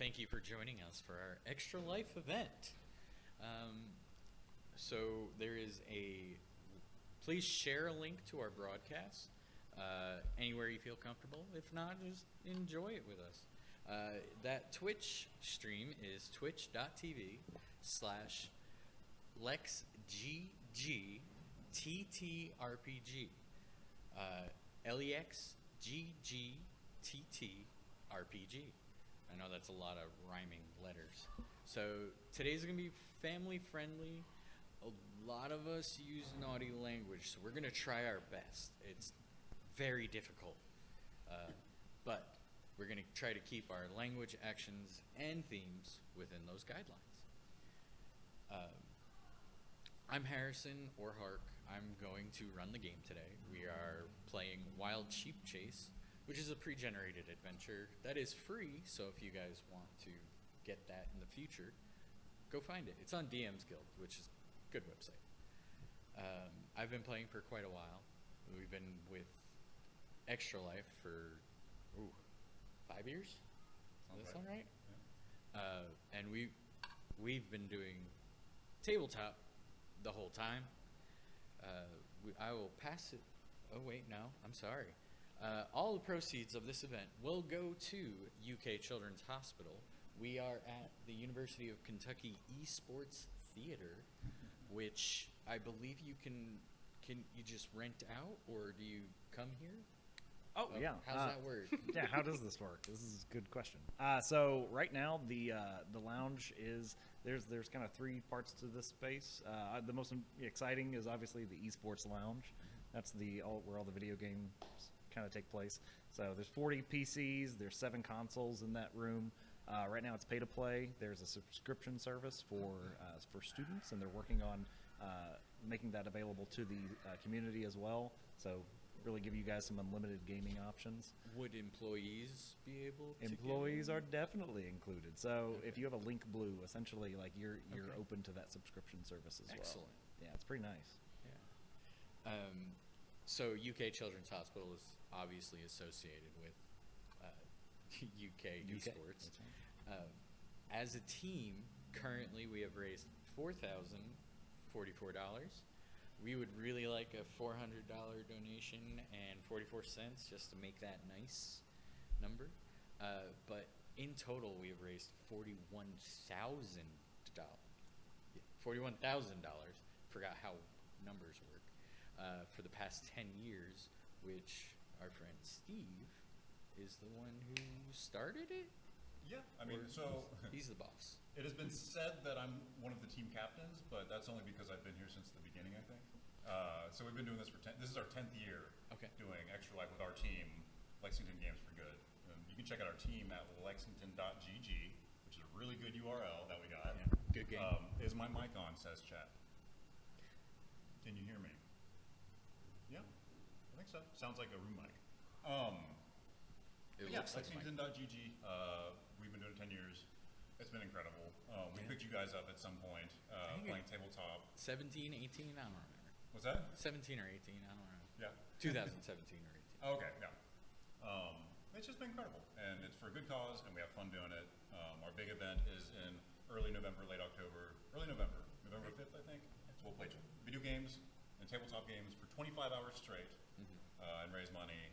thank you for joining us for our Extra Life event. So there is a, please share a link to our broadcast anywhere you feel comfortable. If not, just enjoy it with us. That Twitch stream is twitch.tv/LexGGTTRPG. LEXGGTTRPG. I know that's a lot of rhyming letters. So today's going to be family friendly. A lot of us use naughty language, so we're going to try our best. It's very difficult. But we're going to try to keep our language, actions, and themes within those guidelines. I'm Harrison, or Hark. I'm going to run the game today. We are playing Wild Sheep Chase, which is a pre-generated adventure that is free, so if you guys want to get that in the future, go find it. It's on DM's Guild, which is a good website. I've been playing for quite a while. We've been with Extra Life for 5 years? Does that sound right? Yeah. And we've been doing tabletop the whole time. I will pass it. Oh wait, no, I'm sorry. All the proceeds of this event will go to UK Children's Hospital. We are at the University of Kentucky Esports Theater, which I believe you can you just rent out, or do you come here? Oh, yeah. How's that work? Yeah, how does this work? This is a good question. So right now the lounge is there's kind of three parts to this space. The most exciting is obviously the esports lounge. That's where all the video games kind of take place. So there's 40 PCs. There's 7 consoles in that room. Right now it's pay to play. There's a subscription service for students, and they're working on making that available to the community as well. So really give you guys some unlimited gaming options. Would employees be able to? Employees are definitely included. So if you have a Link Blue, essentially like you're open to that subscription service as well. Excellent. Yeah, it's pretty nice. Yeah. So UK Children's Hospital is obviously associated with UK esports. Right. As a team, currently we have raised $4,044. We would really like a $400 donation and 44 cents just to make that nice number. But in total, we have raised $41,000. Forgot how numbers work. For the past 10 years, which our friend Steve is the one who started it. Yeah, I mean, he's the boss. It has been said that I'm one of the team captains, but that's only because I've been here since the beginning, I think. So we've been doing this this is our 10th year doing Extra Life with our team, Lexington Games for Good. You can check out our team at lexington.gg, which is a really good URL that we got. Yeah, good game. Is my mic on, says chat. Can you hear me? Yeah, I think so. Sounds like a room mic. Lexington.gg. We've been doing it 10 years. It's been incredible. We picked you guys up at some point playing tabletop. 17, 18, I don't remember. What's that? 17 or 18, I don't remember. Yeah. 2017 or 18. Okay, yeah. It's just been incredible, and it's for a good cause, and we have fun doing it. Our big event is in early November, late October, November 5th, I think. So we'll play video games and tabletop games for 25 hours straight and raise money.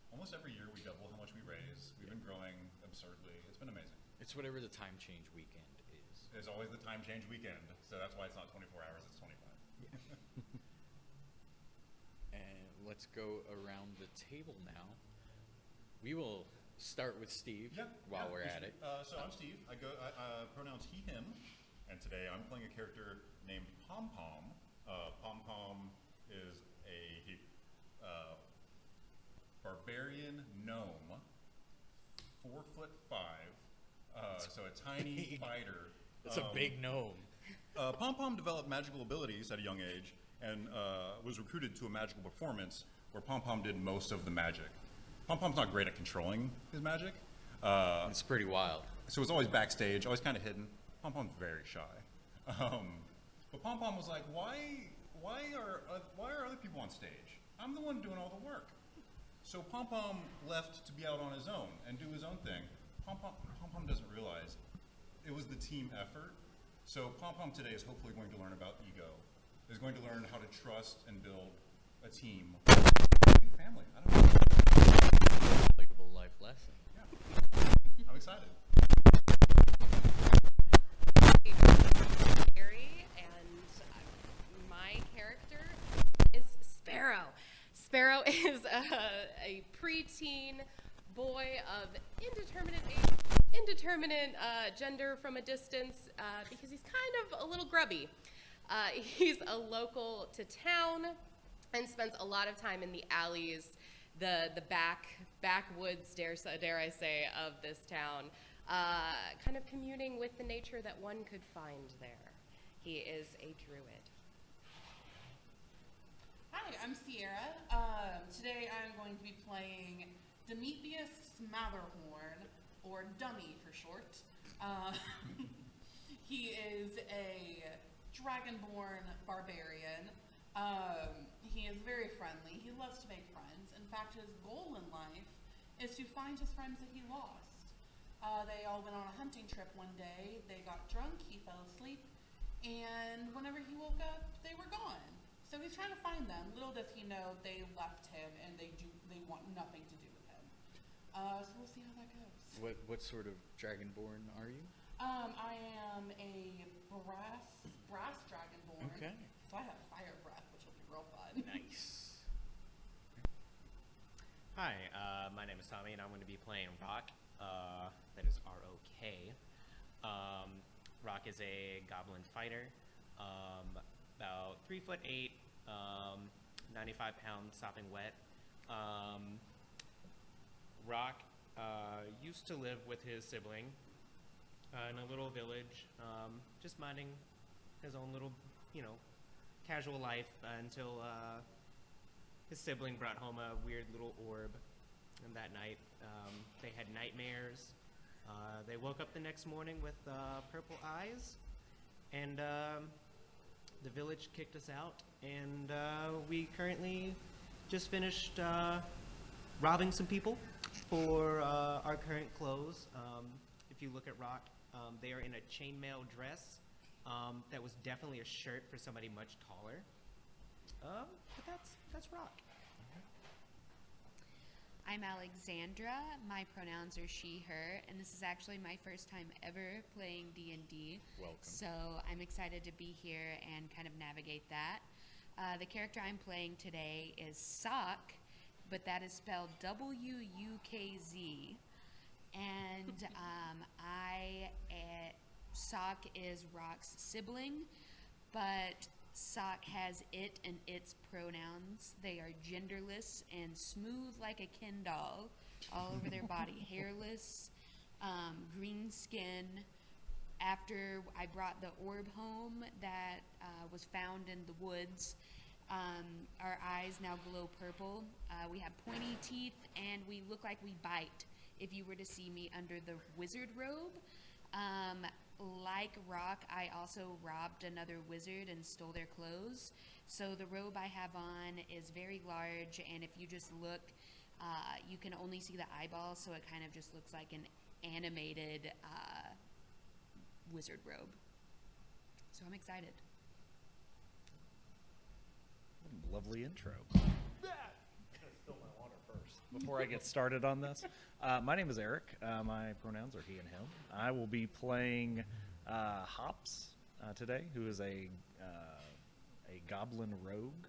Almost every year we double how much we raise. We've been growing absurdly. It's been amazing. It's whatever the time change weekend is. It's always the time change weekend, so that's why it's not 24 hours, it's 25. And let's go around the table now. We will start with Steve while we're at it. So I'm Steve. I pronouns he, him, and today I'm playing a character named Pom Pom. Pom Pom is a barbarian gnome, 4'5", so a tiny fighter. It's a big gnome. Pom Pom developed magical abilities at a young age and was recruited to a magical performance where Pom Pom did most of the magic. Pom Pom's not great at controlling his magic. It's pretty wild. So it's always backstage, always kind of hidden. Pom Pom's very shy. But Pom Pom was like, why are other people on stage? I'm the one doing all the work. So Pom Pom left to be out on his own and do his own thing. Pom Pom doesn't realize it was the team effort. So Pom Pom today is hopefully going to learn about ego, is going to learn how to trust and build a team, family. I don't know. Valuable life lesson. Yeah. I'm excited. Gary, and my character is Sparrow. Sparrow is a preteen boy of indeterminate age, indeterminate gender from a distance, because he's kind of a little grubby. He's a local to town and spends a lot of time in the alleys, the backwoods, dare I say, of this town, kind of communing with the nature that one could find there. He is a druid. Hi, I'm Sierra. Today I'm going to be playing Demetrius Smatherhorn, or Dummy for short. He is a dragonborn barbarian. He is very friendly. He loves to make friends. In fact, his goal in life is to find his friends that he lost. They all went on a hunting trip one day. They got drunk, he fell asleep, and whenever he woke up, they were gone. So he's trying to find them. Little does he know they left him and they want nothing to do with him. So we'll see how that goes. What sort of dragonborn are you? I am a brass dragonborn. Okay. So I have fire breath, which will be real fun. Nice. Hi, my name is Tommy, and I'm going to be playing Rock. That is R-O-K. Rock is a goblin fighter, about 3'8", 95 pounds, sopping wet. Rock used to live with his sibling in a little village, just minding his own little, casual life until his sibling brought home a weird little orb. And that night, they had nightmares. They woke up the next morning with purple eyes, and the village kicked us out. And we currently just finished robbing some people for our current clothes. If you look at Rock, they are in a chainmail dress that was definitely a shirt for somebody much taller. But that's Rock. I'm Alexandra. My pronouns are she, her, and this is actually my first time ever playing D&D. Welcome. So I'm excited to be here and kind of navigate that. The character I'm playing today is Sock, but that is spelled W-U-K-Z. And Sock is Rock's sibling, but Sock has it and its pronouns. They are genderless and smooth like a Ken doll all over their body. Hairless, green skin. After I brought the orb home that was found in the woods, our eyes now glow purple. We have pointy teeth and we look like we bite if you were to see me under the wizard robe. Like Rock, I also robbed another wizard and stole their clothes. So the robe I have on is very large, and if you just look, you can only see the eyeballs, so it kind of just looks like an animated wizard robe. So I'm excited. What a lovely intro. Spill my water first before I get started on this. My name is Eric. My pronouns are he and him. I will be playing Hops today, who is a goblin rogue.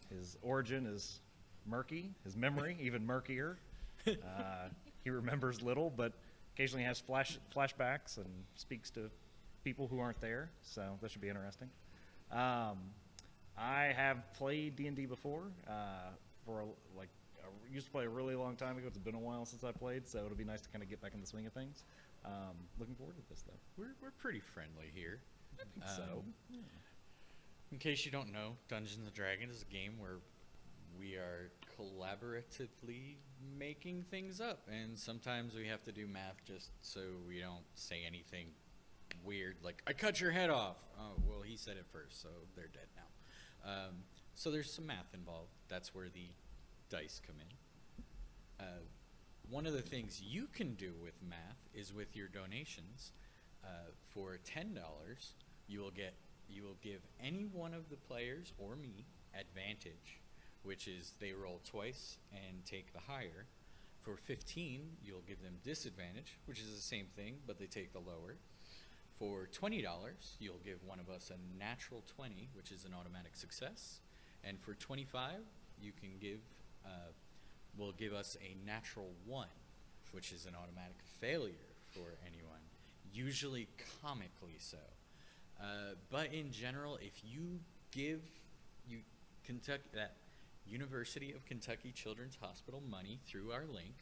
His origin is murky. His memory even murkier. He remembers little, but occasionally has flashbacks and speaks to people who aren't there. So that should be interesting. I have played D&D before. Used to play a really long time ago. It's been a while since I played, so it'll be nice to kind of get back in the swing of things. Looking forward to this, though. We're pretty friendly here. I think so. In case you don't know, Dungeons & Dragons is a game where we are collaboratively making things up, and sometimes we have to do math just so we don't say anything weird, like, I cut your head off. Oh, well, he said it first, so they're dead now. So there's some math involved. That's where the dice come in. one of the things you can do with math is with your donations. For $10, you will give any one of the players or me advantage, which is they roll twice and take the higher. For 15, you'll give them disadvantage, which is the same thing, but they take the lower. For $20, you'll give one of us a natural 20, which is an automatic success. And for 25, you can will give us a natural 1, which is an automatic failure for anyone, usually comically so. But in general, if you give that University of Kentucky Children's Hospital money through our link,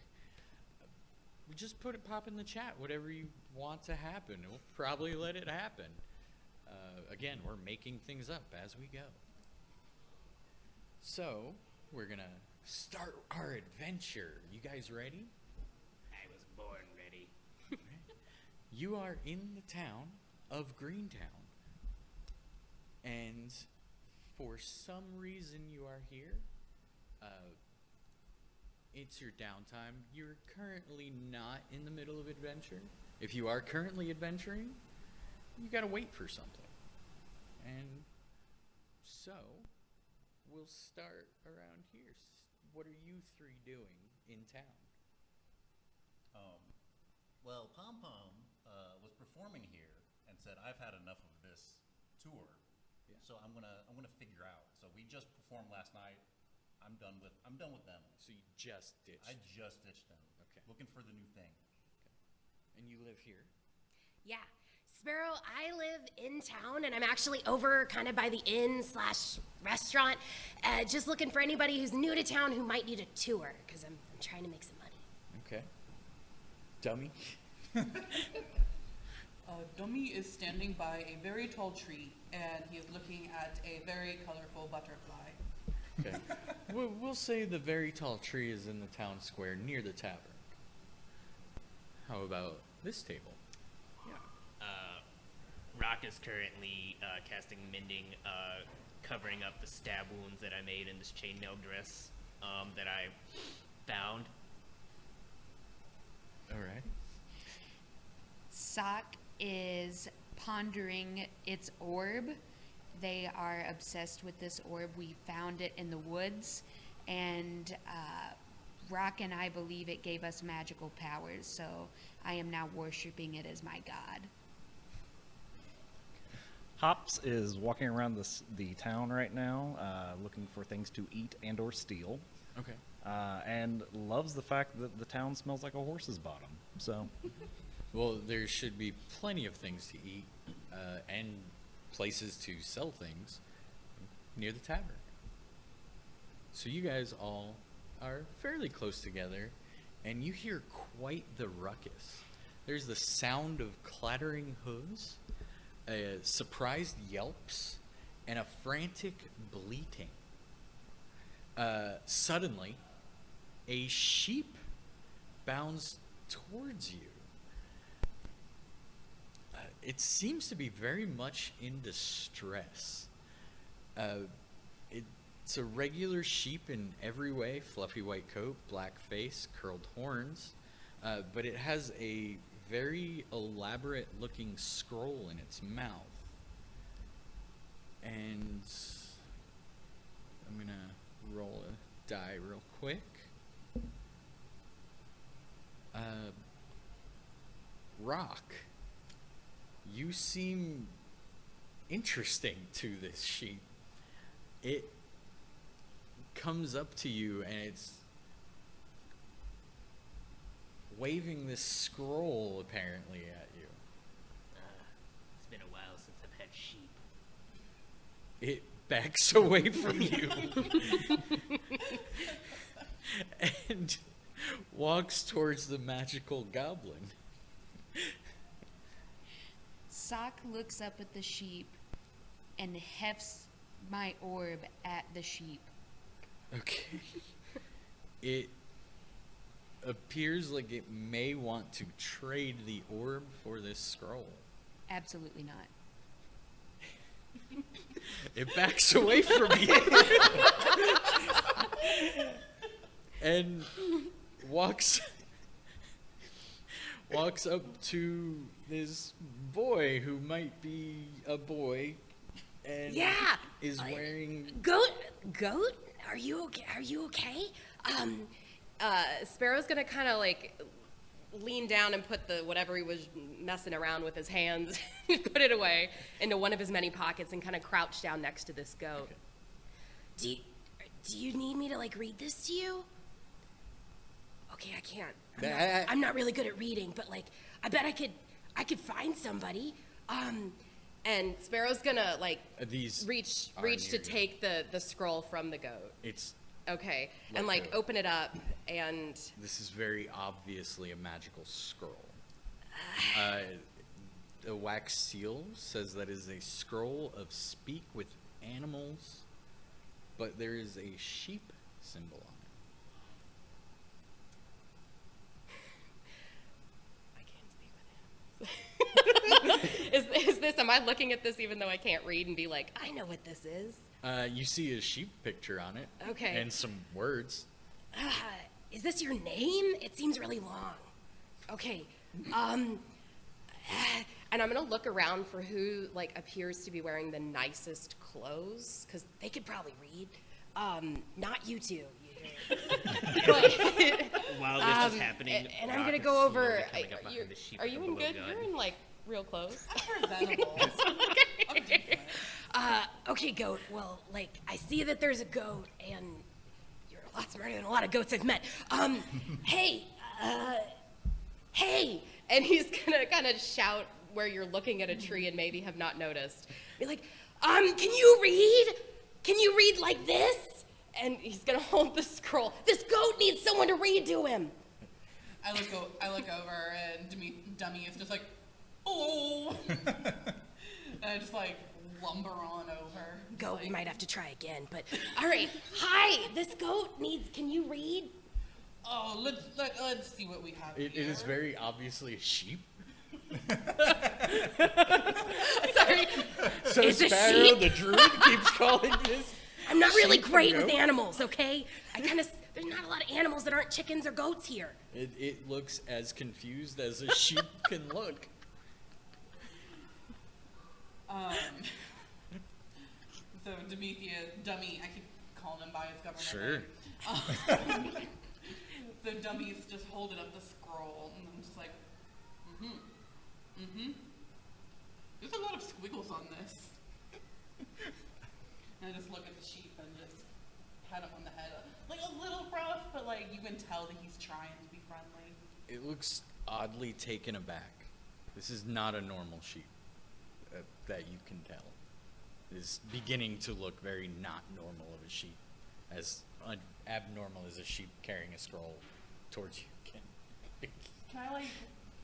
we just pop in the chat whatever you want to happen. We'll probably let it happen. Again, we're making things up as we go. So, we're going to start our adventure. You guys ready? I was born ready. You are in the town of Greentown. And for some reason you are here. It's your downtime. You're currently not in the middle of adventure. If you are currently adventuring, you gotta wait for something. And so, we'll start around here. What are you three doing in town? Well, Pom Pom was performing here and said, "I've had enough of this tour, Yeah. so I'm gonna figure out." So we just performed last night. I'm done with them. So you just ditched. I just ditched them. Okay. Looking for the new thing. And you live here? Yeah. Sparrow, I live in town, and I'm actually over kind of by the inn/restaurant, just looking for anybody who's new to town who might need a tour, because I'm trying to make some money. Okay. Dummy? Dummy is standing by a very tall tree, and he is looking at a very colorful butterfly. Okay. We'll say the very tall tree is in the town square near the tavern. How about this table? Rock is currently casting Mending, covering up the stab wounds that I made in this chainmail dress that I found. All right. Sock is pondering its orb. They are obsessed with this orb. We found it in the woods, and Rock and I believe it gave us magical powers, so I am now worshiping it as my god. Hops is walking around the town right now, looking for things to eat and or steal, Okay. and loves the fact that the town smells like a horse's bottom. So, Well, there should be plenty of things to eat and places to sell things near the tavern. So you guys all are fairly close together, and you hear quite the ruckus. There's the sound of clattering hooves, surprised yelps, and a frantic bleating. Suddenly, a sheep bounds towards you. It seems to be very much in distress. It's a regular sheep in every way: fluffy white coat, black face, curled horns, but it has a very elaborate looking scroll in its mouth. And I'm gonna roll a die real quick. Rock, you seem interesting to this sheep. It comes up to you and it's waving this scroll apparently at you. It's been a while since I've had sheep. It backs away from you and walks towards the magical goblin. Sock looks up at the sheep and hefts my orb at the sheep. Okay. It appears like it may want to trade the orb for this scroll. Absolutely not. It backs away from you and walks walks up to this boy who might be a boy and Yeah. is wearing Goat? Are you okay? Sparrow's gonna kind of like lean down and put the whatever he was messing around with his hands, put it away into one of his many pockets and kind of crouch down next to this goat. Do you need me to like read this to you? Okay, I can't. I'm not really good at reading, but like I bet I could find somebody. And Sparrow's gonna like these reach near to you. take the scroll from the goat. It's Okay, and like open it up, and this is very obviously a magical scroll. The wax seal says that is a scroll of speak with animals, but there is a sheep symbol on it. I can't speak with animals. Is this? Am I looking at this even though I can't read and be like, I know what this is? You see a sheep picture on it. Okay. And some words. Is this your name? It seems really long. Okay. And I'm gonna look around for who like appears to be wearing the nicest clothes, because they could probably read. Not you two. But, While this is happening, and I'm Rock gonna is go over. slowly coming up behind the sheep Are with you a in little good? gun. You're in like real clothes. Presentable. I'm decent. Okay, goat. Well, like, I see that there's a goat, and you're a lot smarter than a lot of goats I've met. Hey, hey! And he's gonna kind of shout where you're looking at a tree and maybe have not noticed. Be like, can you read? Can you read like this? And he's gonna hold the scroll. This goat needs someone to read to him. I look over, and Dummy is just like, oh. And I just like lumber on over. Goat, like, we might have to try again, but all right. Hi, this goat needs. Can you read? Oh, let's see what we have It here. is very obviously a sheep. Sorry. So It's a Sparrow, sheep. the druid, keeps calling this. I'm not really sheep a great with goat? animals, okay? There's not a lot of animals that aren't chickens or goats here. It looks as confused as a sheep can look. So Dummy, I keep calling him by his government Sure. name. So Dummy's just holding up the scroll, and I'm just like, There's a lot of squiggles on this. And I just look at the sheep and just pat him on the head. Like a little rough, but like you can tell that he's trying to be friendly. It looks oddly taken aback. This is not a normal sheep that you can tell. It is beginning to look very not normal of a sheep, as abnormal as a sheep carrying a scroll towards you can. Can I like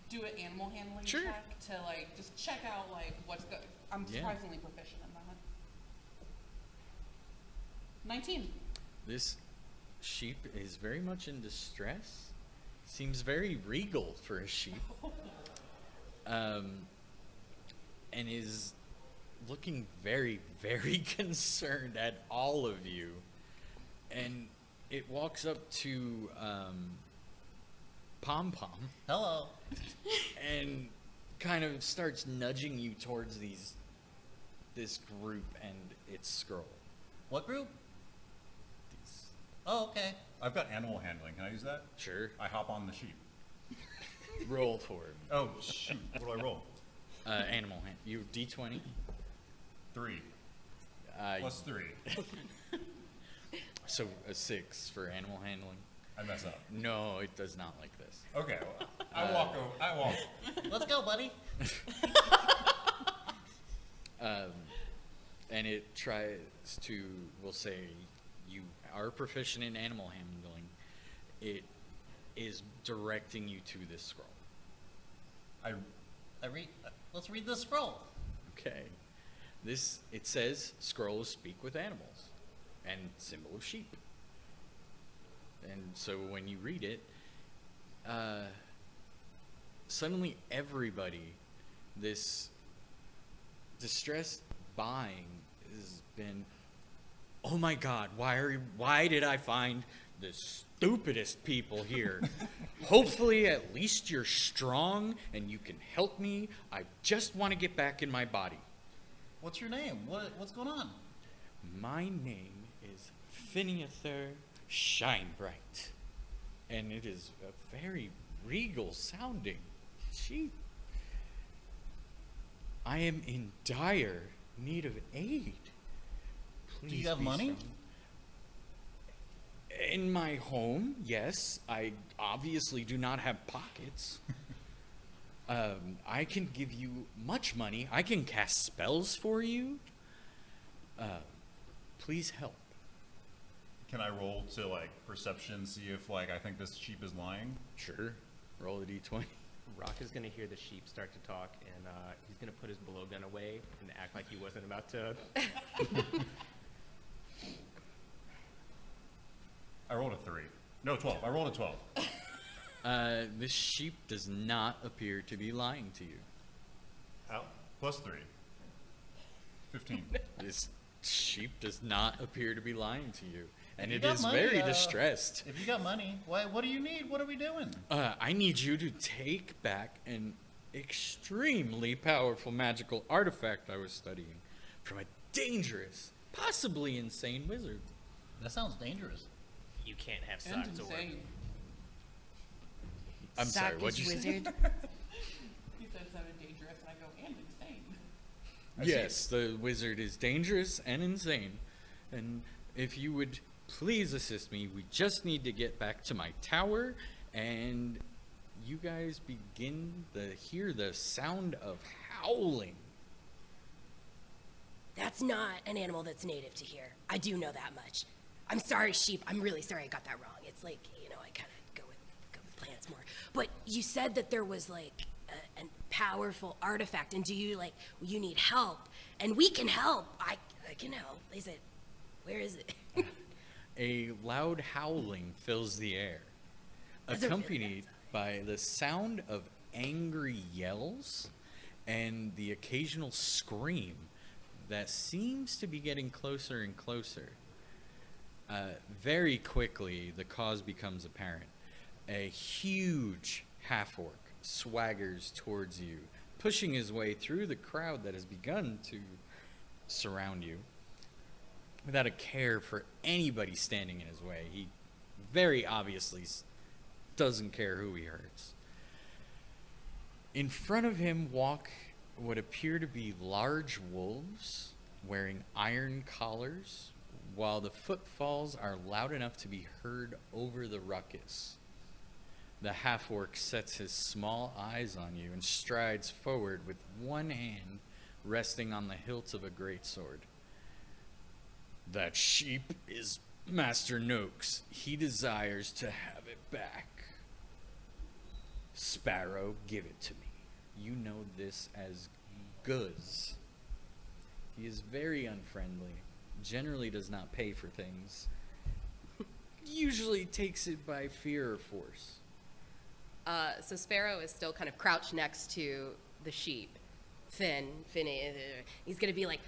do an animal handling Sure. check to like just check out like what's good? I'm Yeah. surprisingly proficient in that. 19. This sheep is very much in distress. Seems very regal for a sheep. And is looking very, very concerned at all of you. And it walks up to Pom Pom. Hello. And kind of starts nudging you towards this group and its scroll. What group? These- Oh, okay. I've got animal handling. Can I use that? Sure. I hop on the sheep. Roll for it. Oh, shoot. What do I roll? Animal hand. You D20. 3. Plus 3. So a 6 for animal handling. I mess up. No, it does not like this. Okay. Well, I walk over. I walk. Let's go, buddy. And it tries to, we'll say, you are proficient in animal handling. It is directing you to this scroll. Let's read the scroll. Okay. It says, scrolls speak with animals, and symbol of sheep. And so when you read it, suddenly everybody, this distressed buying has been, oh my God, why did I find the stupidest people here. Hopefully, at least you're strong and you can help me. I just want to get back in my body. What's your name? What's going on? My name is Phineather Shinebright, and it is a very regal sounding sheep. I am in dire need of aid. Please Do you have be money? strong. In my home, yes. I obviously do not have pockets. I can give you much money. I can cast spells for you. Please help. Can I roll to like perception, see if like I think this sheep is lying? Sure. Roll a d20. Rock is gonna hear the sheep start to talk, and he's gonna put his blowgun away and act like he wasn't about to. I rolled a 3. No, 12. I rolled a 12. This sheep does not appear to be lying to you. How? Plus 3. 15. This sheep does not appear to be lying to you. And You it got is money, very distressed. If you got money, what do you need? What are we doing? I need you to take back an extremely powerful magical artifact I was studying from a dangerous, possibly insane wizard. That sounds dangerous. You can't have And socks over. insane. I'm sorry, Sock what'd is you say? wizard. He said it sounded dangerous, and I go, and insane. Yes, the wizard is dangerous and insane. And if you would please assist me, we just need to get back to my tower, and you guys begin to hear the sound of howling. That's not an animal that's native to here. I do know that much. I'm sorry, sheep. I'm really sorry I got that wrong. It's like, I kind of go with plants more. But you said that there was like a powerful artifact, and do you you need help? And we can help. I can help. Is it? Where is it? A loud howling fills the air, Is it really accompanied by the sound of angry yells and the occasional scream that seems to be getting closer and closer. Very quickly, the cause becomes apparent. A huge half-orc swaggers towards you, pushing his way through the crowd that has begun to surround you without a care for anybody standing in his way. He very obviously doesn't care who he hurts. In front of him walk what appear to be large wolves wearing iron collars, while the footfalls are loud enough to be heard over the ruckus. The half-orc sets his small eyes on you and strides forward with one hand resting on the hilt of a greatsword. That sheep is Master Noak's. He desires to have it back. Sparrow, give it to me. You know this as Guz. He is very unfriendly, generally does not pay for things, usually takes it by fear or force. So Sparrow is still kind of crouched next to the sheep. Finny, He's gonna be like,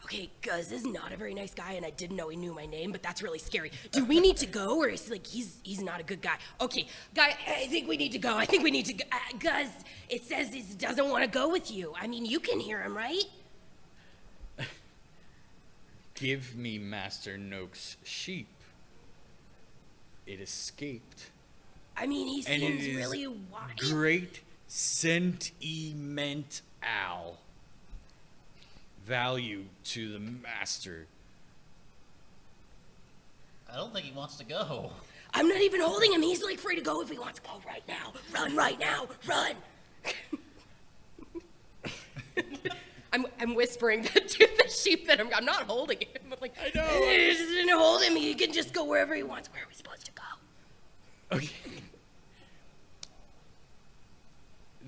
okay, Guz is not a very nice guy, and I didn't know he knew my name, but that's really scary. Do we need to go, or is he like he's not a good guy? Okay, guy, I think we need to go. I think we need to go. Guz, it says he doesn't want to go with you. I mean, you can hear him, right? Give me Master Noak's sheep. It escaped. I mean, he And it seems is really wide. great sentiment owl. Value to the master. I don't think he wants to go. I'm not even holding him. He's like free to go if he wants to go right now. Run right now. Run. I'm whispering to the sheep that I'm not holding him. I'm like, I know. Didn't hold him. He can just go wherever he wants. Where are we supposed to go? Okay.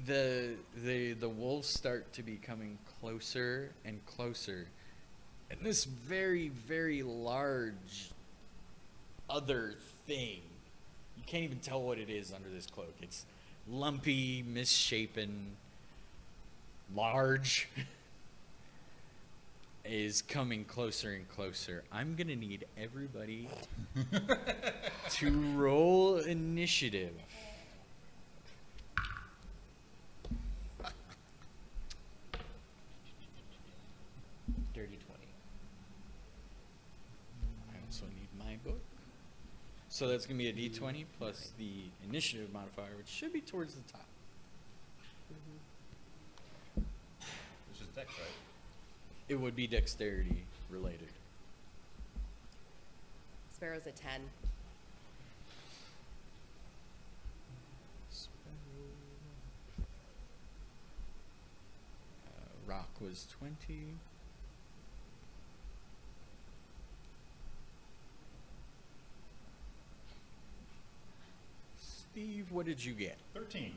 The wolves start to be coming closer and closer, and this very, very large other thing, you can't even tell what it is under this cloak. It's lumpy, misshapen, large, is coming closer and closer. I'm gonna need everybody to roll initiative. Dirty 20. I also need my book. So that's gonna be a D20 plus the initiative modifier, which should be towards the top. It's just dex, right? It would be dexterity related. Sparrow's a 10. Rock was 20. Steve, what did you get? 13.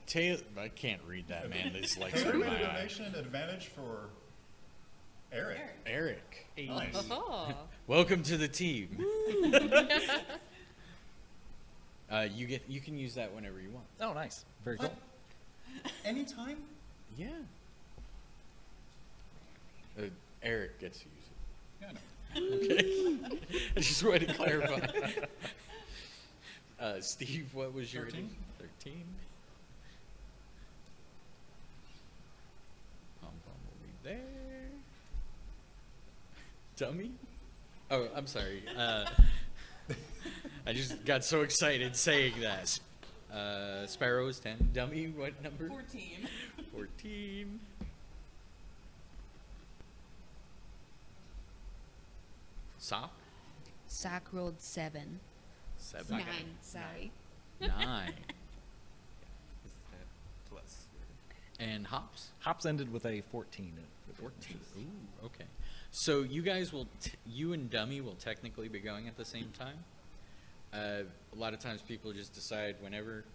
Taylor, I can't read that, man. These lights Can are I in make my a eye. donation advantage for Eric? Eric, Nice. Oh. welcome to the team. You can use that whenever you want. Oh, nice. Very cool. What? Anytime? Yeah. Eric gets to use it. Yeah, I know. Okay. I just wanted to clarify. Steve, what was your 13. 13. Pom Pom will be there. Dummy? Oh, I'm sorry. I just got so excited saying that. Sparrow is 10. Dummy, what number? 14. 14. Sock? Sock rolled 7. 7. 9, sorry. 9. This is the plus. And Hops? Hops ended with a 14. 14. Ooh, okay. So you guys will, you and Dummy will technically be going at the same time. A lot of times people just decide whenever.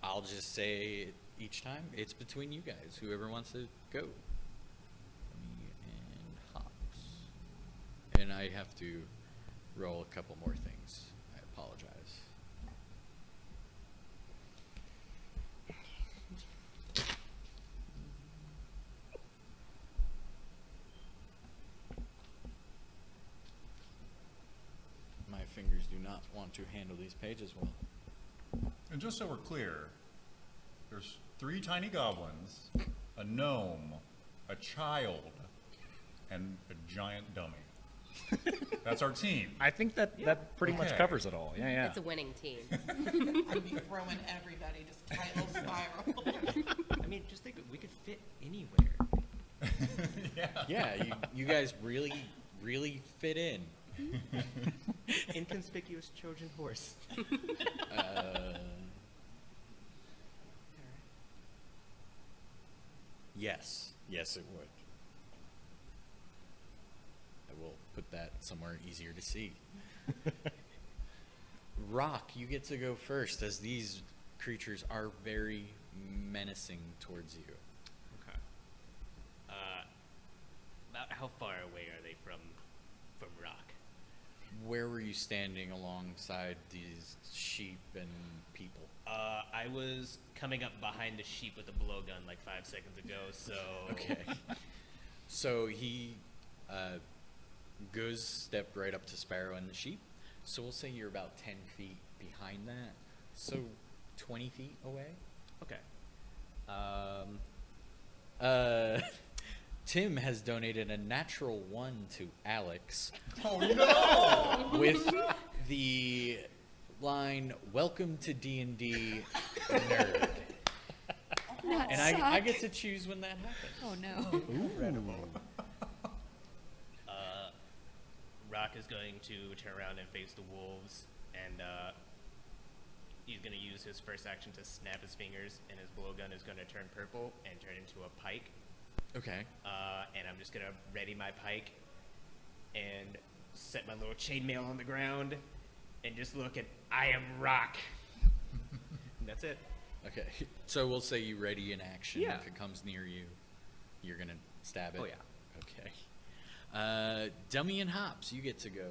I'll just say each time it's between you guys, whoever wants to go. Me and Hops. And I have to roll a couple more things. I apologize. My fingers do not want to handle these pages well. And just so we're clear, there's 3 tiny goblins, a gnome, a child, and a giant dummy. That's our team. I think that pretty much Okay. covers it all. Yeah, yeah. It's a winning team. I'd be throwing everybody, just title spiral. I mean, just think we could fit anywhere. Yeah. Yeah, you guys really, really fit in. Inconspicuous Trojan horse. Yes, yes, it would. I will put that somewhere easier to see. Rock, you get to go first, as these creatures are very menacing towards you. Okay. About how far away are they from Rock? Where were you standing alongside these sheep and people? I was coming up behind the sheep with a blowgun like 5 seconds ago, so... Okay. So he stepped right up to Sparrow and the sheep. So we'll say you're about 10 feet behind that. So 20 feet away. Okay. Tim has donated a natural 1 to Alex Oh no! with the line, "Welcome to D&D, nerd." Not And sock. I get to choose when that happens. Oh no. Rock is going to turn around and face the wolves, and he's going to use his first action to snap his fingers, and his blowgun is going to turn purple and turn into a pike. Okay. And I'm just going to ready my pike and set my little chainmail on the ground and just look at, I am Rock. And that's it. Okay. So we'll say you ready in action. Yeah. If it comes near you, you're going to stab it. Oh, yeah. Okay. Dummy and Hops, you get to go.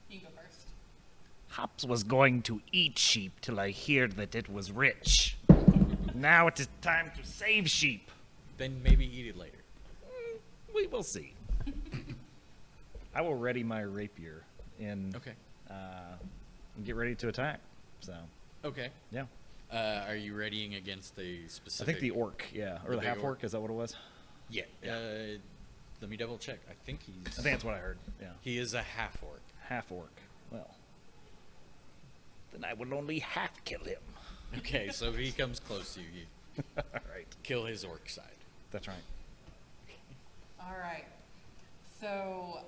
You go first. Hops was going to eat sheep till I heard that it was rich. Now it is time to save sheep. Then maybe eat it later. We will see. I will ready my rapier and Okay. get ready to attack. So, Okay. yeah. Are you readying against a I specific? think the orc, yeah. Or The the big half orc, orc. is that what it was? Yeah. Yeah. Let me double check. I think I think that's what I heard. Yeah. he is a half orc. Half orc. Well, then I will only half kill him. Okay, so if he comes close to you, you All right. kill his orc side. That's right. All right. So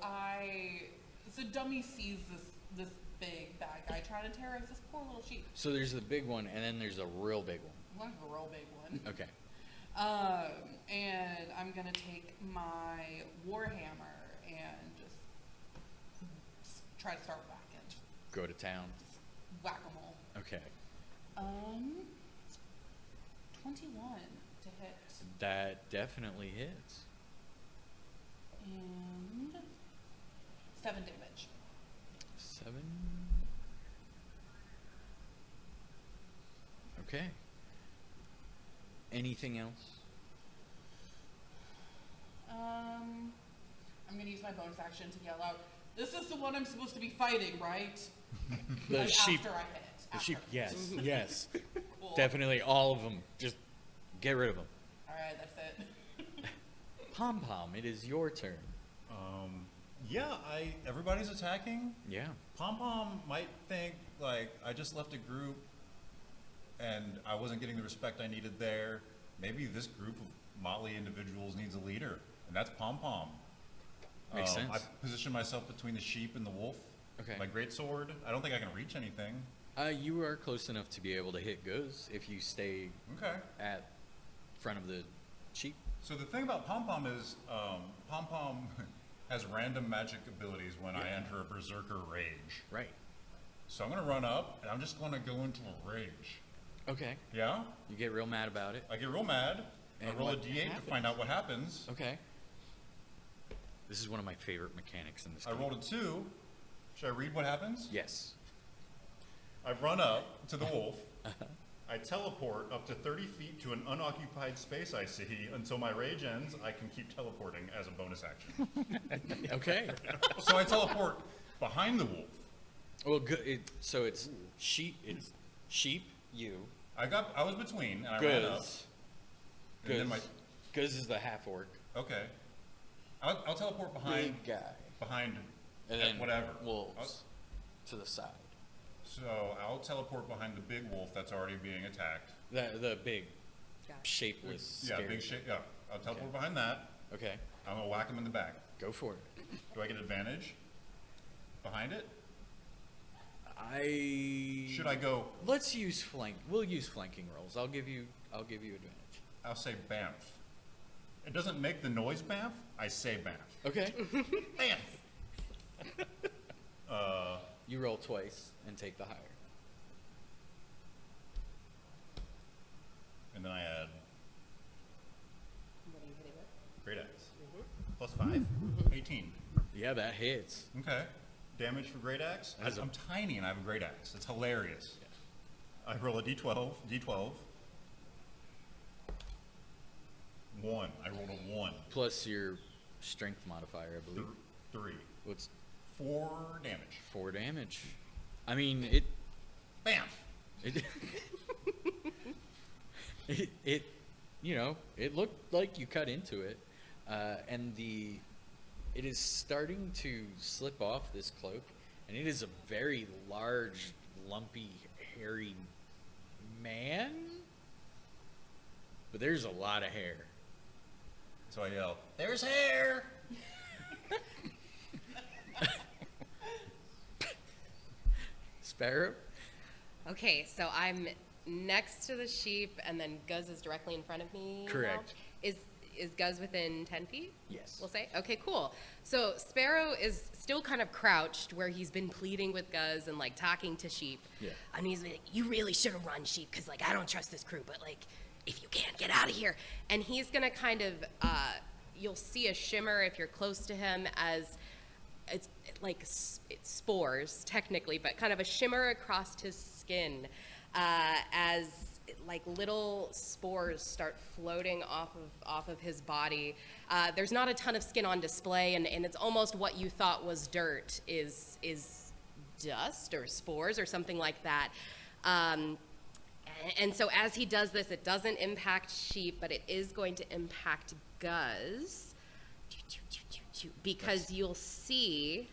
Dummy sees this big bad guy trying to terrorize this poor little sheep. So there's the big one, and then there's a real big one. One of a real big one. Okay. And I'm gonna take my warhammer and just try to start whacking. Go to town. Whack 'em all. Okay. 21 to hit. That definitely hits. And 7 damage. 7. Okay. Anything else? I'm gonna use my bonus action to yell out, "This is the one I'm supposed to be fighting, right?" The Like, sheep. After I hit. The sheep. After. Yes. Yes. Cool. Definitely all of them. Just get rid of them. Alright, that's it. Pom Pom, it is your turn. Yeah, everybody's attacking. Yeah. Pom Pom might think like I just left a group and I wasn't getting the respect I needed there. Maybe this group of motley individuals needs a leader, and that's Pom Pom. Makes sense. I position myself between the sheep and the wolf. Okay. My great sword. I don't think I can reach anything. You are close enough to be able to hit Goose if you stay Okay. at front of the sheep. So the thing about Pom Pom is Pom Pom has random magic abilities when I enter a berserker rage. Right. So I'm gonna run up and I'm just gonna go into a rage. Okay. Yeah? You get real mad about it. I get real mad. And I roll a what d8 to find out what happens. Okay. This is one of my favorite mechanics in this I game. rolled a 2. Should I read what happens? Yes. I run up to the wolf. I teleport up to 30 feet to an unoccupied space I see. Until my rage ends, I can keep teleporting as a bonus action. Okay. So I teleport behind the wolf. Well, good. So it's sheep. It's sheep. You. I was between, and I ran up. Goose. And then Goose. Goose is the half orc. Okay. I'll teleport behind. Big guy. Behind. And then whatever. wolves to the side. So I'll teleport behind the big wolf that's already being attacked. The big, Got it. shapeless. Yeah, scary- big shape. Yeah, I'll teleport behind that. Okay. I'm gonna whack him in the back. Go for it. Do I get advantage behind it? Should I go? Let's use flank. We'll use flanking rolls. I'll give you advantage. I'll say Banff. It doesn't make the noise Banff. I say Banff. Okay. Banff. You roll twice and take the higher. And then I add What are you hitting with? great axe. Plus 5. 18. Yeah, that hits. Okay. Damage for great axe. As a- I'm tiny and I have a great axe. It's hilarious. I roll a d12. D12. 1. I rolled a 1. Plus your strength modifier, I believe. 3. What's 4 damage. 4 damage? I mean, it Banff. it it looked like you cut into it, and it is starting to slip off this cloak, and it is a very large, lumpy, hairy man. But there's a lot of hair. So I yell, "There's hair!" Sparrow. Okay, so I'm next to the sheep, and then Guz is directly in front of me. now? Correct. Is Guz within 10 feet? Yes. We'll say? Okay, cool. So Sparrow is still kind of crouched where he's been pleading with Guz and like talking to sheep. Yeah. And he's like, you really should have run, sheep, because, like, I don't trust this crew, but, like, if you can, get out of here. And he's gonna kind of, you'll see a shimmer if you're close to him as it's like it's spores technically, but kind of a shimmer across his skin as like little spores start floating off of his body. There's not a ton of skin on display, and it's almost what you thought was dirt is dust or spores or something like that. And so as he does this, it doesn't impact Sheep, but it is going to impact Guz, because you'll see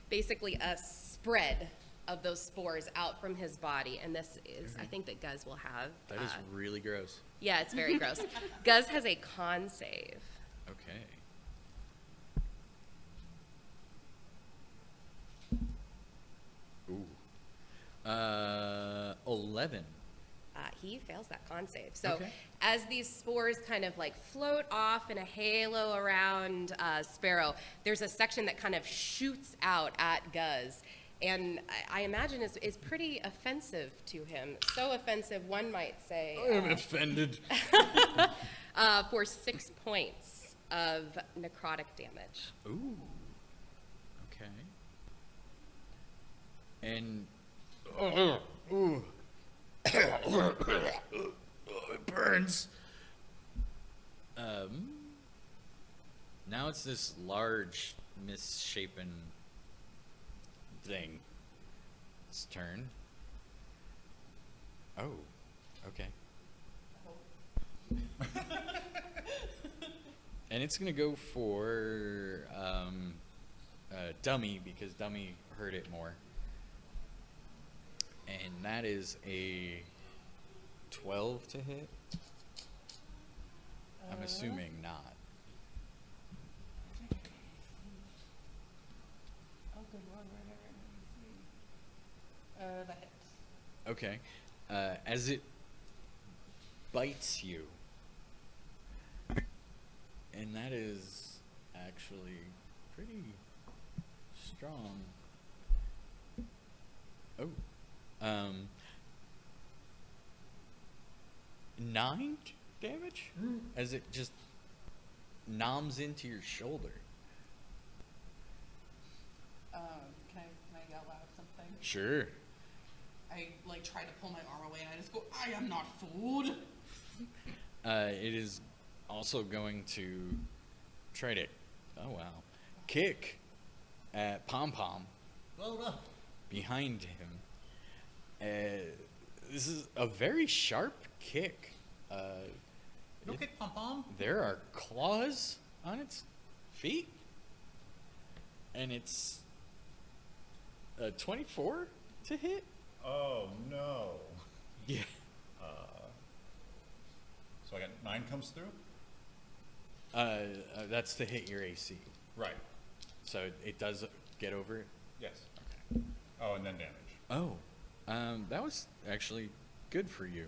basically a spread of those spores out from his body, and this is, I think that Guz will have. That is really gross. Yeah, it's very gross. Guz has a con save. Okay. Ooh. 11. He fails that con save. So Okay. as these spores kind of like float off in a halo around Sparrow, there's a section that kind of shoots out at Guz. And I imagine is pretty offensive to him. So offensive, one might say, I'm offended. for 6 points of necrotic damage. Ooh. Okay. And ooh. It burns. Now it's this large, misshapen thing. Its turn. Oh. Okay. And it's gonna go for Dummy, because Dummy heard it more. And that is a 12 to hit. I'm assuming not. Oh, good lord, where that hits. Okay. As it bites you, and that is actually pretty strong. Oh. 9 damage? As it just noms into your shoulder. Can I yell out something? Sure. I like try to pull my arm away and I just go, I am not food. It is also going to try to, oh wow, kick at Pom Pom Load up. behind him. This is a very sharp kick. No kick, pom pom. There are claws on its feet, and it's a 24 to hit. Oh no. Yeah. So I got 9 comes through. That's to hit your AC. Right. So it does get over it. Yes. Okay. Oh, and then damage. Oh, that was actually good for you.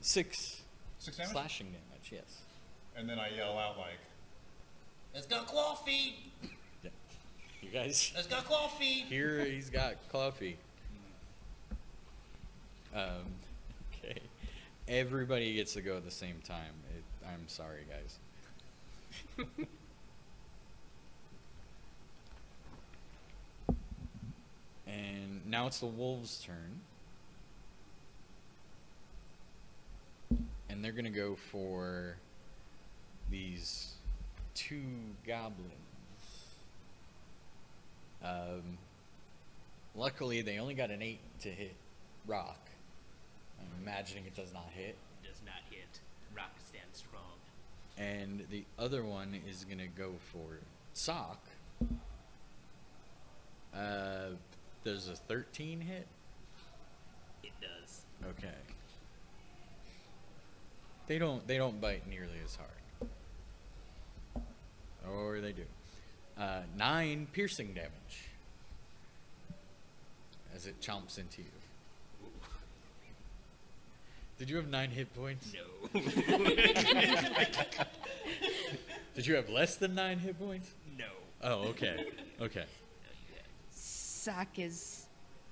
6 6 damage. slashing damage. Yes. And then I yell out like, It's got claw feet. Yeah. You guys It's got claw feet. here. He's got claw feet. Okay. Everybody gets to go at the same time. I'm sorry, guys. And now it's the wolves' turn. And they're gonna go for these 2 goblins. Luckily, they only got an 8 to hit Rock. I'm imagining it does not hit. Does not hit. Rock stands strong. And the other one is gonna go for Sock. There's a 13 hit. It does. Okay. They don't bite nearly as hard. Or they do. 9 piercing damage as it chomps into you. Did you have 9 hit points? No. Did you have less than 9 hit points? No. Oh, okay. Okay. Sock is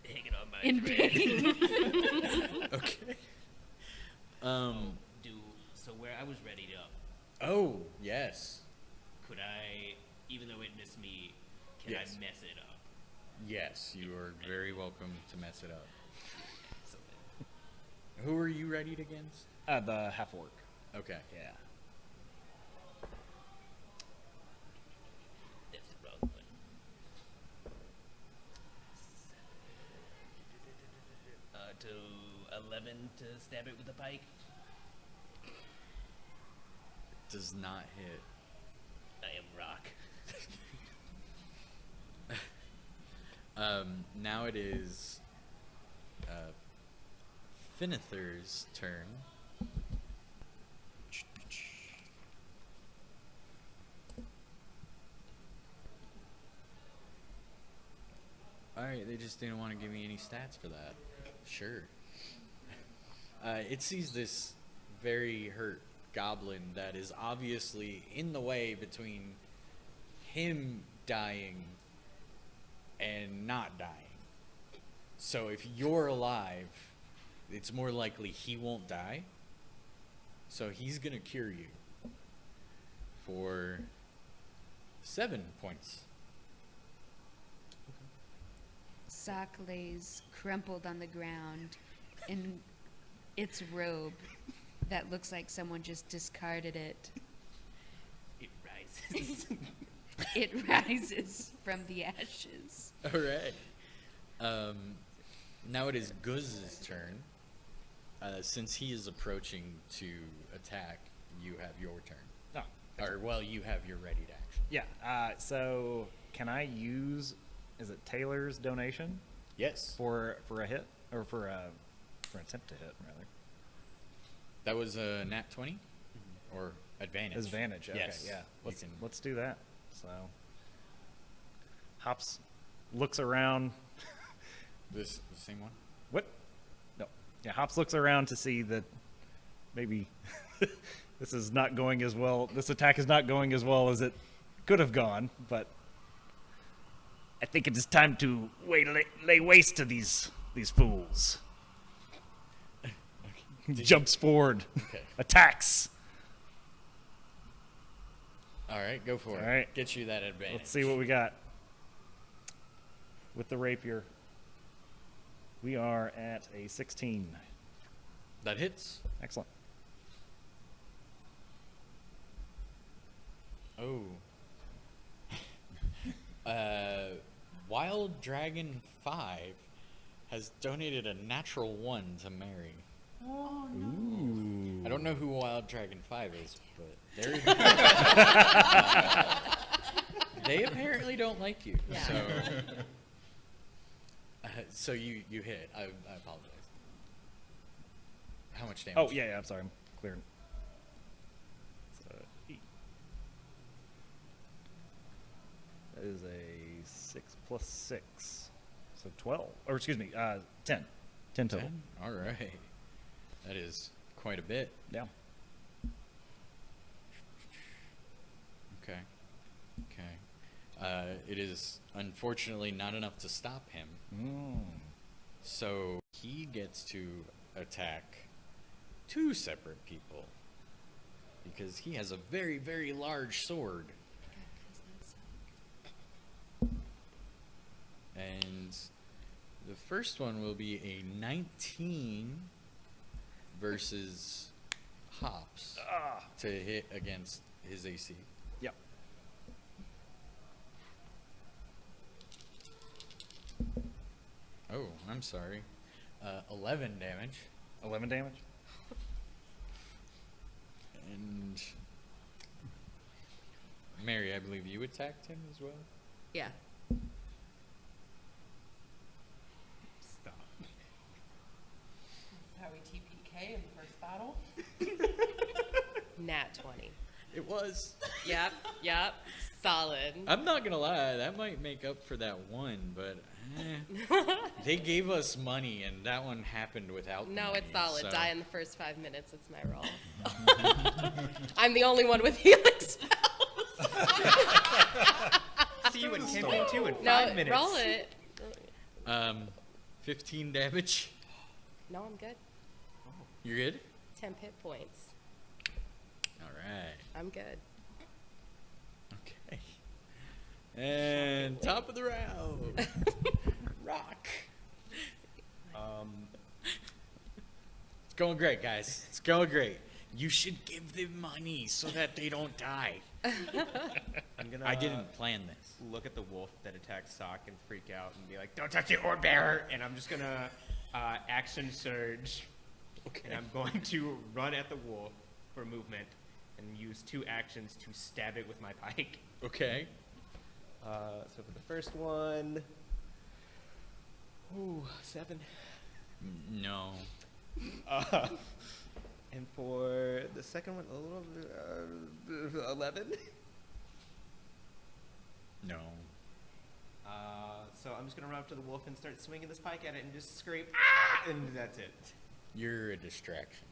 Hanging on by in a thread. pain. Okay. So where I was ready to, Oh, yes. could I, even though it missed me, can Yes. I mess it up? Yes, you are very welcome to mess it up. So Who are you readied against? The half orc. Okay. Yeah. That's the wrong one. To 11 to stab it with a pike. Does not hit. I am Rock. Now it is Finither's turn. Alright, they just didn't want to give me any stats for that. Sure. It sees this very hurt goblin that is obviously in the way between him dying and not dying. So if you're alive, it's more likely he won't die. So he's gonna cure you for 7 points. Sock lays crumpled on the ground in its robe that looks like someone just discarded it. It rises. It rises from the ashes. All right. Now it is Guz's turn. Since he is approaching to attack, you have your turn. Oh, Or, well, you have your ready to action. yeah. So can I use? Is it Taylor's donation Yes. for a hit or for an attempt to hit rather? That was a nat 20? Or advantage? Advantage. Okay, Yes. yeah. You Let's can- let's do that. So Hops looks around. the same one? What? No. Yeah, Hops looks around to see that maybe this is not going as well. This attack is not going as well as it could have gone, but I think it is time to lay waste to these fools. Jumps forward. Okay. Attacks. All right, go for it. All right. Get you that advantage. Let's see what we got. With the rapier, we are at a 16. That hits. Excellent. Oh. Wild Dragon 5 has donated a natural 1 to Mary. Oh no. Ooh. I don't know who Wild Dragon 5 is, but they're they apparently don't like you. Yeah. So you hit. I apologize. How much damage? Oh, yeah, I'm sorry. I'm clearing. So, 8. That is a 6 plus 6. So 12. Or, excuse me, 10. 10 total. 10? All right. That is quite a bit. Yeah. Okay. It is unfortunately not enough to stop him. So he gets to attack 2 separate people because he has a very, very large sword. And the first one will be a 19 versus Hops to hit against his AC. Yep. Oh, I'm sorry. 11 damage. 11 damage. And Mary, I believe you attacked him as well? Yeah. Stop. That's how we TPK in the first battle. Nat 20. It was. Yep. Solid. I'm not gonna lie, that might make up for that one, but they gave us money and that one happened without No, money, it's solid. so- Die in the first 5 minutes. It's my roll. I'm the only one with healing spells. See you in campaign 2 in 5 No, minutes. roll it. 15 damage. No, I'm good. You're good? 10 hit points. All right. I'm good. Okay. And top of the round. Rock. It's going great, guys. It's going great. You should give them money so that they don't die. I'm gonna. I didn't plan this. Look at the wolf that attacks Sock and freak out and be like, "Don't touch the orb bearer!" And I'm just gonna action surge. Okay. And I'm going to run at the wolf for movement and use 2 actions to stab it with my pike. Okay. So for the first one, 7. No. And for the second one, a little bit, 11. No. So I'm just gonna run up to the wolf and start swinging this pike at it and just scream, "Ah!" And that's it. You're a distraction.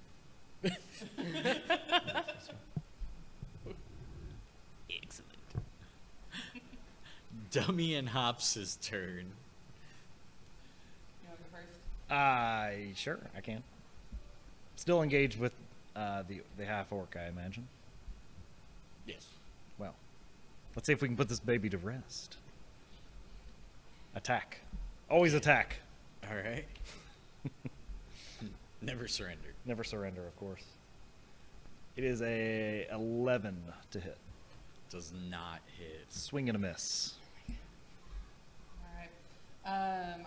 Excellent. Dummy and Hops' turn. You want to go first? Sure, I can. Still engaged with the half orc, I imagine. Yes. Well, let's see if we can put this baby to rest. Attack. Always attack. All right. Never surrender. Never surrender, of course. It is a 11 to hit. Does not hit. Swing and a miss. All right.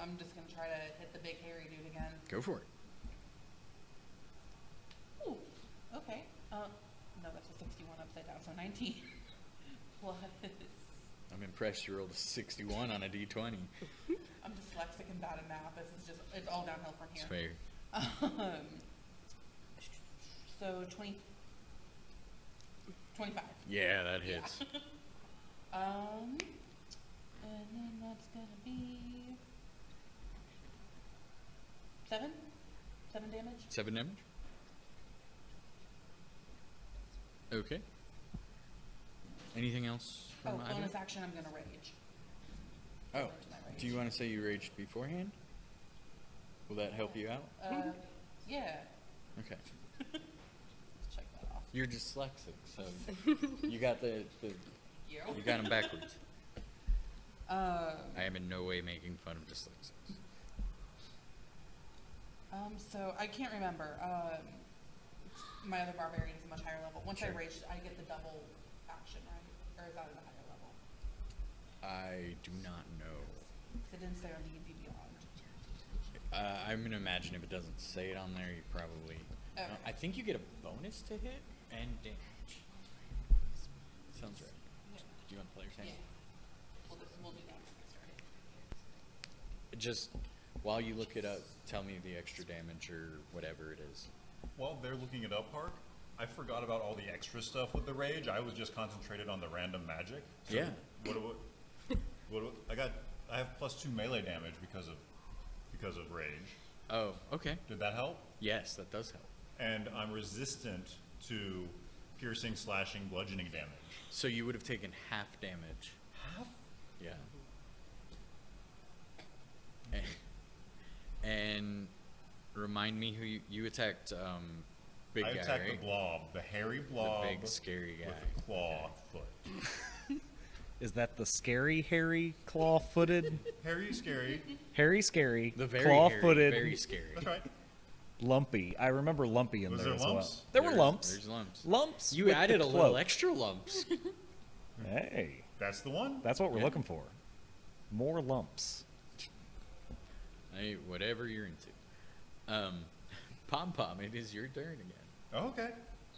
I'm just gonna try to hit the big hairy dude again. Go for it. Ooh. Okay. No, that's a 61 upside down, so 19 plus. I'm impressed you rolled a 61 on a d20. I'm dyslexic and bad at math. This is just, it's all downhill from It's here. fair. So 25. Yeah, that hits. And then that's gonna be 7? 7 damage? 7 damage? Okay. Anything else Oh, from either? bonus action, I'm gonna rage. Oh, Into my rage. do you want to say you raged beforehand? Will that help you out? Yeah. Okay. Let's check that off. You're dyslexic, so you got you got them backwards. I am in no way making fun of dyslexics. So I can't remember. My other barbarian is a much higher level. Once Sure. I raged, I get the double action, right? Or is that at a higher level? I do not know. 'Cause it didn't say on D&D Beyond. I'm gonna imagine if it doesn't say it on there, you probably. Okay. I think you get a bonus to hit and damage. Sounds right. Yeah. Do you want the player's hand? Yeah. We'll do that when I start it. Just while you look it up, tell me the extra damage or whatever it is. While they're looking it up, Hark, I forgot about all the extra stuff with the rage. I was just concentrated on the random magic. So Yeah. I have +2 melee damage because of rage. Oh, okay. Did that help? Yes, that does help. And I'm resistant to piercing, slashing, bludgeoning damage. So you would have taken half damage. Half? Yeah. And remind me who you attacked. Big I guy, attacked right? the blob, the hairy blob The big scary guy. with the claw foot. Is that the scary, hairy, claw-footed, Hairy, scary. hairy, scary, The very claw-footed, hairy, very scary. That's right. lumpy? I remember lumpy in Was there there as well. lumps? There were lumps. There's lumps. Lumps. You with the added a little cloak. extra lumps. Hey, That's the one. that's what we're Yeah. looking for. More lumps. Hey, whatever you're into. Pom Pom, it is your turn again. Oh, okay.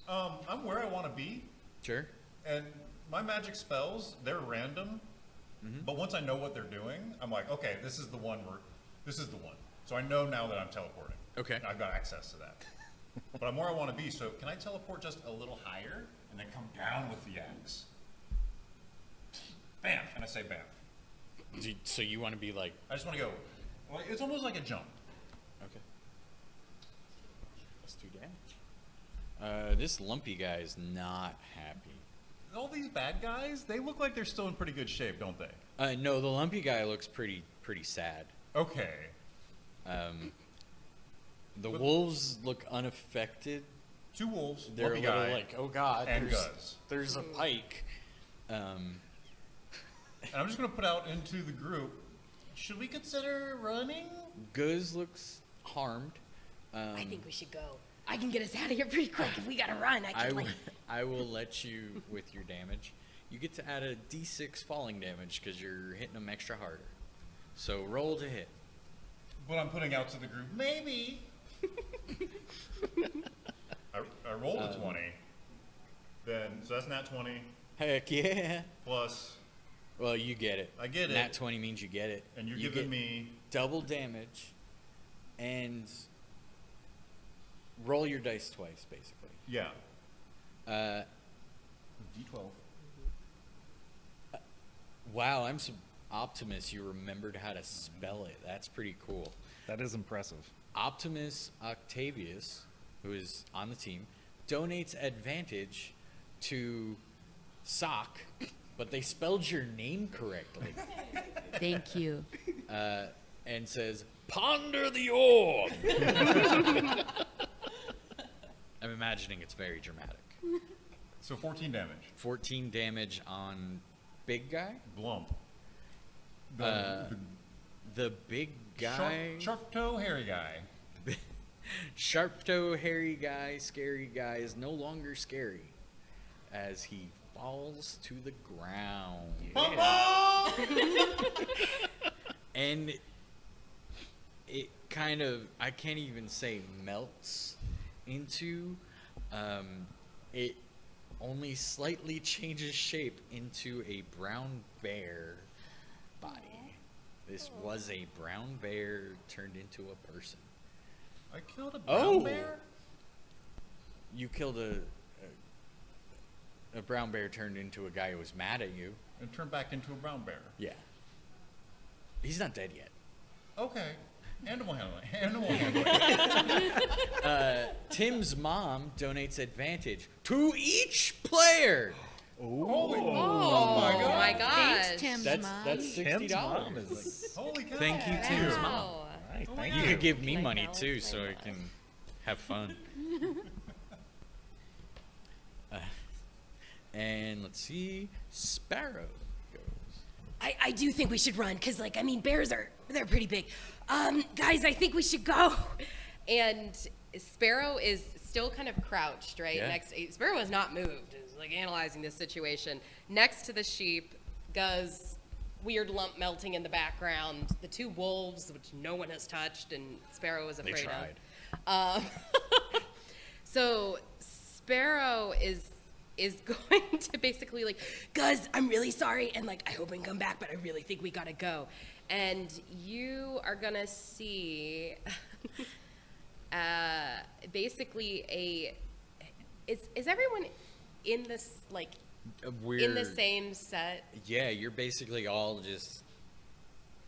I'm where I want to be, Sure. and my magic spells, they're random. But once I know what they're doing, I'm like, okay, this is the one. So I know now that I'm teleporting. Okay. I've got access to that. But I'm where I want to be, so can I teleport just a little higher and then come down with the axe? Bam! And I say bam. So you want to be like, I just want to go. Well, it's almost like a jump. okay. That's 2 damage. This lumpy guy is not happy. All these bad guys, they look like they're still in pretty good shape, don't they? No, the lumpy guy looks pretty sad. Okay. The wolves look unaffected. 2 wolves, They're a lumpy little guy, like, oh god, and Guz. there's a pike. And I'm just going to put out into the group, should we consider running? Guz looks harmed. I think we should go. I can get us out of here pretty quick if we gotta run. I will let you with your damage. You get to add a d6 falling damage because you're hitting them extra harder. So roll to hit. But I'm putting out to the group, maybe. I rolled a 20. Then, so that's nat 20 Heck yeah. plus, Well, you get it. I get it. Nat 20 means you get it. and you're You giving get me, double damage and roll your dice twice, basically. yeah, Uh, D12. wow, I'm so Optimus. You remembered how to spell it. That's pretty cool. That is impressive. Optimus Octavius, who is on the team, donates advantage to Sock, but they spelled your name correctly, Thank you. and says, "Ponder the orb." I'm imagining it's very dramatic. So 14 damage. 14 damage on big guy. Blump. The big guy, Sharp toe, hairy guy. sharp toe, hairy guy, scary guy is no longer scary as he falls to the ground. And it kind of, I can't even say melts into, it only slightly changes shape into a brown bear body. This was a brown bear turned into a person. I killed a brown Oh. bear? You killed a brown bear turned into a guy who was mad at you. And turned back into a brown bear. Yeah. He's not dead yet. Okay. Animal handling. Animal handling. Tim's mom donates advantage to each player. Holy, Oh my god. my gosh. Thanks, Tim's That's mom. $60. Tim's mom is like, Holy cow. Thank you, Tim's mom. Wow. right, thank You you. could give me Like money Alice too, so I Rainbow. can have fun. And let's see, Sparrow goes. I do think we should run, because, like, I mean, they're pretty big. Guys, I think we should go. And Sparrow is still kind of crouched, right? Yeah. Sparrow has not moved. Is like analyzing this situation. Next to the sheep, Guz, weird lump melting in the background. The two wolves, which no one has touched, and Sparrow is They afraid tried. of. So Sparrow is going to basically like, Guys, I'm really sorry, and, like, I hope we can come back, but I really think we gotta go. and you are gonna see basically is everyone in this like We're, in the same set? Yeah, you're basically all just.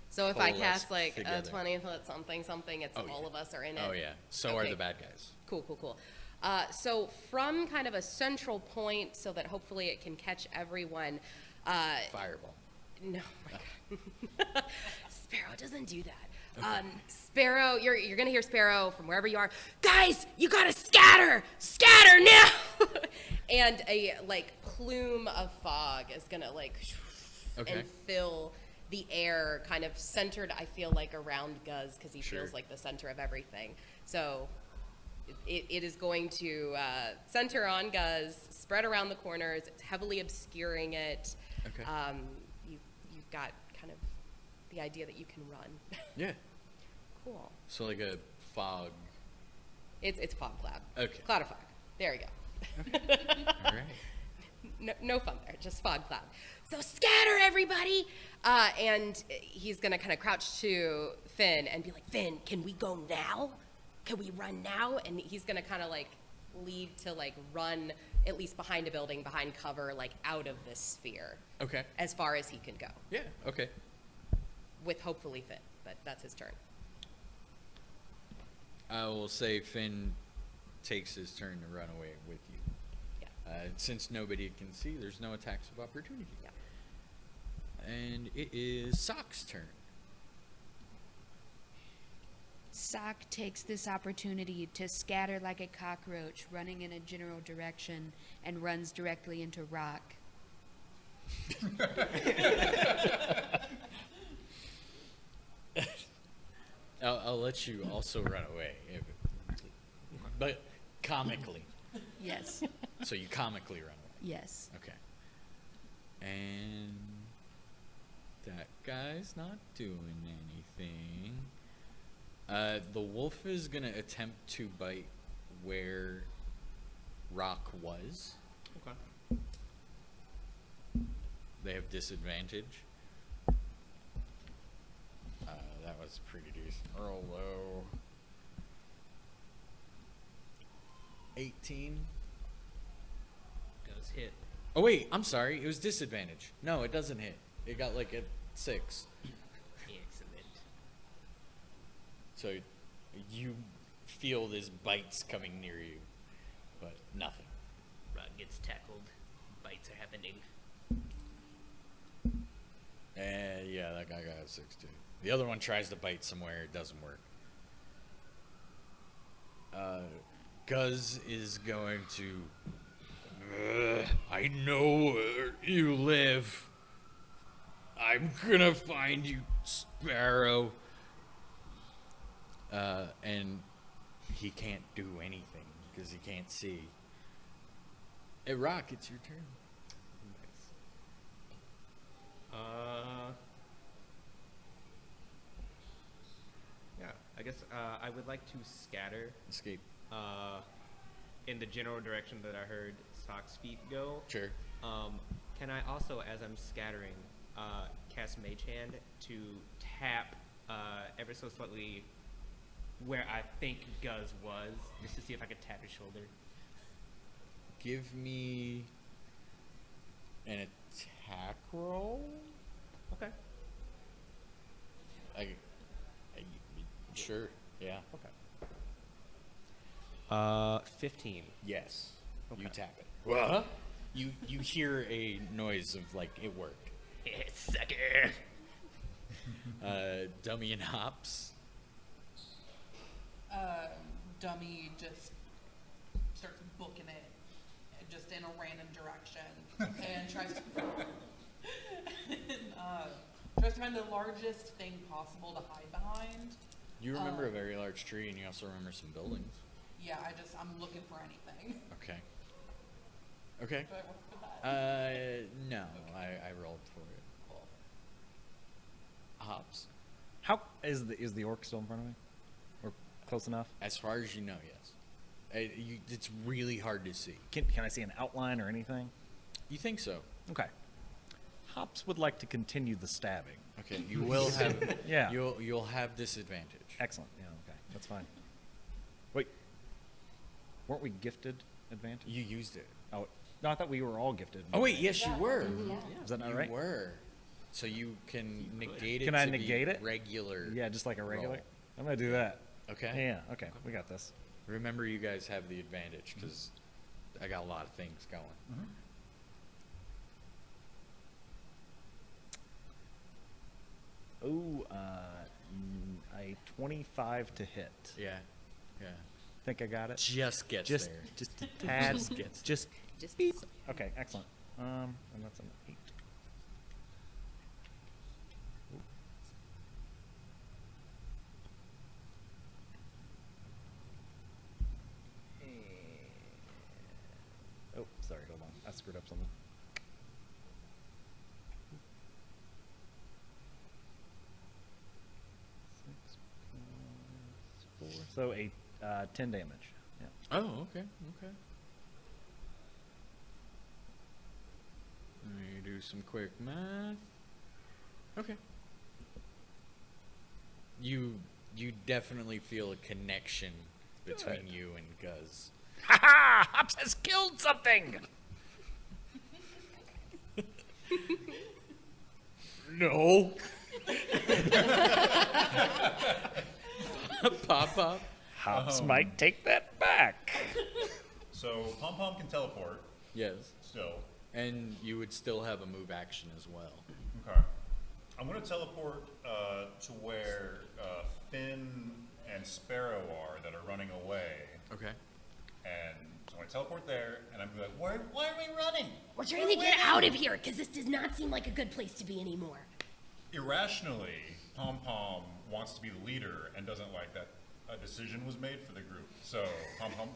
So if I coalesced cast like a together. 20-foot something, it's Oh, all yeah. of us are in it. Oh yeah. So are Okay. the bad guys. Cool. So from kind of a central point, so that hopefully it can catch everyone. Fireball. No, my God. Sparrow doesn't do that. Sparrow, you're gonna hear Sparrow from wherever you are. Guys, you gotta scatter now. And a like plume of fog is gonna like Okay. and fill the air, kind of centered. I feel like around Guz because he Sure. feels like the center of everything. So it is going to center on Guz, spread around the corners. It's heavily obscuring it. Okay. You've got kind of the idea that you can run. Yeah. Cool. So like a fog. It's fog cloud. Okay. Cloud of fog. There we go. All right. No fun there, just fog cloud. So scatter, everybody! And he's gonna kind of crouch to Finn and be like, Finn, can we go now? Can we run now? and he's gonna kind of like lead to like run at least behind a building, behind cover, like out of this sphere, Okay. as far as he can go, Yeah. Okay. with hopefully Finn, but that's his turn. I will say Finn takes his turn to run away with you. Yeah. Since nobody can see, there's no attacks of opportunity. Yeah. And it is Sock's turn. Sock takes this opportunity to scatter like a cockroach, running in a general direction, and runs directly into Rock. I'll let you also run away. But comically. Yes. So you comically run away. Yes. Okay. And that guy's not doing anything. The wolf is gonna attempt to bite where Rock was. Okay. They have disadvantage. That was pretty decent. Roll low. 18. Does hit. Oh wait, I'm sorry. It was disadvantage. No, it doesn't hit. It got like a 6. Excellent. So you feel this bites coming near you, but nothing. Rod gets tackled. Bites are happening. Yeah, that guy got a 6 too. The other one tries to bite somewhere. It doesn't work. Guz is going to... I know where you live. I'm gonna find you, Sparrow. And he can't do anything because he can't see. Hey, Rock, it's your turn. Yeah, I guess I would like to scatter Escape. in the general direction that I heard Sock's feet go. Sure. Can I also, as I'm scattering, cast Mage Hand to tap ever so slightly where I think Guz was, just to see if I could tap his shoulder? Give me an attack roll. Okay. I sure. Yeah. Okay. 15. Yes. You Okay. tap it. What? You hear a noise of like it worked. Sucker. Dummy and Hops. Dummy just starts booking it just in a random direction and tries to tries to find the largest thing possible to hide behind. You remember a very large tree, and you also remember some buildings. Yeah, I'm looking for anything. Okay. Okay. Do I work with that? No, I rolled for it. Hops. How is the orc still in front of me? Or close enough? As far as you know, yes. It's really hard to see. Can I see an outline or anything? You think so? Okay. Hops would like to continue the stabbing. Okay, you will have. Yeah. You'll have disadvantage. Excellent. Yeah. Okay. That's fine. Wait. Weren't we gifted advantage? You used it. Oh no, I thought we were all gifted. Oh wait, yes, you were. Is that not You right? were. So you can negate it. Can I to negate be it? Regular. Yeah, just like a regular. roll. I'm gonna do that. Okay. Yeah. Okay. We got this. Remember, you guys have the advantage because I got a lot of things going. Ooh, a 25 to hit. Yeah. Yeah. Think I got it? Just gets Just, there. just a tad. Just gets just Just beep. Okay, excellent. And that's an 8. Oh, sorry, hold on. I screwed up something. So a 10 damage. Yeah. Oh, okay. Okay. Let me do some quick math. Okay. You definitely feel a connection between you and Guz. Ha ha! Hops has killed something. No. Pop. Hops might take that back. So Pom Pom can teleport Yes. still. And you would still have a move action as well. Okay. I'm going to teleport to where Finn and Sparrow are that are running away. Okay. And so I'm going to teleport there, and I'm going to be like, why are we running? We're trying to get out of here because this does not seem like a good place to be anymore. Irrationally, Pom Pom wants to be the leader and doesn't like that a decision was made for the group. So Pom Pom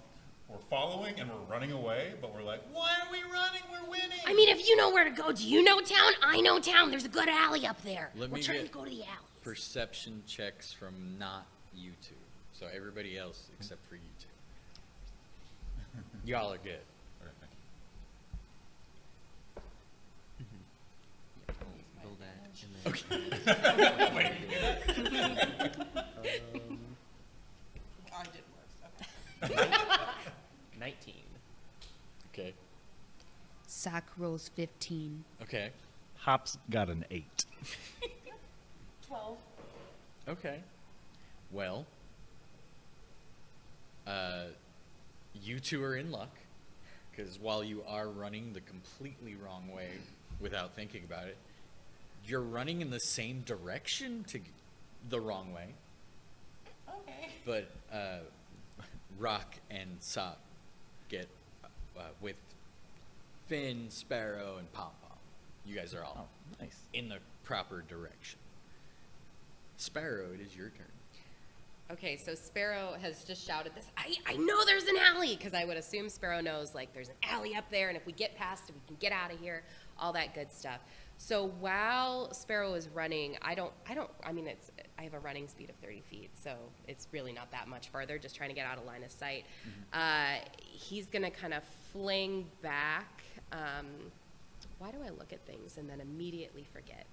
we're following and we're running away, but we're like, why are we running? We're winning. I mean, if you know where to go, do you know town? I know town. There's a good alley up there. Let We're me trying get to go to the alley. perception checks from not you two. So everybody else except for you two. Y'all are good. Okay, thank you. Roll that, and then I did worse. Okay. 19. Okay. Sock rolls 15. Okay. Hops got an 8. 12. Okay. Well, you two are in luck, because while you are running the completely wrong way without thinking about it, you're running in the same direction to the wrong way. Okay. But Rock and Sop get with Finn, Sparrow, and Pom Pom. You guys are all Nice. in the proper direction. Sparrow, it is your turn. Okay, so Sparrow has just shouted this. I know there's an alley, because I would assume Sparrow knows, like, there's an alley up there, and if we get past it, we can get out of here, all that good stuff. So while Sparrow is running, I have a running speed of 30 feet, so it's really not that much farther, just trying to get out of line of sight. He's gonna kind of fling back. Why do I look at things and then immediately forget?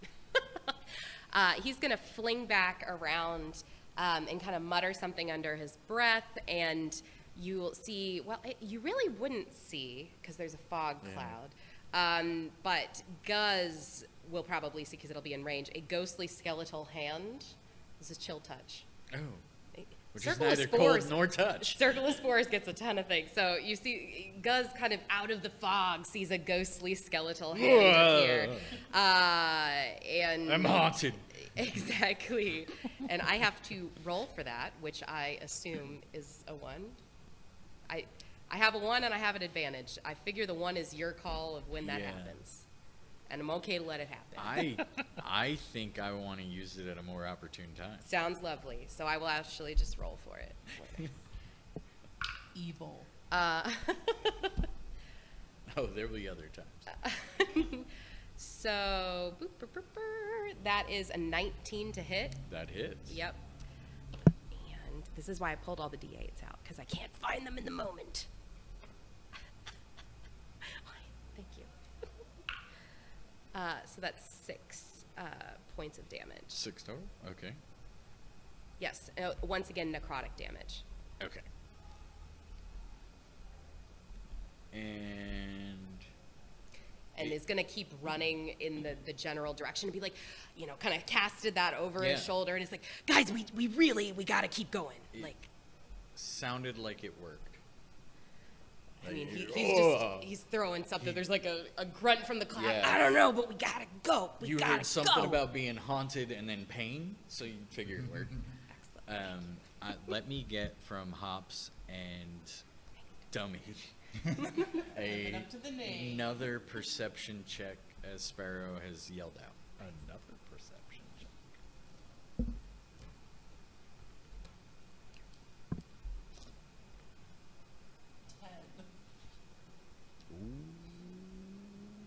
He's gonna fling back around and kind of mutter something under his breath, and you'll see, well, you really wouldn't see because there's a fog cloud, but Guz will probably see, because it'll be in range, a ghostly skeletal hand. This is chill touch. Oh. Which Circle is of neither Spores. cold nor touch. Circle of Spores gets a ton of things. So you see, Guz kind of out of the fog sees a ghostly skeletal hand appear. And I'm haunted. Exactly. And I have to roll for that, which I assume is a 1. I have a 1 and I have an advantage. I figure the 1 is your call of when that Yeah. happens. And I'm okay to let it happen. I think I want to use it at a more opportune time. Sounds lovely. So I will actually just roll for it. Evil. Oh, there will be other times. So that is a 19 to hit. That hits. Yep. And this is why I pulled all the D8s out, because I can't find them in the moment. Thank you. So that's 6 points of damage. 6 total? Okay. Yes. Once again, necrotic damage. Okay. And Is going to keep running in the general direction and be like, kind of casted that over his Yeah. shoulder, and it's like, Guys, we got to keep going. Like, sounded like it worked. I mean, Like, he's throwing something. There's like a grunt from the cloud. Yeah. I don't know, but we got to go. We You got to heard something go. about being haunted and then pain, so you figure it worked. Let me get from Hops and Dummy Living up to the name. another perception check as Sparrow has yelled out. Another perception check.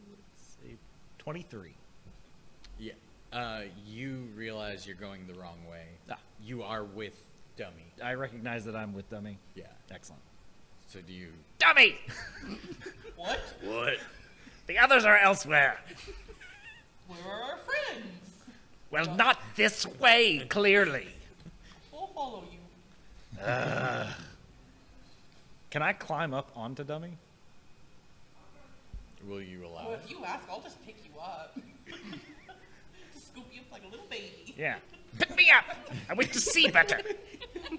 Let's see. 23. Yeah. You realize you're going the wrong way. Ah. You are with Dummy. I recognize that I'm with Dummy. Yeah. Excellent. So do you? Dummy! What? What? The others are elsewhere. Where are our friends? Well, not this way, clearly. We'll follow you. Can I climb up onto Dummy? Will you allow Well, it? if you ask, I'll just pick you up. Scoop you up like a little baby. Yeah. Pick me up! I wish to see better.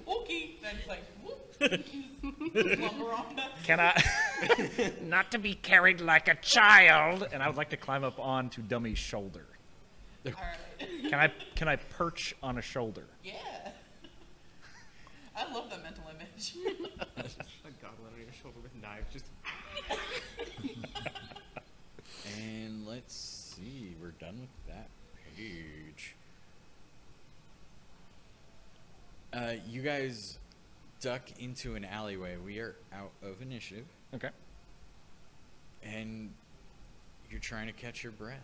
Okay. Then it's like, whoop. Lumber on that. Can I... not to be carried like a child. And I would like to climb up onto Dummy's shoulder. All right. Can I perch on a shoulder? Yeah. I love that mental image. A goblin on your shoulder with knives, just And let's see. We're done with that page. You guys duck into an alleyway. We are out of initiative, Okay. and you're trying to catch your breath.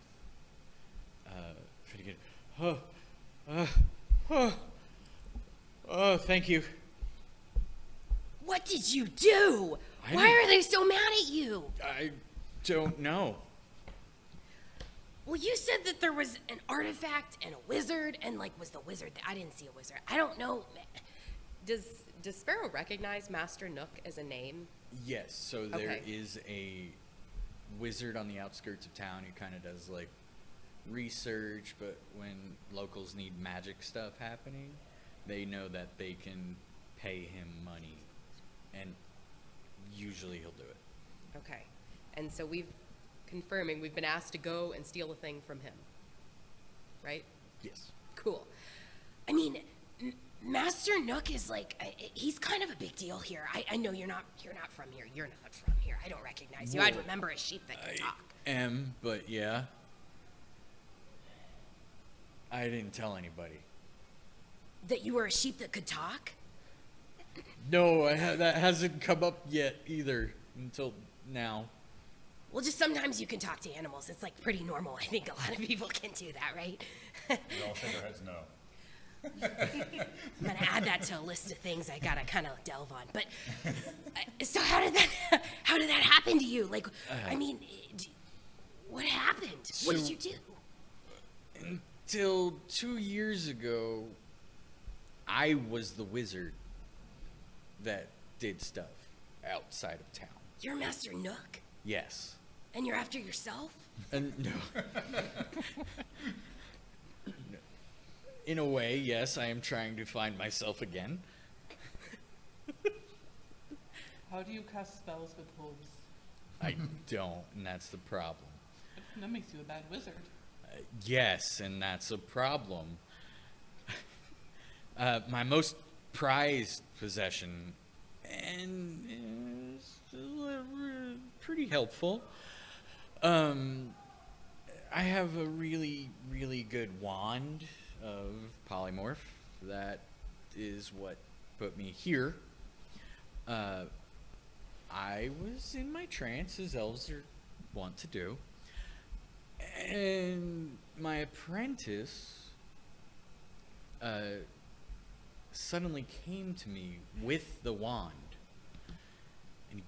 Try to get. Thank you. What did you do? I Why didn't- are they so mad at you? I don't know. Well, you said that there was an artifact and a wizard, and like, was the wizard? I didn't see a wizard. I don't know. Does Sparrow recognize Master Nook as a name? Yes, so there Okay. is a wizard on the outskirts of town who kind of does like research, but when locals need magic stuff happening, they know that they can pay him money, and usually he'll do it. Okay. And so we've been asked to go and steal a thing from him. Right? Yes. Cool. I mean, Master Nook is like, he's kind of a big deal here. I know you're not from here. You're not from here. I don't recognize you. I'd Whoa. remember a sheep that can talk. But yeah. I didn't tell anybody. That you were a sheep that could talk? No, that hasn't come up yet either until now. Well, just sometimes you can talk to animals. It's like pretty normal. I think a lot of people can do that, right? We all shake our heads no. I'm gonna add that to a list of things I gotta kind of delve on. But so how did that happen to you? Like, I mean, what happened? What did So- you do? Until 2 years ago, I was the wizard that did stuff outside of town. You're Master Nook, Yes. and you're after yourself. And no. No. In a way, yes, I am trying to find myself again. How do you cast spells with hooves? I don't, and that's the problem. That makes you a bad wizard. Yes, and that's a problem. My most prized possession, and pretty helpful. I have a really, really good wand of polymorph. That is what put me here. I was in my trance, as elves are wont to do. And my apprentice suddenly came to me with the wand. And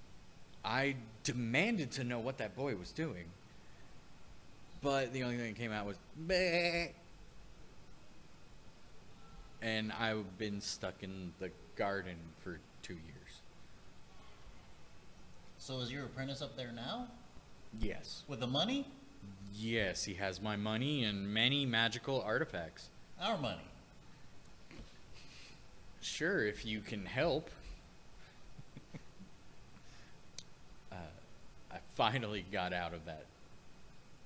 I demanded to know what that boy was doing. But the only thing that came out was, "Bleh." And I've been stuck in the garden for 2 years. So is your apprentice up there now? Yes. With the money? Yes, he has my money and many magical artifacts. Our money. Sure, if you can help. I finally got out of that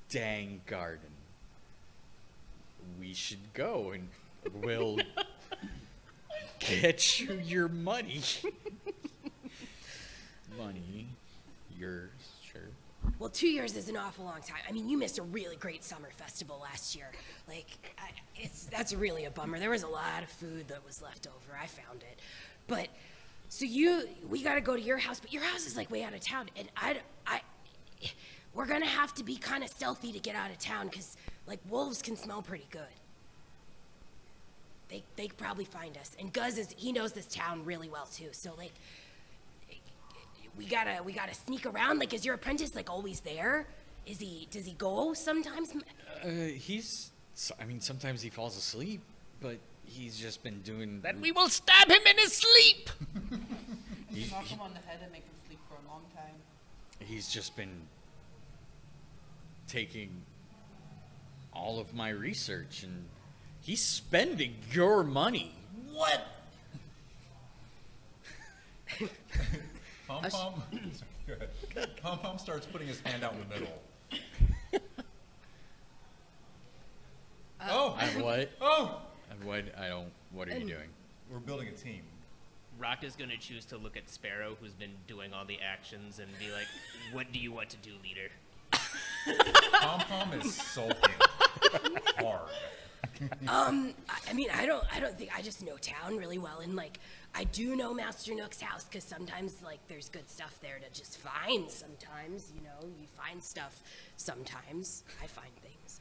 dang garden. We should go and we'll get you your money. Money, yours, sure. Well, 2 years is an awful long time. I mean, you missed a really great summer festival last year. Like, that's really a bummer. There was a lot of food that was left over. I found it. But, so we got to go to your house, but your house is like way out of town. And we're going to have to be kind of stealthy to get out of town because, like, wolves can smell pretty good. They could probably find us. And Guz he knows this town really well too. So, like, we gotta sneak around. Like, is your apprentice like always there? Does he go sometimes? Sometimes he falls asleep, but he's just been doing. Then we will stab him in his sleep! he- Knock him on the head and make him sleep for a long time. he's just been taking all of my research, and he's spending your money. What? Pom Pom. Go ahead. Pom Pom starts putting his hand out in the middle. Oh! I'm what? Oh! What? I don't. What are you doing? We're building a team. Rock is going to choose to look at Sparrow, who's been doing all the actions, and be like, "What do you want to do, leader?" Pom Pom is sulking hard. I mean, I don't think I just know town really well, and like, I do know Master Nook's house because sometimes, like, there's good stuff there to just find. Sometimes, you know, you find stuff. Sometimes I find things.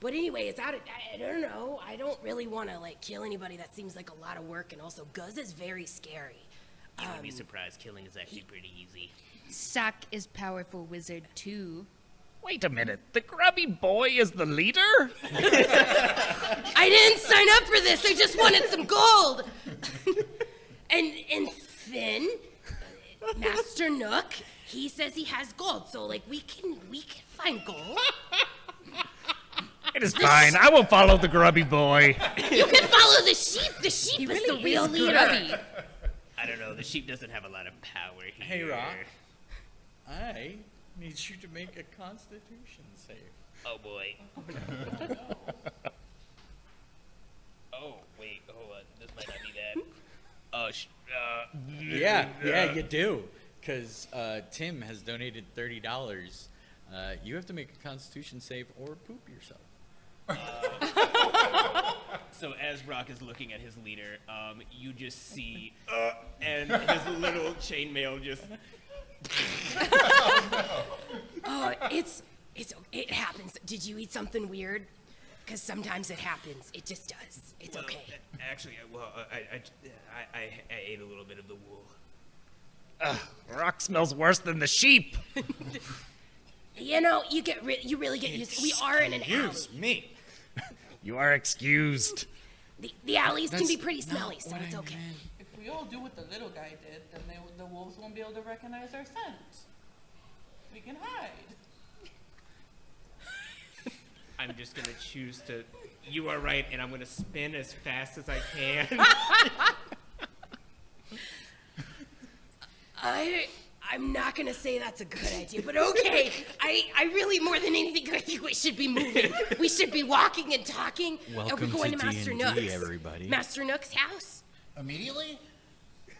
But anyway, it's out. I don't know. I don't really want to like kill anybody. That seems like a lot of work, and also Guz is very scary. You would be surprised. Killing is actually pretty easy. Sock is powerful wizard too. Wait a minute. The grubby boy is the leader? I didn't sign up for this. I just wanted some gold. and Finn, Master Nook, he says he has gold. So like we can find gold. It is fine. I will follow the grubby boy. You can follow the sheep. The sheep is the real leader. Grubby. I don't know. The sheep doesn't have a lot of power here. Hey, Rock. I need you to make a Constitution save. Oh boy. Oh wait, hold on. This might not be that. Yeah, you do. Because Tim has donated $30. You have to make a Constitution save or poop yourself. So as Rock is looking at his leader, you just see, and his little chainmail just. Oh, it happens. Did you eat something weird? Because sometimes it happens. It just does. It's okay. Actually, I ate a little bit of the wool. Rock smells worse than the sheep. You know, you really get used. We are in an alley. Excuse me. You are excused. The alleys can be That's pretty not smelly, so what it's I okay. meant. If we all do what the little guy did, then the wolves won't be able to recognize our scent. We can hide. I'm just gonna choose to. You are right, and I'm gonna spin as fast as I can. I'm not gonna say that's a good idea, but okay. I really, more than anything, I think we should be moving. We should be walking and talking. and Welcome we're going to to Master D&D, Nook's. everybody. Master Nook's house. Immediately?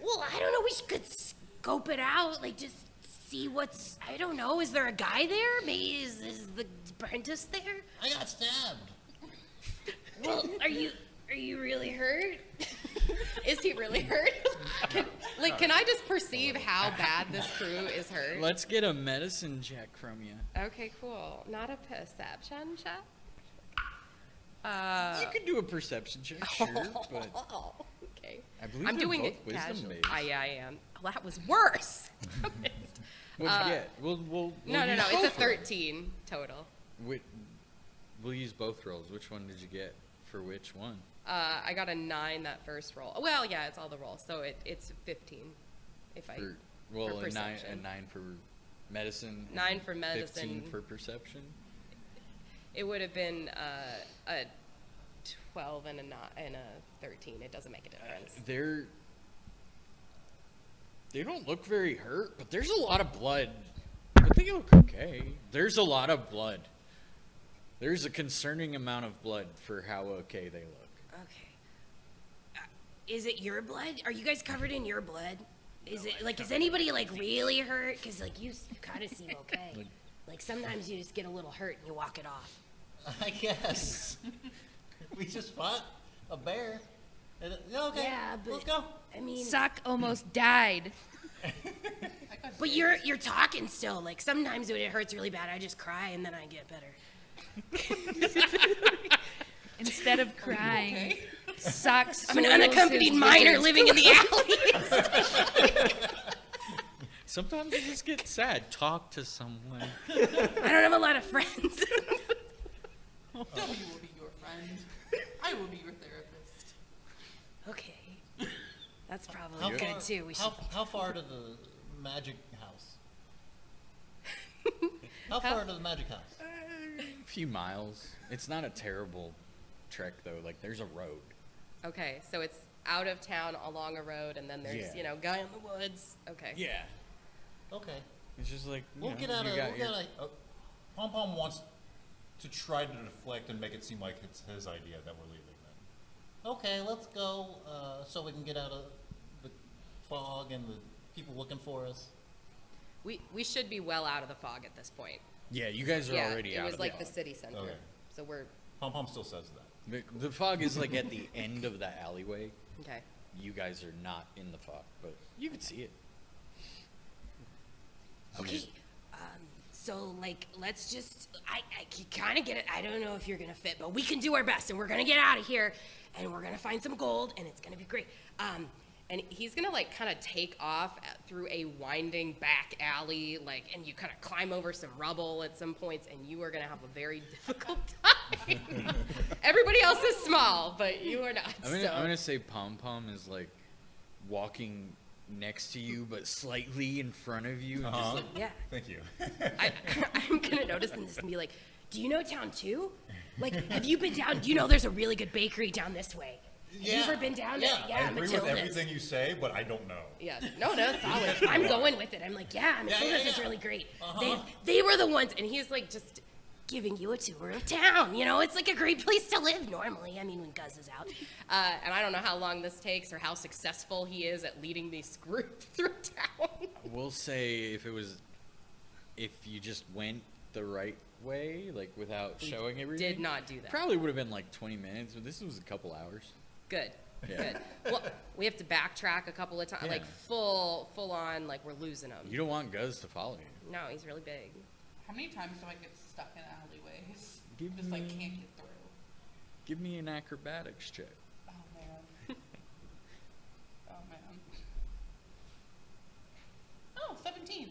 Well, I don't know. We could scope it out. Like, just see what's. I don't know. Is there a guy there? Maybe is the apprentice there? I got stabbed. Well, are you really hurt? Is he really hurt? Can I just perceive how bad this crew is hurt? Let's get a medicine check from you. Okay, cool. Not a perception check? You can do a perception check, sure, but Okay. I believe I'm they're doing both it wisdom casually. based. Yeah, I am. Well, that was worse. What'd you get? We'll No, use it's a both rolls. 13 total. We'll use both rolls. Which one did you get for which one? I got a 9 that first roll. Well, yeah, it's all the rolls, so it's 15. If I For, for well, a perception. 9 for medicine. 9 and for medicine. 15 for perception. It would have been a 12 and a 13. It doesn't make a difference. They don't look very hurt, but there's a lot of blood. But they look okay. There's a lot of blood. There's a concerning amount of blood for how okay they look. Okay. Is it your blood? Are you guys covered in your blood? Is it like? Is anybody like really hurt? Because like you kind of seem okay. Like sometimes you just get a little hurt and you walk it off. I guess. We just fought a bear. Okay, Yeah, but let's go. I mean, Sock almost died. but you're talking still. Like sometimes when it hurts really bad, I just cry and then I get better. Instead of crying, Sock I'm an soils unaccompanied his minor wizard's living in the alleys. Sometimes you just get sad. Talk to someone. I don't have a lot of friends. W will be your friend. I will be your therapist. Okay. That's probably How good far, too. We should. how far to the magic house? How far to the magic house? A few miles. It's not a terrible trek though. Like there's a road. Okay, so it's out of town along a road, and then there's Yeah. guy in the woods. Okay. Yeah. Okay. It's just like We'll you know, get out you of. got We'll your- get out. Pom Pom wants to try to deflect and make it seem like it's his idea that we're leaving. Then. Okay, let's go. So we can get out of the fog and the people looking for us. We should be well out of the fog at this point. Yeah, you guys are Yeah, already it out was of like the the city center. Okay. So we're Pom Pom still says that. The fog is like at the end of the alleyway. okay. you guys are not in the fog, but you can see it. Okay. So, like, let's just, I kind of get it. I don't know if you're going to fit, but we can do our best, and we're going to get out of here, and we're going to find some gold, and it's going to be great. And he's gonna like kind of take off through a winding back alley, like, and you kind of climb over some rubble at some points, and you are gonna have a very difficult time. Everybody else is small, but you are not. I'm gonna say Pom Pom is like walking next to you, but slightly in front of you. And just like, Yeah. Thank you. I'm going to notice this and be like, do you know town 2? Like, have you been down? You know there's a really good bakery down this way. Have you ever been down there? I agree with Matilda's. everything you say, but I don't know. Yeah, no, solid. I'm going with it. I'm like, yeah, Matilda's is really great. They were the ones, and he's like just giving you a tour of town. You know, it's like a great place to live normally. I mean, when Guz is out. And I don't know how long this takes or how successful he is at leading this group through town. we'll say if you just went the right way, like without showing everything. Did not do that. Probably would have been like 20 minutes, but this was a couple hours. Good. Yeah. Good. Well, we have to backtrack a couple of times, Yeah. like full on, like we're losing him. You don't want Guz to follow you. No, he's really big. How many times do I get stuck in alleyways? Give Just like me- can't get through. Give me an acrobatics check. Oh man. Oh man. Oh, 17.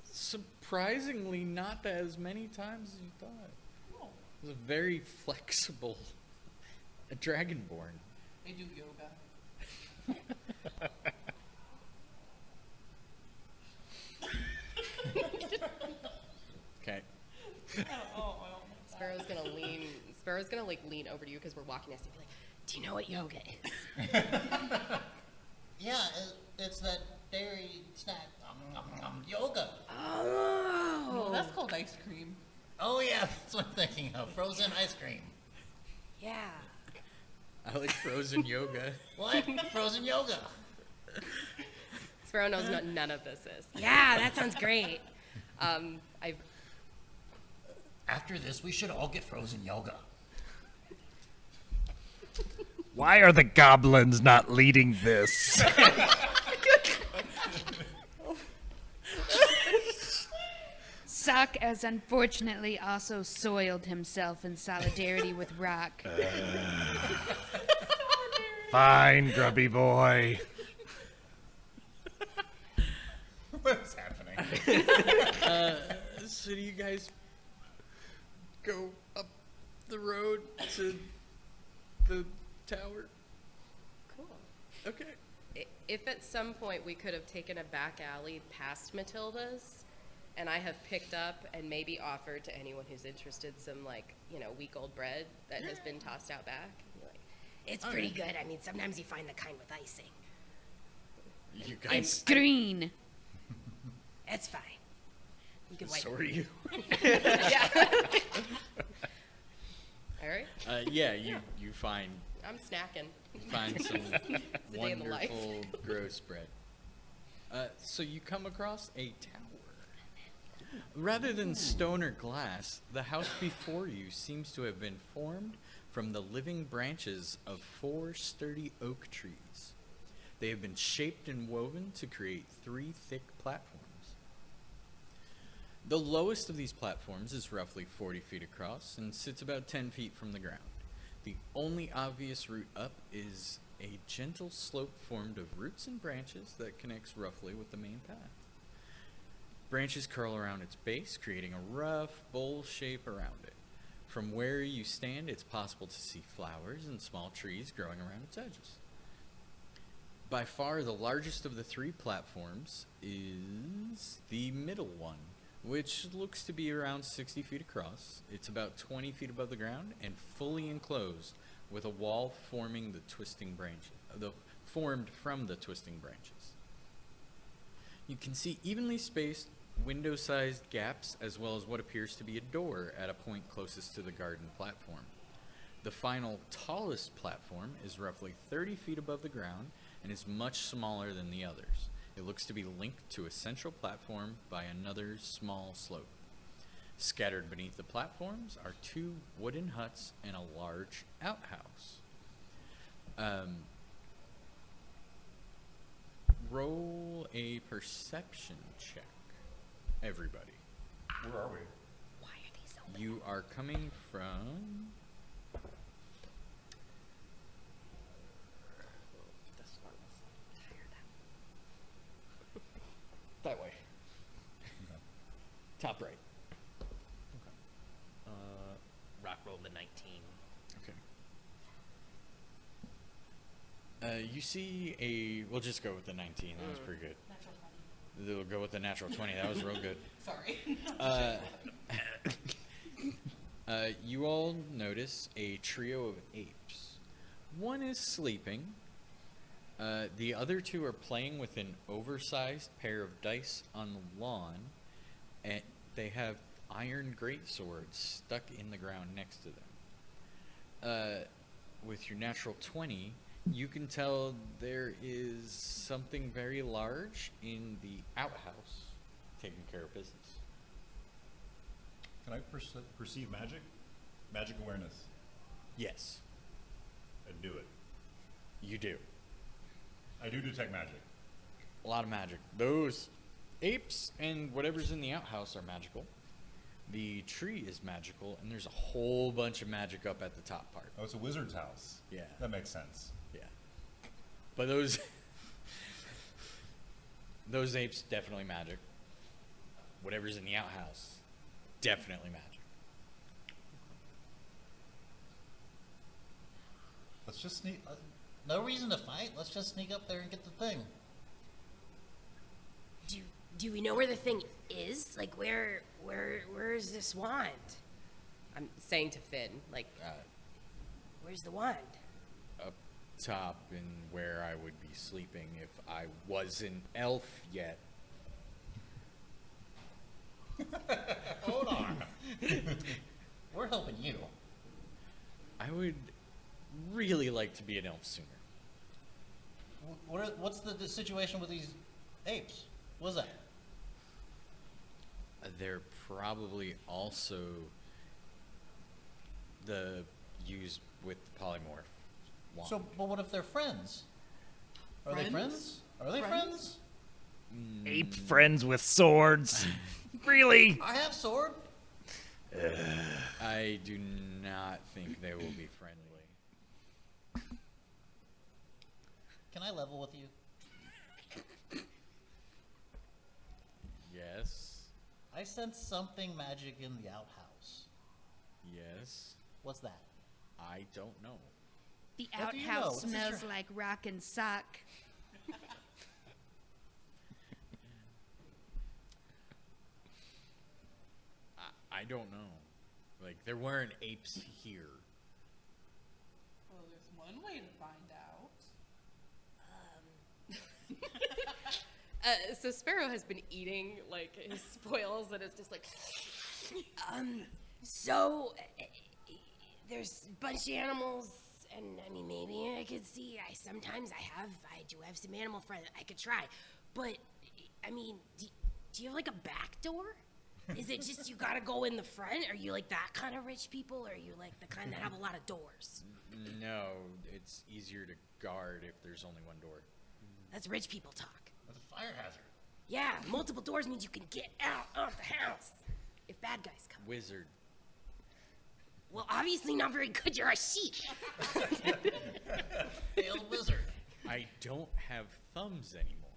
Surprisingly, not as many times as you thought. Oh, It's a very flexible dragonborn. I do yoga. Okay. Oh, Sparrow's gonna like lean over to you because we're walking next to you and be like, Do you know what yoga is? Yeah, it's that dairy snack yoga. Oh. that's called ice cream. Oh yeah, that's what I'm thinking of. Frozen ice cream. Yeah. I like frozen yoga. What? Frozen yoga. Sparrow knows none of this is. Yeah, that sounds great. I've After this, we should all get frozen yoga. Why are the goblins not leading this? Sock has unfortunately also soiled himself in solidarity with Rock. Fine, grubby boy. What's happening? So do you guys go up the road to the tower? cool. Okay. If at some point we could have taken a back alley past Matilda's, and I have picked up and maybe offered to anyone who's interested some like week old bread that has been tossed out back. And be like, It's pretty good. I mean, sometimes you find the kind with icing. You It's guys. green. It's fine. You can wipe So it. are you. yeah. All right, Yeah, you find I'm snacking. some It's a day in the life. wonderful gross bread. So you come across a tower. Rather than stone or glass, the house before you seems to have been formed from the living branches of 4 sturdy oak trees. They have been shaped and woven to create 3 thick platforms. The lowest of these platforms is roughly 40 feet across and sits about 10 feet from the ground. The only obvious route up is a gentle slope formed of roots and branches that connects roughly with the main path. Branches curl around its base, creating a rough bowl shape around it. From where you stand, it's possible to see flowers and small trees growing around its edges. By far the largest of the 3 platforms is the middle one, which looks to be around 60 feet across. It's about 20 feet above the ground and fully enclosed with a wall forming the twisting branches, formed from the twisting branches. You can see evenly spaced, window-sized gaps as well as what appears to be a door at a point closest to the garden platform. The final tallest platform is roughly 30 feet above the ground and is much smaller than the others. It looks to be linked to a central platform by another small slope. Scattered beneath the platforms are 2 wooden huts and a large outhouse. roll a perception check. Everybody. Where are we? Why are these so You are coming from. That way. Top right. Rock rolled the 19. Okay. You see a. We'll just go with the 19. That was pretty good. Natural 20. We'll go with the natural 20. That was real good. Sorry. You all notice a trio of apes. One is sleeping. The other two are playing with an oversized pair of dice on the lawn, and they have iron greatswords stuck in the ground next to them. With your natural 20, you can tell there is something very large in the outhouse taking care of business. Can I perceive magic? Magic awareness. Yes, And do it. you do. I do detect magic. A lot of magic. Those apes and whatever's in the outhouse are magical. The tree is magical, and there's a whole bunch of magic up at the top part. Oh, it's a wizard's house. Yeah. That makes sense. Yeah. But those those apes definitely magic. Whatever's in the outhouse, definitely magic. Let's just sneak. No reason to fight. Let's just sneak up there and get the thing. Do we know where the thing is? Like, where is this wand? I'm saying to Finn, like, Where's the wand? Up top and where I would be sleeping if I was an elf yet. Hold on. We're helping you. I would really like to be an elf sooner. What's the situation with these apes? What's that? They're probably also the used with the polymorph wand. So, but what if they're friends? Are they friends? Are they friends? Ape friends with swords. Really? I have sword. I do not think they will be friendly. Can I level with you? Yes. I sense something magic in the outhouse. Yes. What's that? I don't know. The What do you know? outhouse What's this smells your- like rock and sock. I don't know. Like, there weren't apes here. Well, there's one way to find out. so Sparrow has been eating, like, his spoils, and it's just like, So, there's a bunch of animals, and I mean, maybe I could see. I do have some animal friends I could try, but I mean, do you have like a back door? Is it just you gotta go in the front? Are you like that kind of rich people, or are you like the kind that have a lot of doors? No, it's easier to guard if there's only one door. That's rich people talk. That's a fire hazard. Yeah, multiple doors means you can get out of the house if bad guys come. Wizard. Well, obviously not very good. You're a sheep. Failed wizard. I don't have thumbs anymore.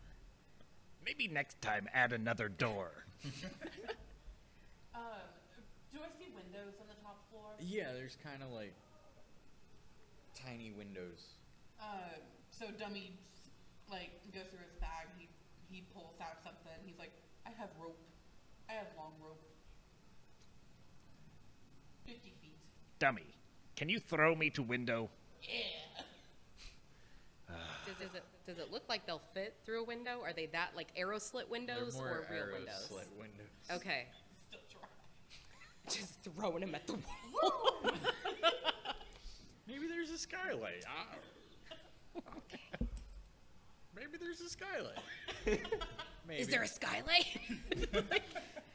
Maybe next time add another door. Do I see windows on the top floor? Yeah, there's kind of like tiny windows. So Dummy, like, goes through his bag. He pulls out something. He's like, I have rope. I have long rope. 50 feet. Dummy, can you throw me to window? Yeah. does it look like they'll fit through a window? Are they that, like, arrow slit windows They're more or real arrow windows? slit windows. Okay. Still try. Just throwing him at the wall. Maybe there's a skylight. Maybe there's a skylight. Maybe. Is there a skylight?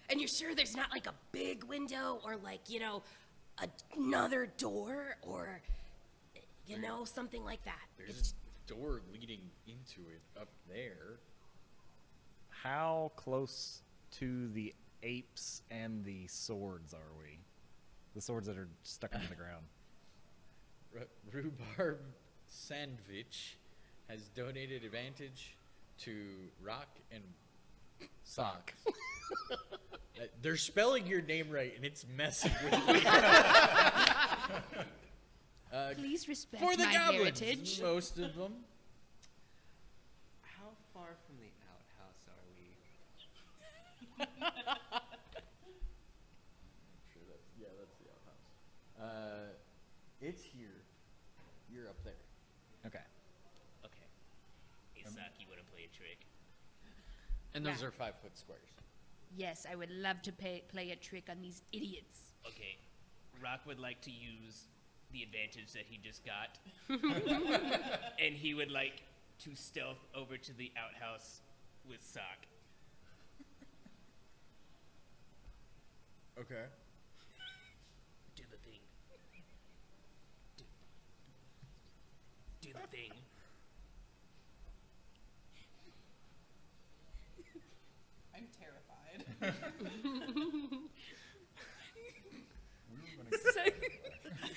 And you're sure there's not like a big window or like, another door or, something like that? There's door leading into it up there. How close to the apes and the swords are we? The swords that are stuck into the ground. Rhubarb Sandwich has donated advantage to Rock and Sock. They're spelling your name right, and it's messing with me. Please respect For the my goblins, heritage. most of them. How far from the outhouse are we? Sure, that's the outhouse. It's here. You're up there. Okay. Okay. Hey, Sock, you want to play a trick? And those Yeah. are 5-foot squares. Yes, I would love to play a trick on these idiots. Okay. Rock would like to use the advantage that he just got. And he would like to stealth over to the outhouse with Sock. Okay. Do the thing. Do the thing. I'm terrified.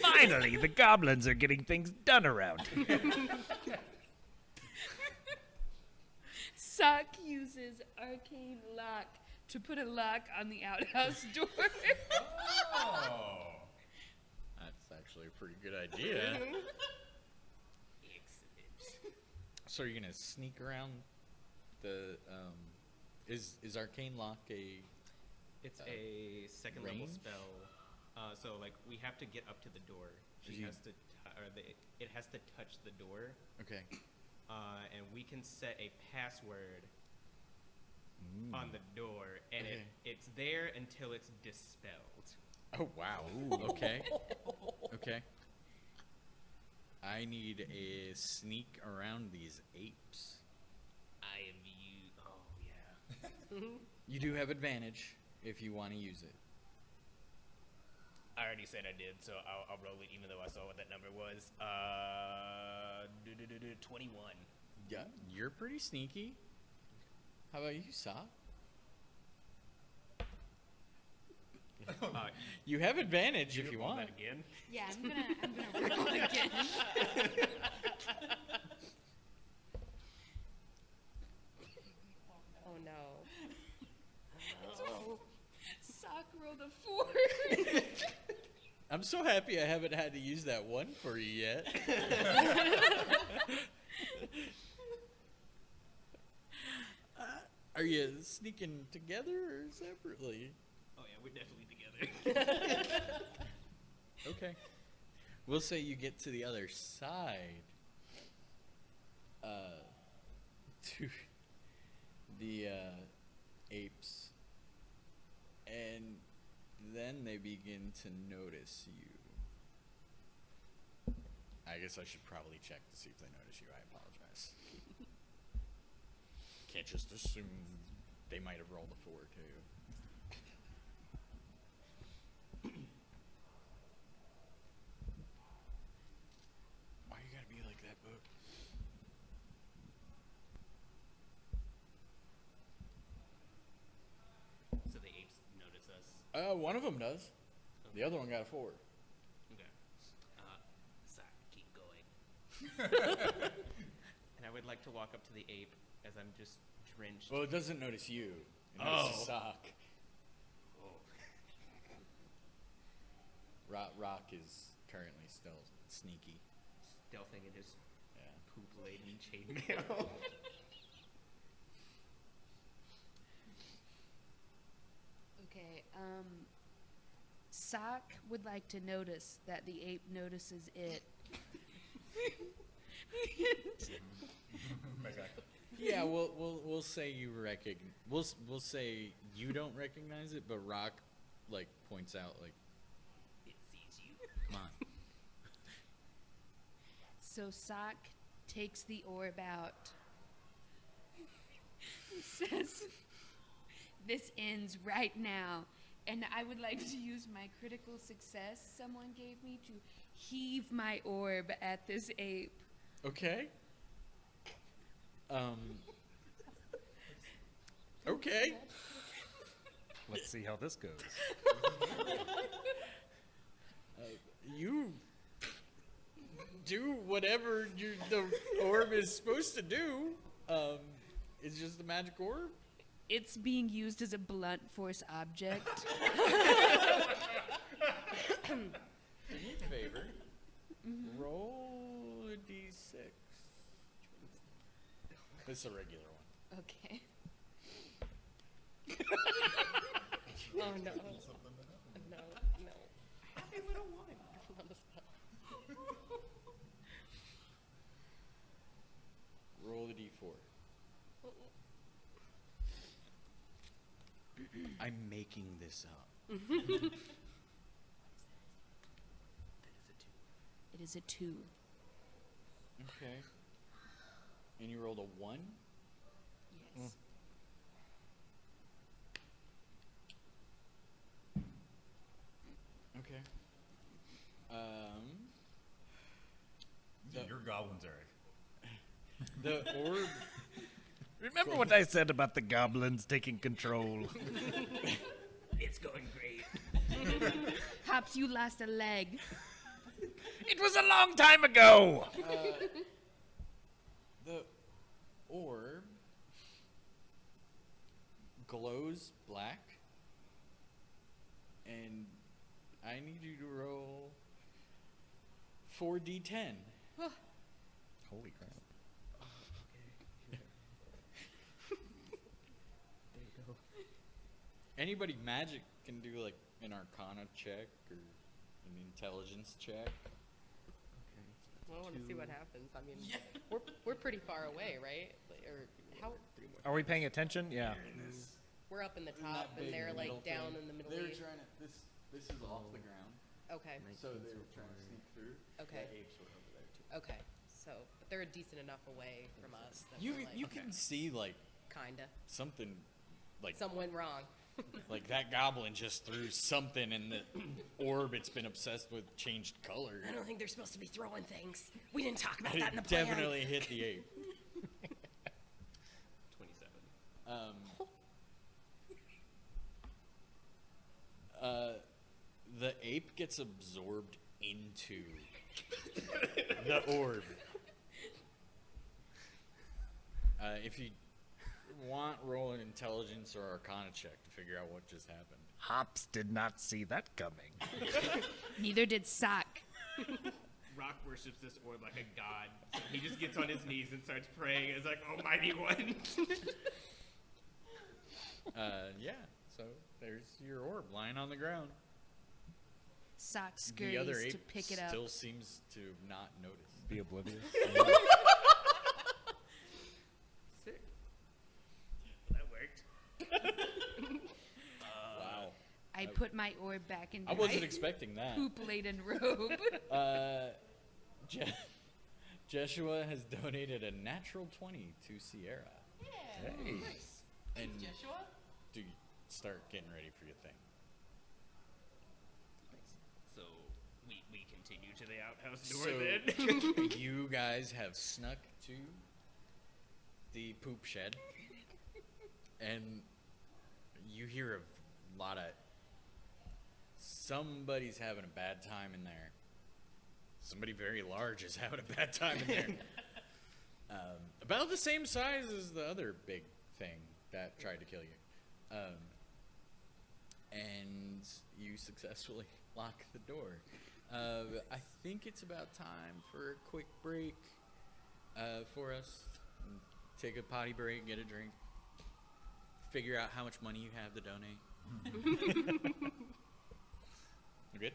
Finally, the goblins are getting things done around here. Sock uses arcane lock to put a lock on the outhouse door. Oh. That's actually a pretty good idea. Excellent. So you're gonna sneak around the is Arcane Lock a It's a second level range? spell. So like we have to get up to the door. She You- has to, it has to touch the door, okay? and we can set a password on the door, and Okay. it's there until it's dispelled. Oh wow. Okay. Okay. I need a sneak around these apes. I am you. Oh, yeah. You do have advantage if you want to use it. I already said I did, so I'll roll it even though I saw what that number was. 21. Yeah, you're pretty sneaky. How about you, Sa? You have advantage if you roll want. that again. Yeah, I'm gonna roll again. Oh no. Sock rolled a 4. I'm so happy I haven't had to use that one for you yet. Are you sneaking together or separately? Oh yeah, we're definitely together. Okay. We'll say you get to the other side. To the apes. And then they begin to notice you. I guess I should probably check to see if they notice you. I apologize. Can't just assume they might have rolled a 4 too. Why you gotta be like that, book? So the apes notice us. One of them does. The other one got a 4. Okay. Sock, keep going. And I would like to walk up to the ape as I'm just drenched. Well, it doesn't notice you. It notices Oh. Sock. Oh. Rock is currently still sneaky. Stealthing in his Yeah. poop-laden chainmail. Okay, Sock would like to notice that the ape notices it. Exactly. Yeah, we'll say you we'll say you don't recognize it, but Rock like points out like, It sees you. come on. So Sock takes the orb out. Says, "This ends right now, and I would like to use my critical success someone gave me to heave my orb at this ape." Okay. Okay. Let's see how this goes. You do whatever the orb is supposed to do. It's just a magic orb. It's being used as a blunt force object. Do me a favor. Roll a d6. It's a regular one. Okay. Oh no. No. Happy little one. On the spot. Roll a d4. I'm making this up. It is a 2. Okay. And you rolled a 1? Yes. Okay. Your goblins, Eric. The orb. Remember what I said about the goblins taking control? It's going great. Hops, you lost a leg. It was a long time ago! The orb glows black, and I need you to roll 4d10. Holy crap. There you go. Anybody magic can do like an Arcana check or an intelligence check. Well, I want to see what happens. I mean, we're pretty far away, right? Like, or how? Are we paying attention? Yeah. We're up in the top, and they're like down in the middle. They're trying to. This is off the ground, Okay. so they're trying to sneak through. Okay. The apes were over there too. Okay. So, but they're decent enough away from us. That You we're like, you can see like kinda. something like Something went wrong. like that goblin just threw something in the orb it's been obsessed with changed color. I don't think they're supposed to be throwing things. We didn't talk about It that in the plan. definitely hit the ape. 27. The ape gets absorbed into the orb. If you want, roll an intelligence or Arcana check to figure out what just happened. Hops did not see that coming. Neither did Sock. Rock worships this orb like a god. So he just gets on his knees and starts praying as like, Almighty One. Yeah, so there's your orb lying on the ground. Sock The other scurries ape to pick it up. still seems to not notice. Be oblivious. Sick. That worked. Wow. I put my orb back in I wasn't my expecting that. poop-laden robe. Jeshua has donated a natural 20 to Sierra. Yeah. Hey. Nice. And Thanks, Joshua. do you start getting ready for your thing. So we continue to the outhouse door So then. you guys have snuck to the poop shed, and you hear a lot of somebody's having a bad time in there. Somebody very large is having a bad time in there. About the same size as the other big thing that tried to kill you. And you successfully lock the door. I think it's about time for a quick break for us. Take a potty break, get a drink, figure out how much money you have to donate. You good?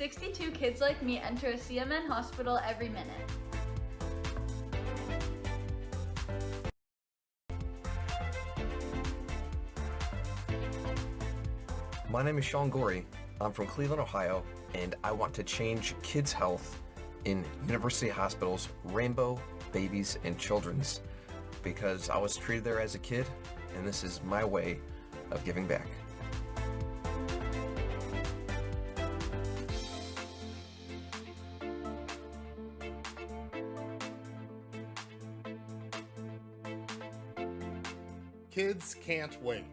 62 kids like me enter a CMN hospital every minute. My name is Sean Gorey. I'm from Cleveland, Ohio, and I want to change kids' health in University Hospital's Rainbow, Babies, and Children's because I was treated there as a kid, and this is my way of giving back. Kids can't wait.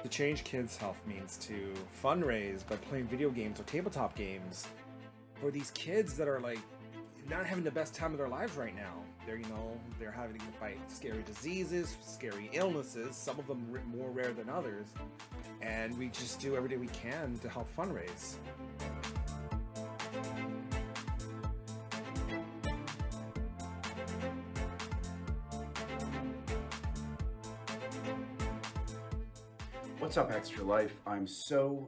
To change kids' health means to fundraise by playing video games or tabletop games for these kids that are like not having the best time of their lives right now. They're having to fight scary diseases, scary illnesses, some of them more rare than others, and we just do everything we can to help fundraise. What's up, Extra Life? I'm so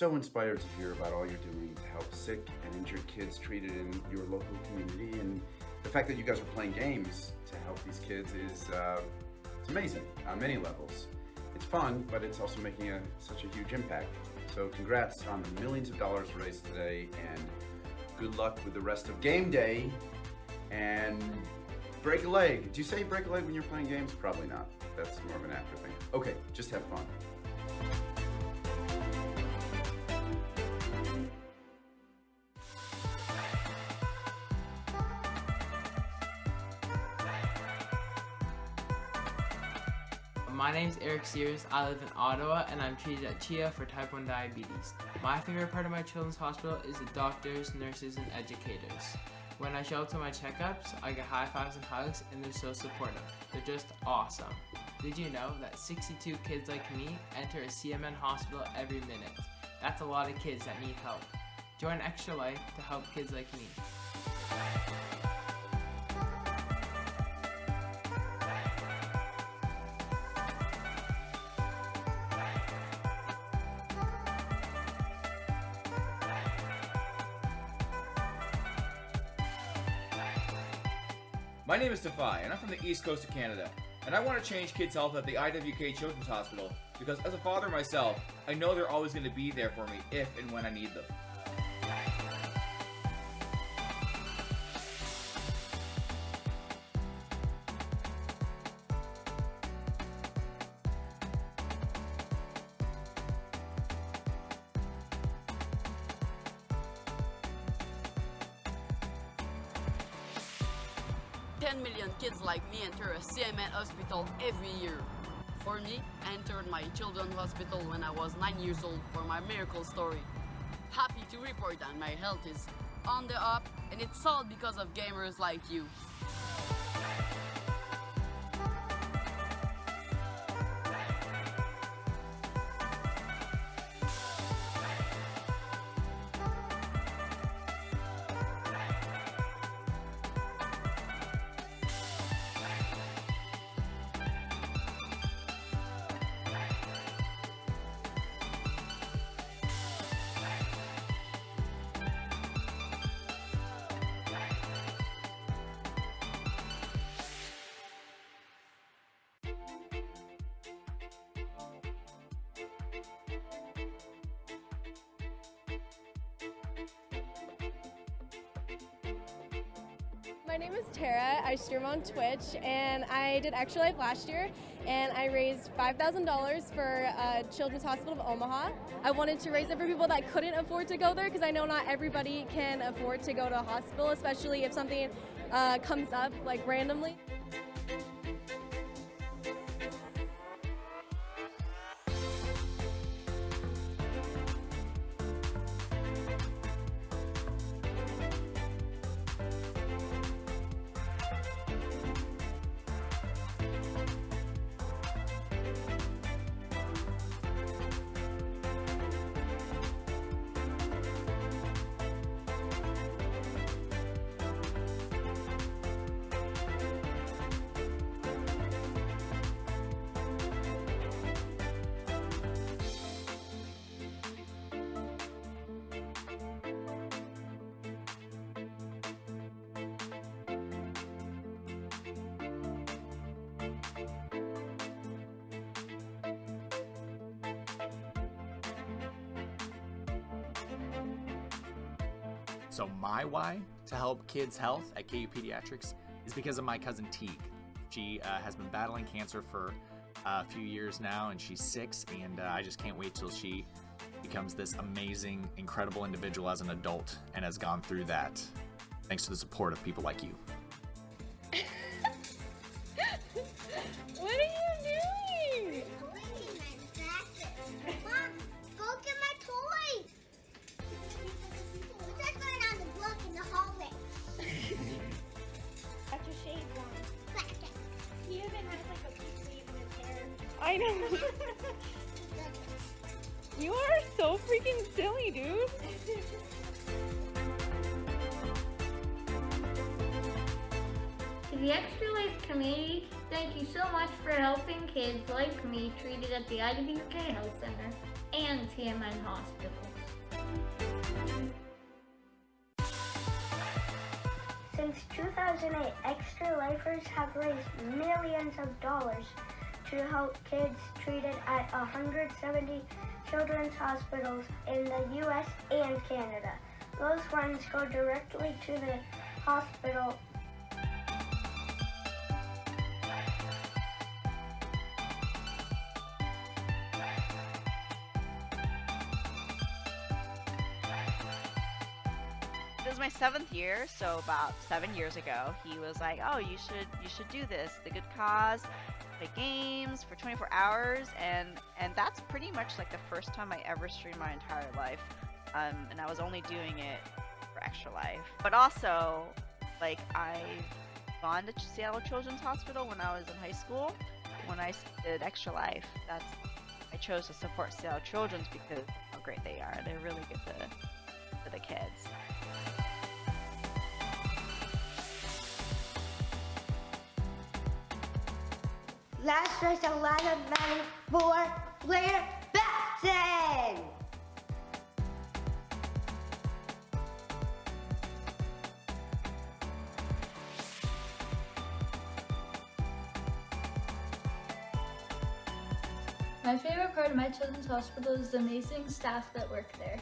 inspired to hear about all you're doing to help sick and injured kids treated in your local community, and the fact that you guys are playing games to help these kids is it's amazing on many levels. It's fun, but it's also making such a huge impact. So congrats on the millions of dollars raised today, and good luck with the rest of game day, and break a leg. Do you say break a leg when you're playing games? Probably not. That's more of an actor thing. Okay, just have fun. My name is Eric Sears. I live in Ottawa and I'm treated at CHIA for type 1 diabetes. My favorite part of my children's hospital is the doctors, nurses, and educators. When I show up to my checkups, I get high fives and hugs, and they're so supportive. They're just awesome. Did you know that 62 kids like me enter a CMN hospital every minute? That's a lot of kids that need help. Join Extra Life to help kids like me. My name is Defy, and I'm from the East Coast of Canada, and I want to change kids' health at the IWK Children's Hospital because as a father myself, I know they're always going to be there for me if and when I need them. Million kids like me enter a CMN hospital every year. For me, I entered my children's hospital when I was 9 years old for my miracle story. Happy to report that my health is on the up, and it's all because of gamers like you. My name is Tara. I stream on Twitch, and I did Extra Life last year, and I raised $5,000 for Children's Hospital of Omaha. I wanted to raise it for people that couldn't afford to go there, because I know not everybody can afford to go to a hospital, especially if something comes up like randomly. So my why to help kids' health at KU Pediatrics is because of my cousin Teague. She has been battling cancer for a few years now, and she's 6, and I just can't wait till she becomes this amazing, incredible individual as an adult and has gone through that thanks to the support of people like you. What are you doing? Mom, go get my toys. What's that going on the block in the hallway? That's your shade one. He even has like a big wave in his hair. I know. You are so freaking silly, dude. To the Extra Life community, thank you so much for helping kids like me treated at the IWK Health Center and TMN Hospitals. Since 2008, Extra Lifers have raised millions of dollars to help kids treated at 170 children's hospitals in the U.S. and Canada. Those funds go directly to the hospital. This is my 7th year, so about 7 years ago, he was like, "Oh, you should do this. The good cause, play games for 24 hours," and that's pretty much like the first time I ever streamed my entire life, and I was only doing it for Extra Life. But also, like, I've gone to Seattle Children's Hospital when I was in high school. When I did Extra Life, I chose to support Seattle Children's because of how great they are. They're really good to the kids. Let's raise a lot of money for Blair Batson! My favorite part of my children's hospital is the amazing staff that work there.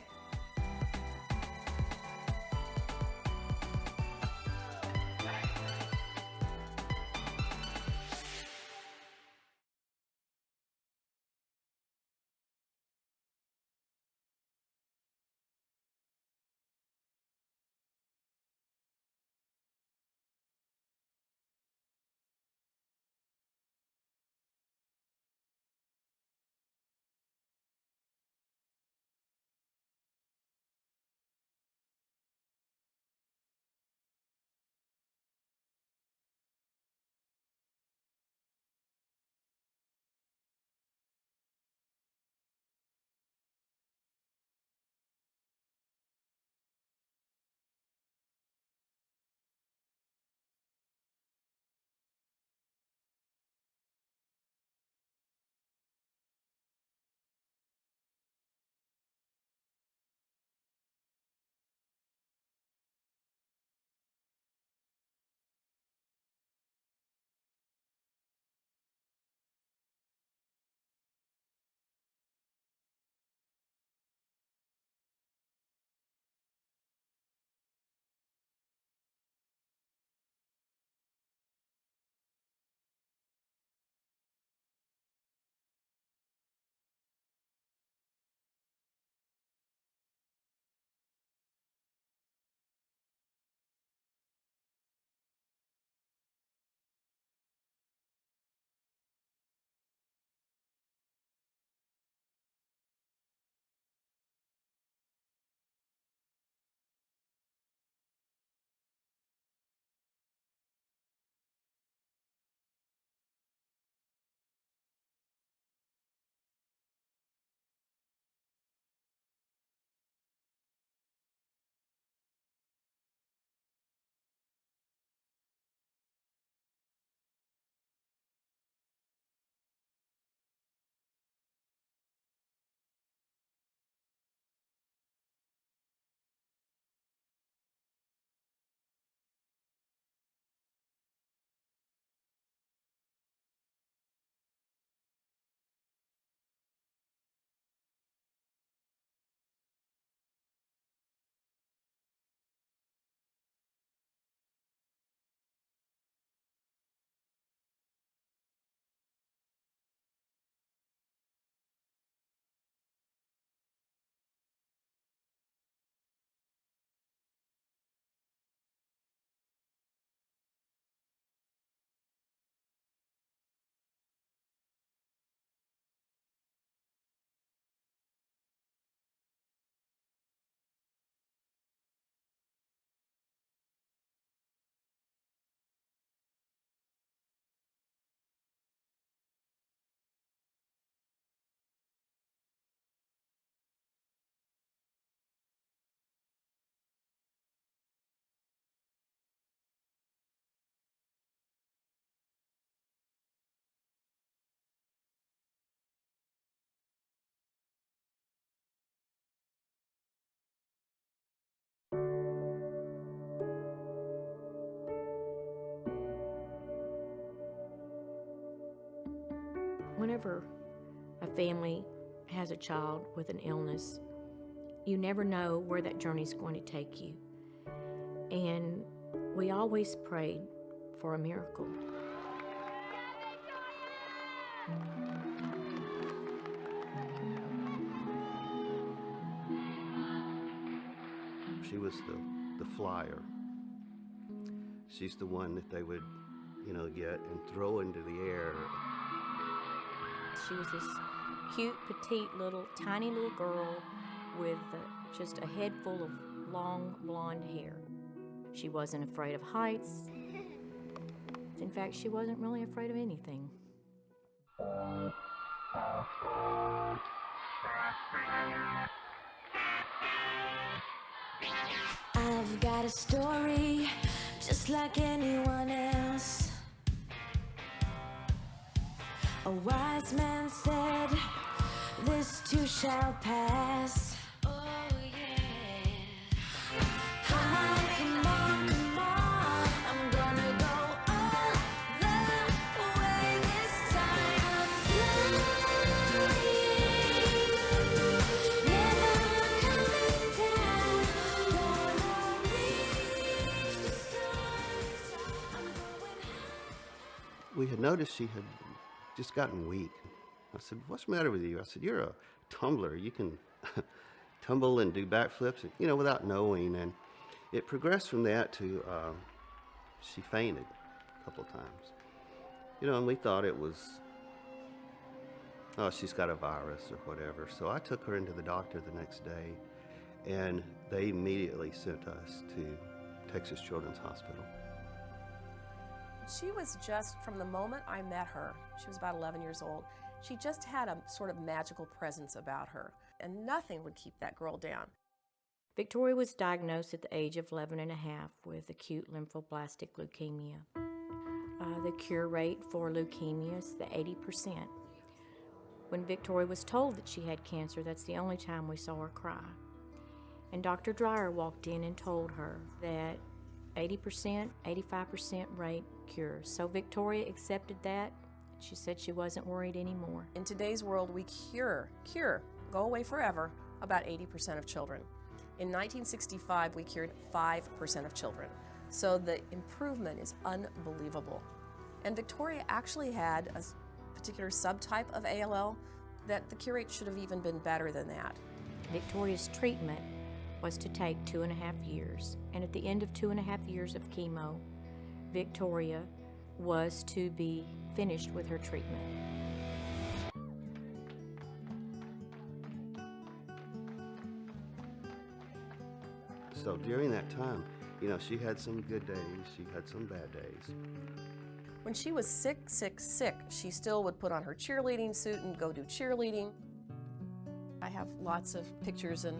Whenever a family has a child with an illness, you never know where that journey's going to take you. And we always prayed for a miracle. She was the flyer. She's the one that they would, get and throw into the air. She was this cute, petite, tiny little girl with just a head full of long, blonde hair. She wasn't afraid of heights. In fact, she wasn't really afraid of anything. I've got a story just like anyone else. A wise man said, this too shall pass. Oh yeah. Come on, come on, come on. I'm gonna go all the way this time. I'm flying, never coming down. Gonna reach the stars. I'm going high. We had noticed she had just gotten weak. I said, what's the matter with you? I said, you're a tumbler. You can tumble and do backflips, without knowing. And it progressed from that to she fainted a couple of times. And we thought it was, she's got a virus or whatever. So I took her into the doctor the next day, and they immediately sent us to Texas Children's Hospital. She was just, from the moment I met her, she was about 11 years old, she just had a sort of magical presence about her, and nothing would keep that girl down. Victoria was diagnosed at the age of 11 and a half with acute lymphoblastic leukemia. The cure rate for leukemia is the 80%. When Victoria was told that she had cancer, that's the only time we saw her cry. And Dr. Dreyer walked in and told her that 80%, 85% rate cure. So Victoria accepted that. She said she wasn't worried anymore. In today's world, we cure, go away forever, about 80% of children. In 1965, we cured 5% of children. So the improvement is unbelievable. And Victoria actually had a particular subtype of ALL that the cure rate should have even been better than that. Victoria's treatment was to take 2.5 years. And at the end of 2.5 years of chemo, Victoria was to be finished with her treatment. So during that time, she had some good days, she had some bad days. When she was sick, she still would put on her cheerleading suit and go do cheerleading. I have lots of pictures and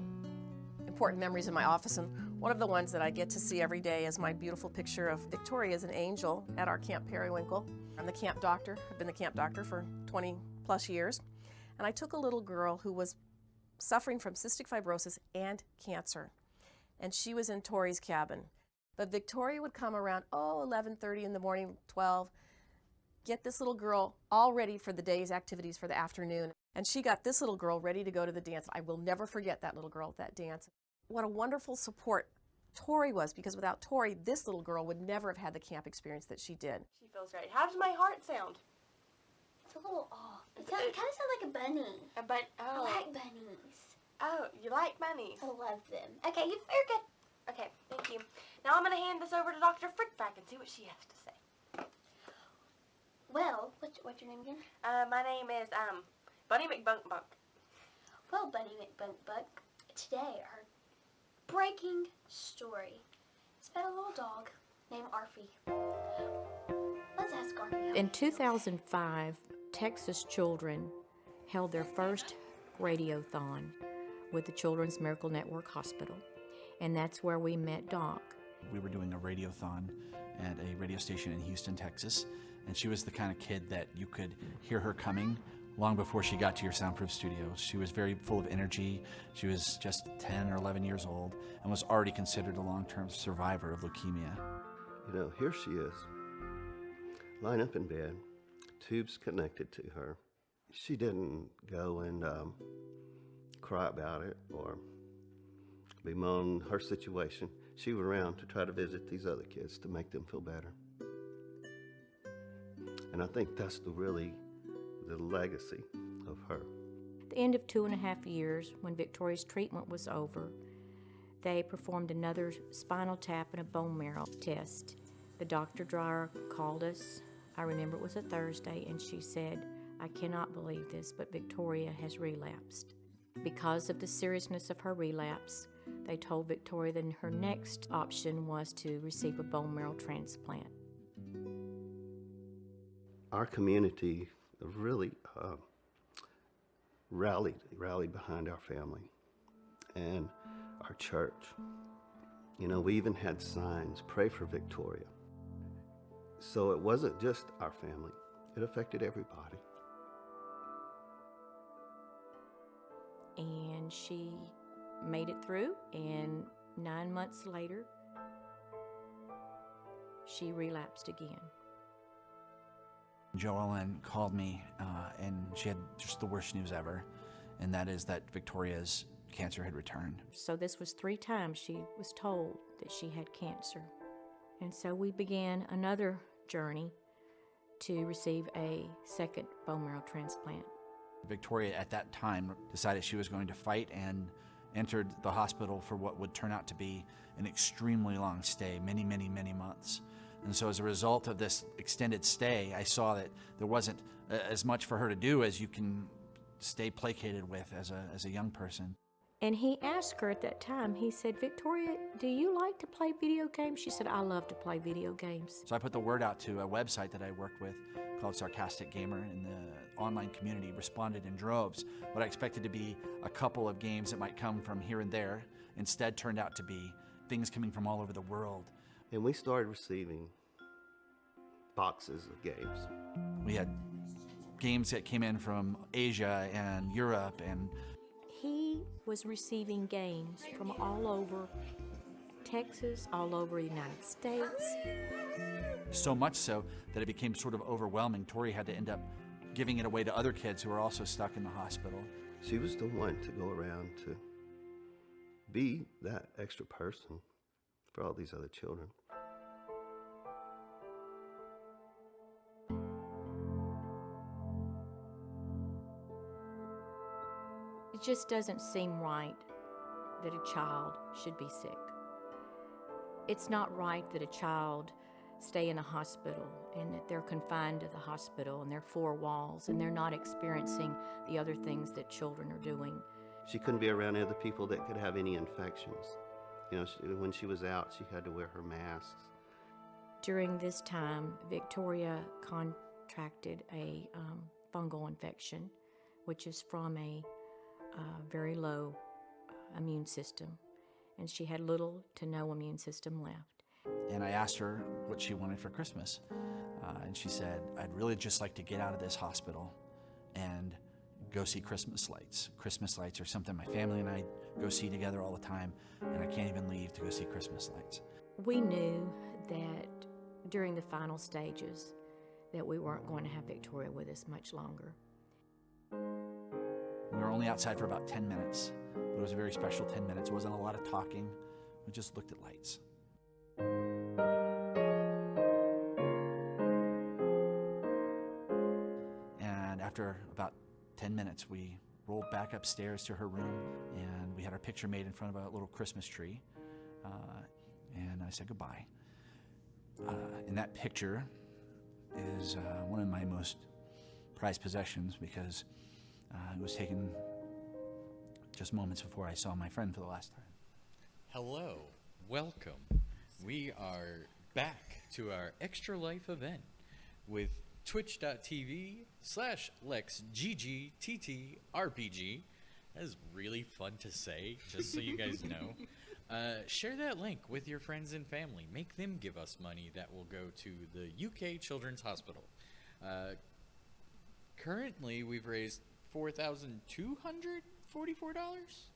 important memories in my office, and one of the ones that I get to see every day is my beautiful picture of Victoria as an angel at our Camp Periwinkle. I'm the camp doctor. I've been the camp doctor for 20 plus years. And I took a little girl who was suffering from cystic fibrosis and cancer. And she was in Tori's cabin. But Victoria would come around, 11:30 in the morning, 12, get this little girl all ready for the day's activities for the afternoon. And she got this little girl ready to go to the dance. I will never forget that little girl at that dance. What a wonderful support Tori was, because without Tori, this little girl would never have had the camp experience that she did. She feels great. How does my heart sound? It's a little off. It kind of sounds like a bunny. I like bunnies. Oh, you like bunnies? I love them. Okay, you're good. Okay, thank you. Now I'm going to hand this over to Dr. Frickback and see what she has to say. Well, what's your name again? My name is Bunny McBunkbunk. Well, Bunny McBunkbunk, today our breaking story is about a little dog named Arfie. Let's ask Arfie. In 2005, Texas children held their first radiothon with the Children's Miracle Network Hospital, and that's where we met Doc. We were doing a radiothon at a radio station in Houston, Texas, and she was the kind of kid that you could hear her coming long before she got to your soundproof studio. She was very full of energy. She was just 10 or 11 years old and was already considered a long-term survivor of leukemia. Here she is, lying up in bed, tubes connected to her, She didn't go and cry about it or bemoan her situation. She was around to try to visit these other kids to make them feel better. And I think that's really the legacy of her. At the end of 2.5 years, when Victoria's treatment was over, they performed another spinal tap and a bone marrow test. The Dr. Dreyer called us. I remember it was a Thursday, and she said, "I cannot believe this, but Victoria has relapsed." Because of the seriousness of her relapse, they told Victoria that her next option was to receive a bone marrow transplant. Our community really rallied behind our family and our church. You know, we even had signs, "Pray for Victoria." So it wasn't just our family, it affected everybody. And she made it through, and 9 months later, she relapsed again. Joellen called me, and she had just the worst news ever, and that is that Victoria's cancer had returned. So this was 3 times she was told that she had cancer. And so we began another journey to receive a second bone marrow transplant. Victoria at that time decided she was going to fight and entered the hospital for what would turn out to be an extremely long stay, many, many, many months. And so as a result of this extended stay, I saw that there wasn't as much for her to do as you can stay placated with as a young person. And he asked her at that time, he said, "Victoria, do you like to play video games?" She said, "I love to play video games." So I put the word out to a website that I worked with called Sarcastic Gamer, and the online community responded in droves. What I expected to be a couple of games that might come from here and there instead turned out to be things coming from all over the world. And we started receiving boxes of games. We had games that came in from Asia and Europe, and He was receiving games from all over Texas, all over the United States. so much so that it became sort of overwhelming. Tori had to end up giving it away to other kids who were also stuck in the hospital. She was the one to go around to be that extra person for all these other children. It just doesn't seem right that a child should be sick. It's not right that a child stay in a hospital and that they're confined to the hospital and their 4 walls and they're not experiencing the other things that children are doing. She couldn't be around other people that could have any infections. You know, when she was out, she had to wear her masks. During this time, Victoria contracted a fungal infection, which is from a very low immune system, and she had little to no immune system left. And I asked her what she wanted for Christmas, and she said, "I'd really just like to get out of this hospital and go see Christmas lights. Christmas lights are something my family and I go see together all the time, and I can't even leave to go see Christmas lights." We knew that during the final stages that we weren't going to have Victoria with us much longer. We were only outside for about 10 minutes, but it was a very special 10 minutes. It wasn't a lot of talking. We just looked at lights. And after about 10 minutes, we rolled back upstairs to her room, and we had our picture made in front of a little Christmas tree. And I said goodbye. And that picture is one of my most prized possessions because it was taken just moments before I saw my friend for the last time. Hello, welcome. We are back to our Extra Life event with twitch.tv/LexGGTTRPG. That is really fun to say, just so you guys know. Share that link with your friends and family. Make them give us money that will go to the UK Children's Hospital. Currently, we've raised $4,244.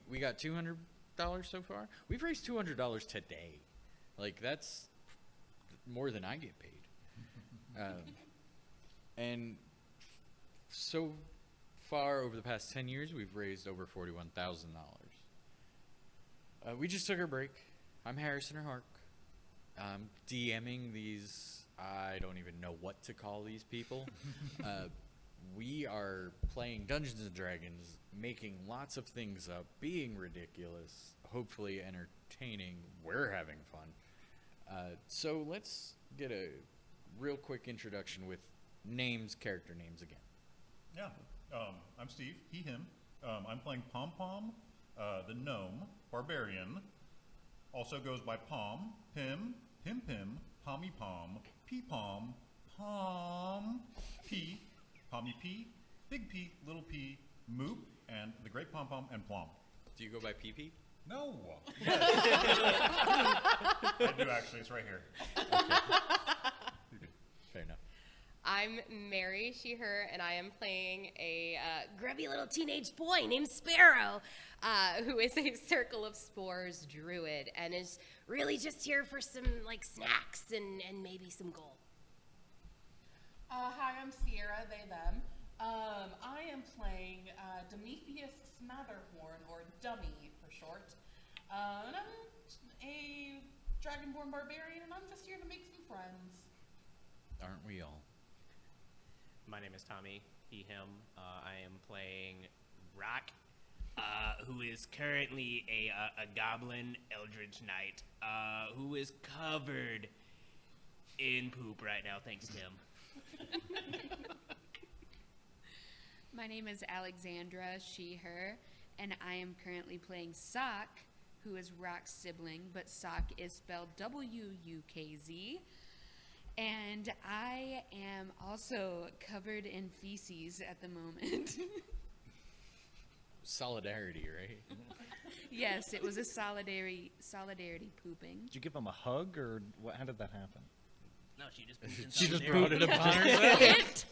We got $200 so far. We've raised $200 today. Like, that's more than I get paid. And So far, over the past 10 years, we've raised over $41,000. We just took our break. I'm Harrison or Hark. I'm DMing these, I don't even know what to call these people. We are playing Dungeons & Dragons, making lots of things up, being ridiculous, hopefully entertaining. We're having fun. So let's get a real quick introduction with names, character names again. Yeah, I'm Steve, he, him. I'm playing Pom Pom, the gnome, barbarian. Also goes by Pom, Pim, Pim Pim, Pommy Pom, Pee Pom, Pom, P, Pommy P, Big P, Little P, Moop, and the Great Pom Pom, and Plom. Do you go by PP? No. I do actually, it's right here. Okay. Fair enough. I'm Mary, she, her, and I am playing a grubby little teenage boy named Sparrow, who is a Circle of Spores druid and is really just here for some snacks and maybe some gold. Hi, I'm Sierra, they, them. I am playing Demetrius Smatherhorn, or Dummy for short. And I'm a dragonborn barbarian, and I'm just here to make some friends. Aren't we all? My name is Tommy, he, him. I am playing Rock, who is currently a goblin eldritch knight, who is covered in poop right now, thanks to him. My name is Alexandra, she, her, and I am currently playing Sock, who is Rock's sibling, but Sock is spelled W-U-K-Z. And I am also covered in feces at the moment. Solidarity, right? Yes, it was a solidarity pooping. Did you give him a hug, or what? How did that happen? No, she just She just brought it upon herself. It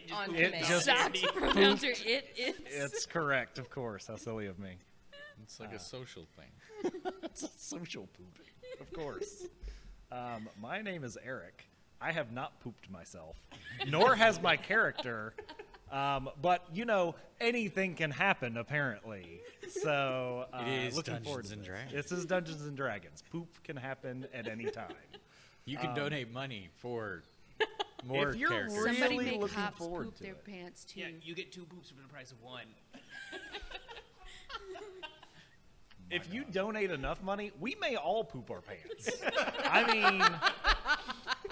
just on it command. just Sock's pronouncer, it's. It's correct, of course. How silly of me. It's like a social thing. It's a social pooping, of course. My name is Eric. I have not pooped myself, nor has my character. But anything can happen apparently. So it is looking forward Dungeons to and this. Dragons. This is Dungeons and Dragons. Poop can happen at any time. You can donate money for more if you're characters. really Somebody make looking hops forward poop to their it. pants too. Yeah, you get 2 poops for the price of 1. If you donate enough money, we may all poop our pants. I mean,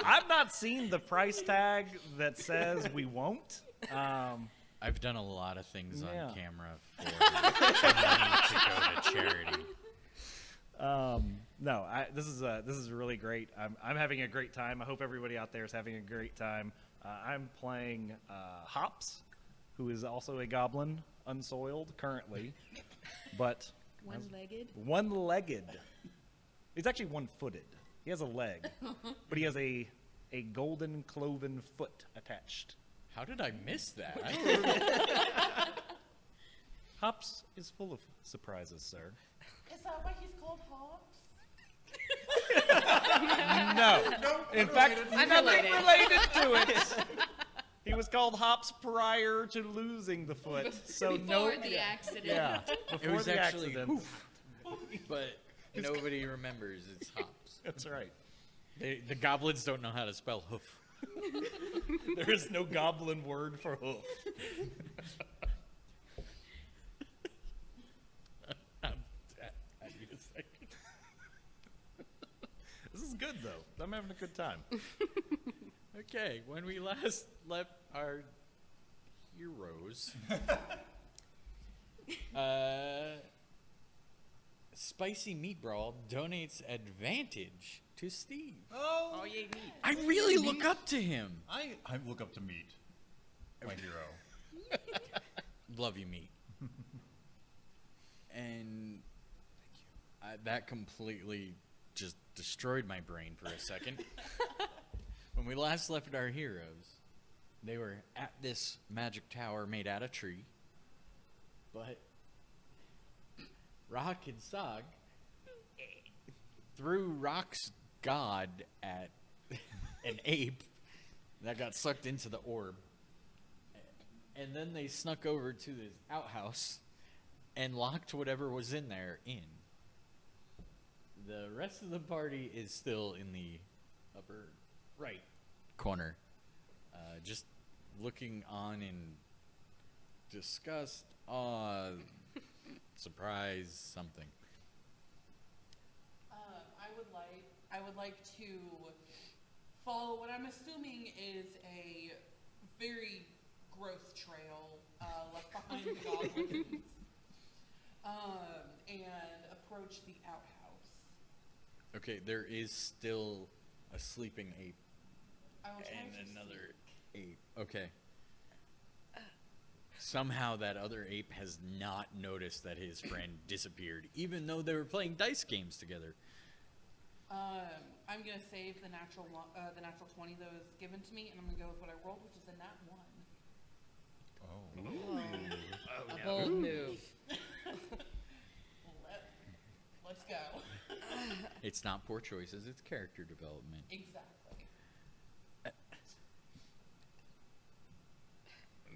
I've not seen the price tag that says we won't. I've done a lot of things Yeah. on camera for money to go to charity. No, this is really great. I'm having a great time. I hope everybody out there is having a great time. I'm playing Hops, who is also a goblin, unsoiled currently, but One-legged? One-legged. He's actually one-footed. He has a leg, but he has a golden cloven foot attached. How did I miss that? Hops is full of surprises, sir. Is that why he's called Hobbs? No. In fact, I'm nothing related. related to it. He was called Hops prior to losing the foot. So Before the accident. Yeah, It before was the actually accident. Hoof. But nobody remembers it's Hops. That's right. The goblins don't know how to spell hoof. There is no goblin word for hoof. I need a second. This is good, though. I'm having a good time. Okay, when we last left our heroes, Spicy Meat Brawl donates advantage to Steve. Oh, yay, meat. I really look up to him. I look up to Meat, my hero. Love you, Meat. And that completely just destroyed my brain for a second. When we last left our heroes, they were at this magic tower made out of tree, but Rock and Sog threw Rock's god at an ape that got sucked into the orb. And then they snuck over to this outhouse and locked whatever was in there in. The rest of the party is still in the upper right corner, just looking on in disgust, awe, surprise, something. I would like to follow what I'm assuming is a very gross trail left behind the goblins, and approach the outhouse. Okay, there is still a sleeping ape I will try and to another ape. Okay. Somehow that other ape has not noticed that his friend disappeared, even though they were playing dice games together. I'm gonna save the natural 20 that was given to me, and I'm gonna go with what I rolled, which is a nat 1. A bold move. Let's go. It's not poor choices, it's character development. Exactly.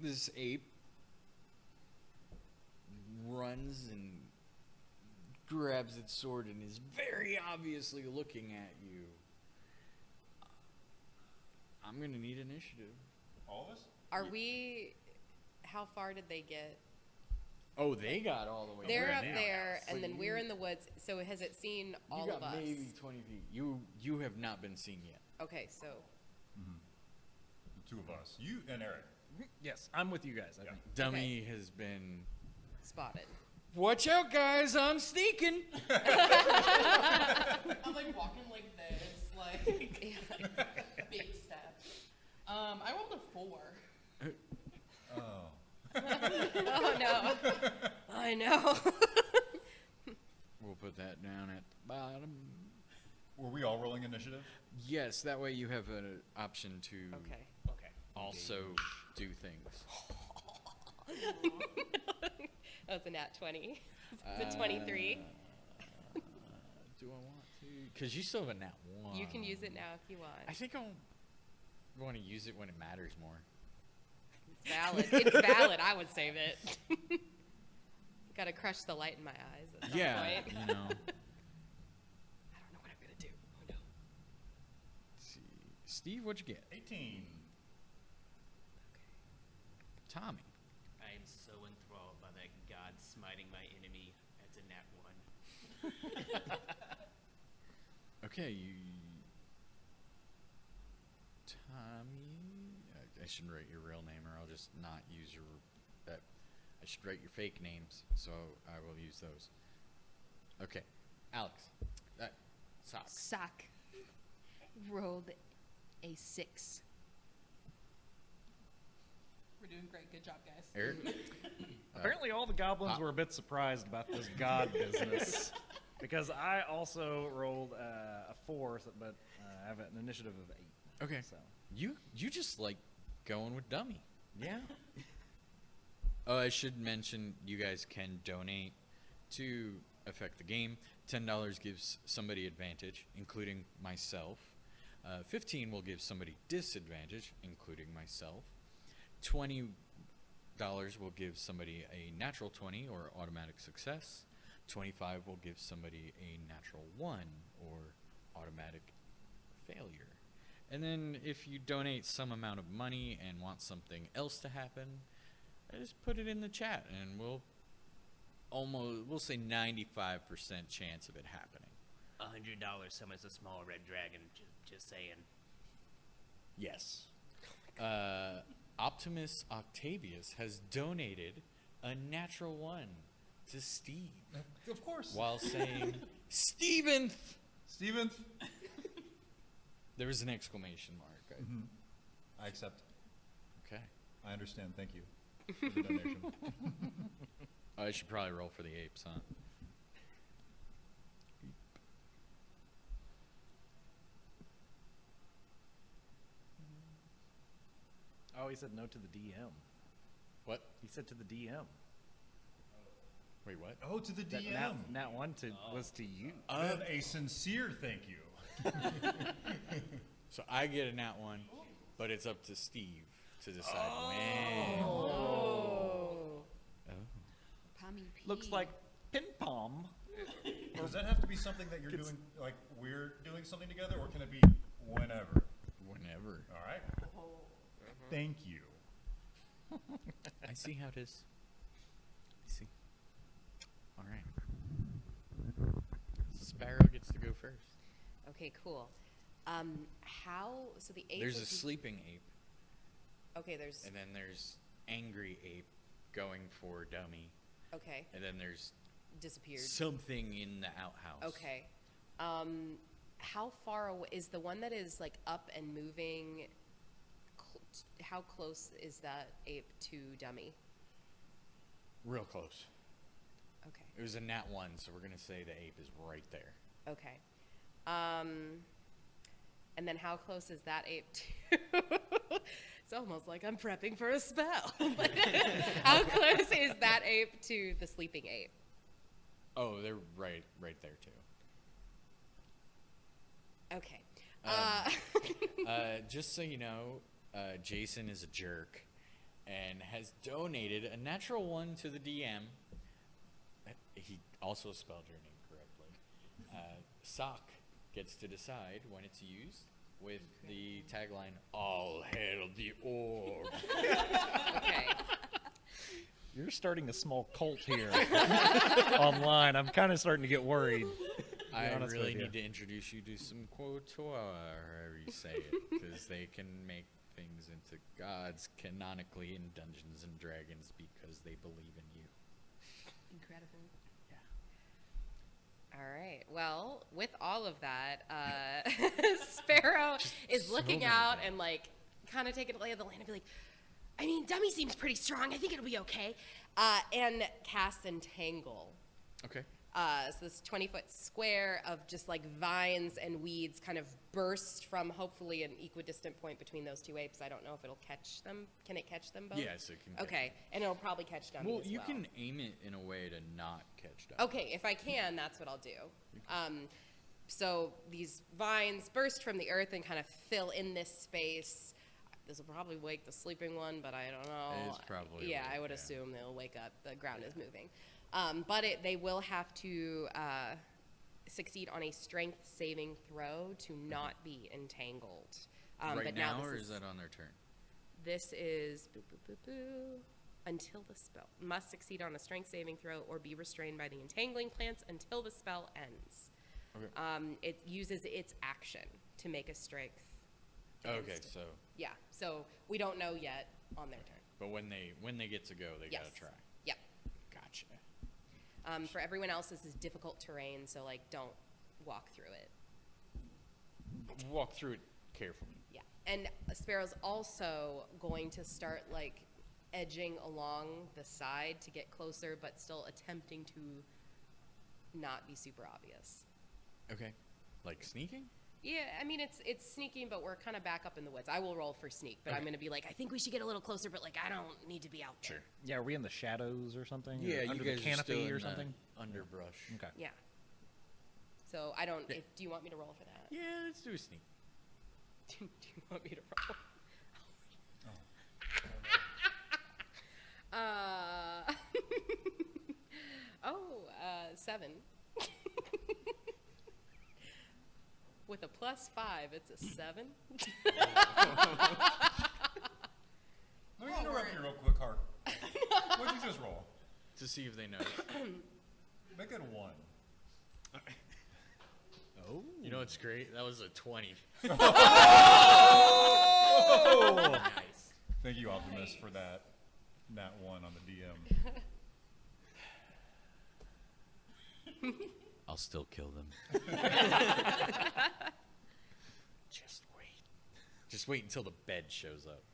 This ape runs and grabs its sword and is very obviously looking at you. I'm gonna need initiative. All of us? Are we? How far did they get? Oh, they got all the way. They're up there, and then we're in the woods. So has it seen all you of got us? maybe 20 feet. You have not been seen yet. Okay, so The two of us. You and Eric. Yes, I'm with you guys. I think. Dummy has been spotted. Watch out, guys! I'm sneaking. I'm like walking like this, like big steps. I rolled a 4. Oh. Oh no! I know. We'll put that down at the bottom. Were we all rolling initiative? Yes, that way you have an option to Okay. also do things. That was a nat 20. It's a 23. Do I want to? Because you still have a nat 1. You can use it now if you want. I think I'll want to use it when it matters more. It's valid. It's valid. I would save it. Gotta crush the light in my eyes at some point. You know. I don't know what I'm gonna do. Oh no. Let's see. Steve, what'd you get? 18. Tommy. I am so enthralled by that god smiting my enemy. That's a nat 1. Okay, Tommy. I shouldn't write your real name, or I'll just not use your. That. I should write your fake names, so I will use those. Okay, Alex. Sock. Sock rolled a 6. We're doing great. Good job, guys. Eric. Apparently, all the goblins were a bit surprised about this god business, because I also rolled a 4, but I have an initiative of 8. Okay. So You just like going with dummy. yeah. Oh, I should mention you guys can donate to affect the game. $10 gives somebody advantage, including myself. 15 will give somebody disadvantage, including myself. $20 will give somebody a natural 20 or automatic success. 25 will give somebody a natural 1 or automatic failure. And then if you donate some amount of money and want something else to happen, just put it in the chat and we'll say 95% chance of it happening. $100 summons a small red dragon. Just saying. Yes. Optimus Octavius has donated a natural 1 to Steve. Of course. While saying, Steventh! Steventh! There was an exclamation mark. I accept. Okay. I understand. Thank you for the donation. I should probably roll for the apes, huh? Oh, he said no to the DM. What? He said to the DM. Wait, what? Oh, to the That DM. Nat 1 was to you. Then a sincere thank you. So I get a nat 1, but it's up to Steve to decide when. Oh. Pommy P. Looks like pin pom. Does that have to be something that you're doing, like we're doing something together, or can it be whenever? Whenever. All right. Thank you. I see how it is. I see. All right. Sparrow gets to go first. Okay, cool. So the ape. There's a is- sleeping ape, Okay, there's. and then there's angry ape going for dummy, Okay. and then there's Disappeared. something in the outhouse. Okay. How far away is the one that is like up and moving? How close is that ape to dummy? Real close. Okay. It was a nat 1, so we're gonna say the ape is right there. Okay. And then how close is that ape to? It's almost like I'm prepping for a spell. But how close is that ape to the sleeping ape? Oh, they're right there too. Okay. Just so you know, Jason is a jerk and has donated a natural 1 to the DM. He also spelled your name correctly. Sock gets to decide when it's used with the tagline, "All hail the orb." Okay. You're starting a small cult here online. I'm kind of starting to get worried. I really need to introduce you to some quotoir, however you say it, because they can make things into gods canonically in Dungeons and Dragons because they believe in you. Incredible. All right. Well, with all of that, Sparrow is looking out and like kind of taking a lay of the land and be like, I mean, dummy seems pretty strong. I think it'll be okay. And cast Entangle. Okay. So this 20-foot square of just like vines and weeds kind of burst from hopefully an equidistant point between those two apes. I don't know if it'll catch them. Can it catch them both? Yes, it can catch Okay, and it'll probably catch dummy Well, as you well. can aim it in a way to not catch dummy. Okay, if I can, that's what I'll do. So these vines burst from the earth and kind of fill in this space. This will probably wake the sleeping one, but I don't know. It's probably Yeah, awake, I would yeah. assume they'll wake up. The ground is moving. But they will have to succeed on a strength saving throw to not be entangled. Right but now, this or is that on their turn? This is boo, boo, boo, boo, until the spell. Must succeed on a strength saving throw or be restrained by the entangling plants until the spell ends. Okay. It uses its action to make a strength. Okay, against- so. Yeah, so we don't know yet on their turn. But when they get to go, they Yes. gotta try. Yep. Gotcha. For everyone else, this is difficult terrain, so like don't walk through it. Walk through it carefully. Yeah, and Sparrow's also going to start like edging along the side to get closer, but still attempting to not be super obvious. Okay. Like sneaking? Yeah, I mean it's sneaking, but we're kind of back up in the woods. I will roll for sneak, but I'm Okay. going to be like, I think we should get a little closer, but like I don't need to be out there. Sure. Yeah, are we in the shadows or something? Yeah, Or you under guys the are canopy still in or the something? underbrush. Okay. Yeah. So I don't. Yeah. Do you want me to roll for that? Yeah, let's do a sneak. Do you want me to roll? Oh. 7. With a +5, it's a 7. Let me interrupt you real quick, Hark. What'd you just roll? To see if they notice. Make it a 1. Oh. You know what's great? That was a 20. Oh! Nice. Thank you, Optimus, for that nat 1 on the DM. I'll still kill them. Just wait. Just wait until the bed shows up.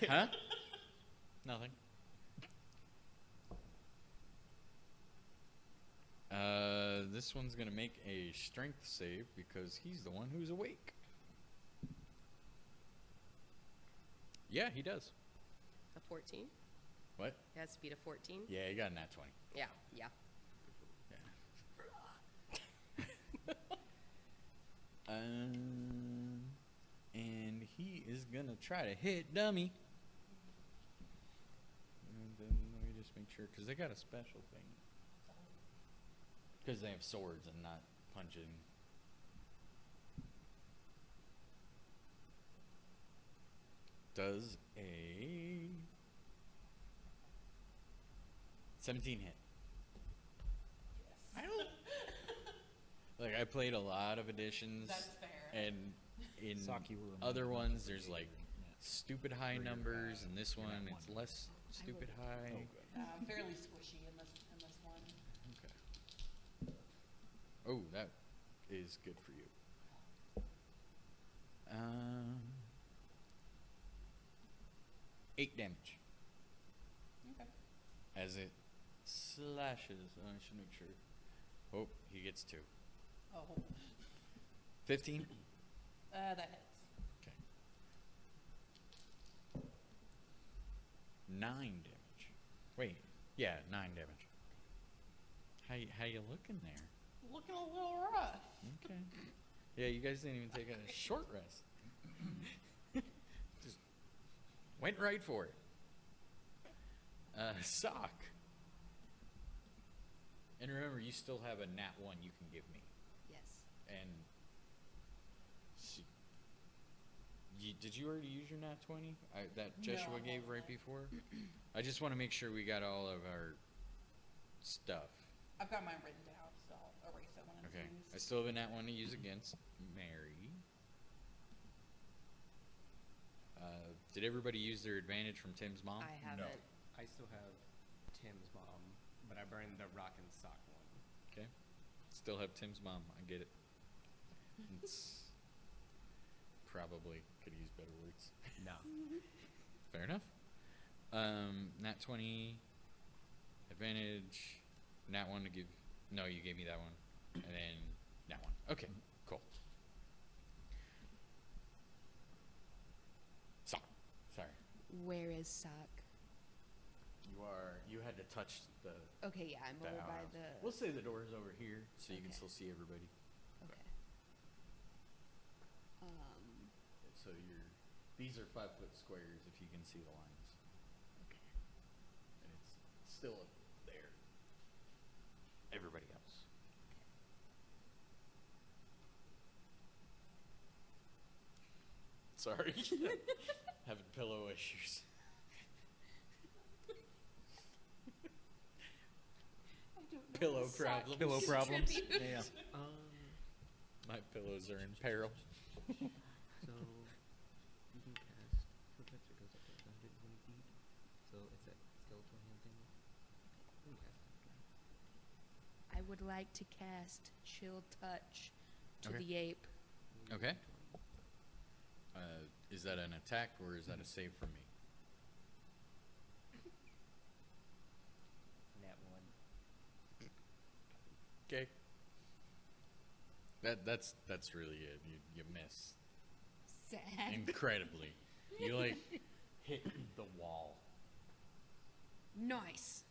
Huh? Nothing. This one's gonna make a strength save because he's the one who's awake. Yeah, he does. A 14? What? It has to beat a 14? Yeah, he got a nat 20. Yeah, yeah. And he is gonna gonna try to hit dummy. And then let me just make sure, because they got a special thing. Because they have swords and not punching. Does a 17 hit? Yes. I don't. Like, I played a lot of editions. That's fair. And in Saki will remind other me ones, of there's the like yeah. stupid high numbers, and this one it's less stupid high. Fairly squishy in this one. Okay. Oh, that is good for you. 8 damage. Okay. As it slashes. I should make sure. Oh, he gets 2. Oh. 15? That hits. Okay. 9 damage. Wait. Yeah, 9 damage. How you looking there? Looking a little rough. Okay. Yeah, you guys didn't even take a short rest. Just went right for it. Sock. And remember, you still have a nat 1 you can give me. Yes. And did you already use your nat 20 that Joshua gave right before? I just want to make sure we got all of our stuff. I've got mine written down, so I'll erase it when it's Okay. used. I still have a nat 1 to use against Mary. Did everybody use their advantage from Tim's mom? I haven't. I still have Tim's mom, but I burned the rock and sock one. Okay. Still have Tim's mom. I get it. It's probably could use better words. No. Fair enough. Nat 20 advantage. Nat 1 to give. No, you gave me that one. And then nat 1. Okay, cool. Sock. Sorry. Where is Sock? You had to touch the. Okay, yeah, I'm over by the. We'll say the door is over here, so you can Okay. still see everybody. Okay. So these are 5-foot squares if you can see the lines. Okay. And it's still up there. Everybody else. Sorry. Having pillow issues. Pillow problems. Pillow problems. Yeah. My pillows are in peril. So you can cast protector goes up to 120 feet. So it's that skeletal hand thing. You can cast that. I would like to cast Chill Touch to Okay. the ape. Okay. Is that an attack or is that a save from me? Nat 1. Okay. That's really it. You miss Sad. incredibly. You like hit the wall. Nice.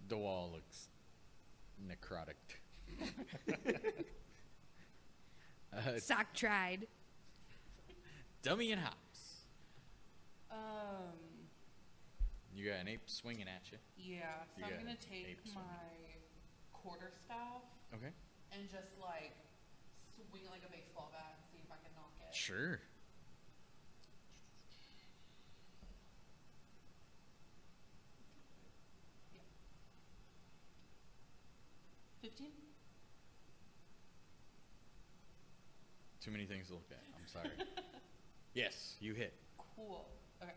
The wall looks necrotic. Sock tried. Dummy and hops. Um, You got an ape swinging at you. yeah, so You I'm got gonna an take ape swinging. my quarterstaff Okay. and just like swing it like a baseball bat and see if I can knock it. Sure. Yeah. 15? Too many things to look at. I'm sorry. Yes, you hit. Cool. Okay.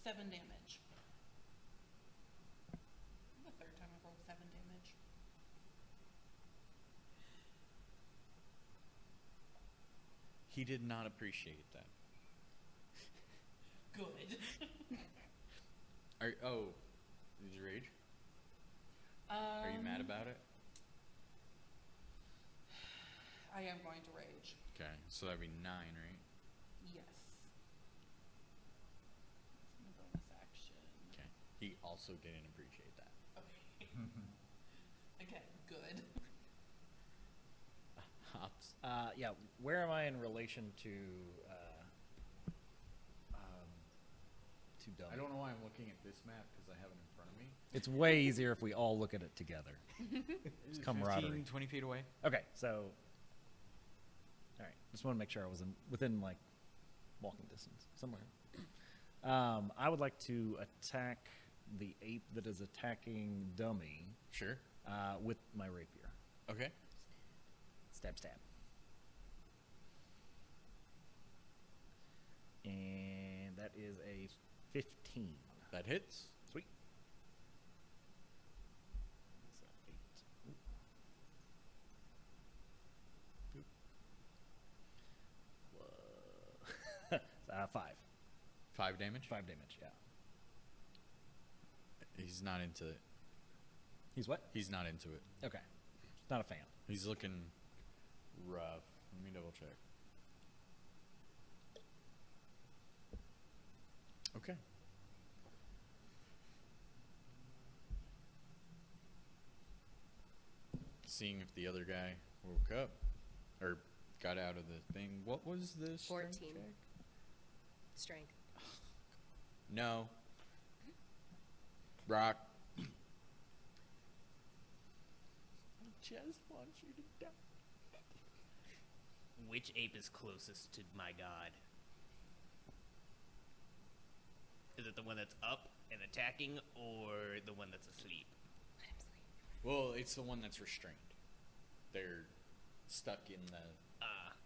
7 damage. The third time I've rolled 7 damage. He did not appreciate that. Good. Did you rage? Are you mad about it? I am going to rage. Okay, so that'd be 9, right? Yes. It's my bonus action. Okay. He also didn't appreciate that. Okay. Again, good. where am I in relation to Dummy? I don't know why I'm looking at this map because I have it in front of me. It's way easier if we all look at it together. It's camaraderie. 15, 20 feet away. Okay, so all right, just want to make sure I was within like walking distance somewhere. I would like to attack the ape that is attacking Dummy. Sure. With my rapier. Okay. Stab, stab. And that is a 15. That hits. Sweet. That's 8. 5. 5 damage? 5 damage, yeah. He's not into it. He's what? He's not into it. Okay. Not a fan. He's looking rough. Let me double check. Okay. Seeing if the other guy woke up or got out of the thing. What was the 14. strength check? Strength. No. Rock. I just want you to die. Which ape is closest to my god? Is it the one that's up and attacking, or the one that's asleep? Let him sleep. Well, it's the one that's restrained. They're stuck in the...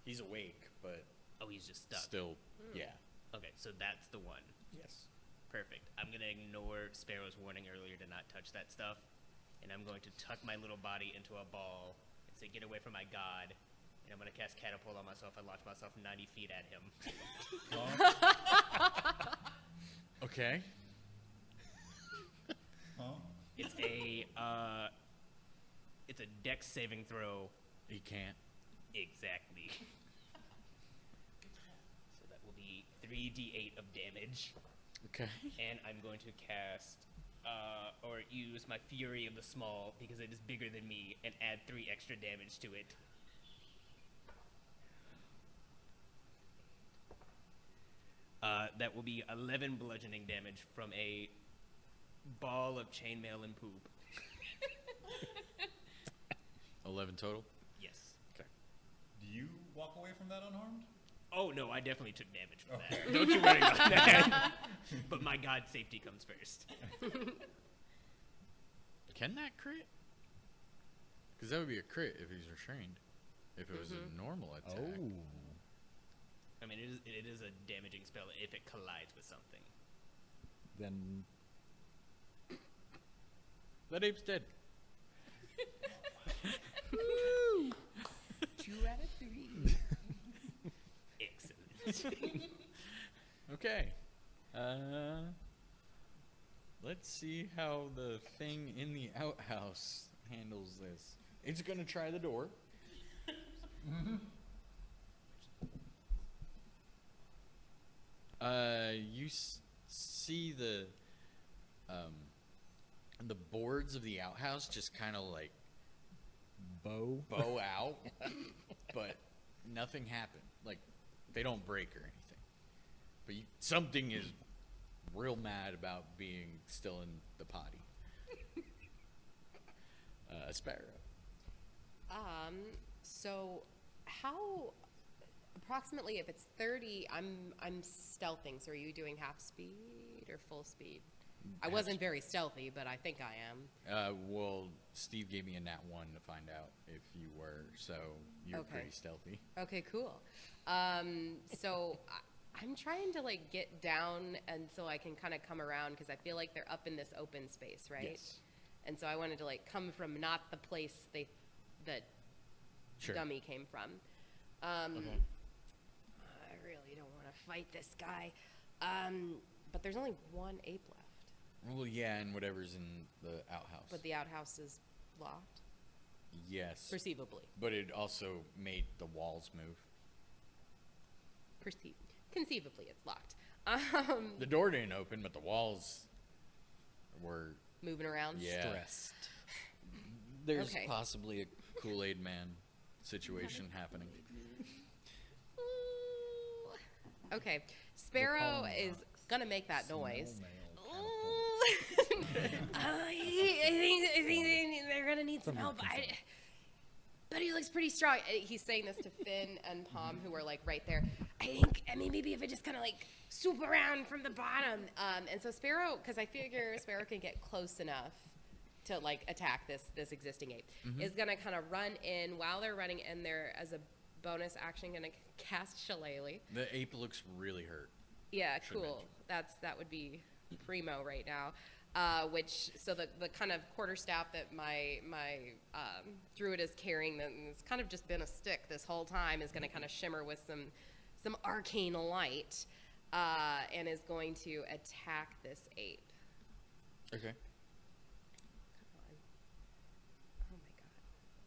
he's awake, but... Oh, he's just stuck. Still, yeah. Okay, so that's the one. Yes. Perfect. I'm going to ignore Sparrow's warning earlier to not touch that stuff, and I'm going to tuck my little body into a ball and say, get away from my god, and I'm going to cast Catapult on myself and launch myself 90 feet at him. Okay. It's a dex saving throw. He can't. Exactly. So that will be 3d8 of damage. Okay. And I'm going to cast, or use my Fury of the Small, because it is bigger than me, and add 3 extra damage to it. That will be 11 bludgeoning damage from a ball of chainmail and poop. 11 total? Yes. Okay. Do you walk away from that unharmed? Oh, no, I definitely took damage from Okay. that. Don't you worry about that. But my god's safety comes first. Can that crit? Because that would be a crit if he's restrained. If it was a normal attack. Oh. I mean, it is a damaging spell if it collides with something. Then... That ape's dead. Woo! 2 out of 3. Excellent. Okay. Let's see how the thing in the outhouse handles this. It's gonna try the door. You see the boards of the outhouse just kind of like bow out, but nothing happened. Like they don't break or anything. But something is real mad about being still in the potty. Sparrow. So how approximately, if it's 30, I'm stealthing. So are you doing half speed or full speed? I wasn't very stealthy, but I think I am. Well, Steve gave me a nat 1 to find out if you were, so you're pretty stealthy. Okay, cool. So I'm trying to like get down, and so I can kind of come around because I feel like they're up in this open space, right? Yes. And so I wanted to like come from not the place that Dummy came from. I really don't want to fight this guy, but there's only one ape left. Well, yeah, and whatever's in the outhouse. But the outhouse is locked. Yes. Perceivably. But it also made the walls move. Conceivably, it's locked. The door didn't open, but the walls were moving around. Yeah. Stressed. There's possibly a Kool-Aid Man situation happening. Okay, Sparrow is gonna make that noise. I think they're gonna need some help. But he looks pretty strong. He's saying this to Finn and Palm, who are like right there. I mean, maybe if I just kind of like swoop around from the bottom. And so Sparrow, because I figure Sparrow can get close enough to like attack this existing ape, is gonna kind of run in while they're running in there as a bonus action. Gonna cast Shillelagh. The ape looks really hurt. Yeah, cool. That would be primo right now. So the kind of quarterstaff that my druid is carrying, that's kind of just been a stick this whole time, is going to kind of shimmer with some arcane light, and is going to attack this ape. Okay. Come on. Oh my god,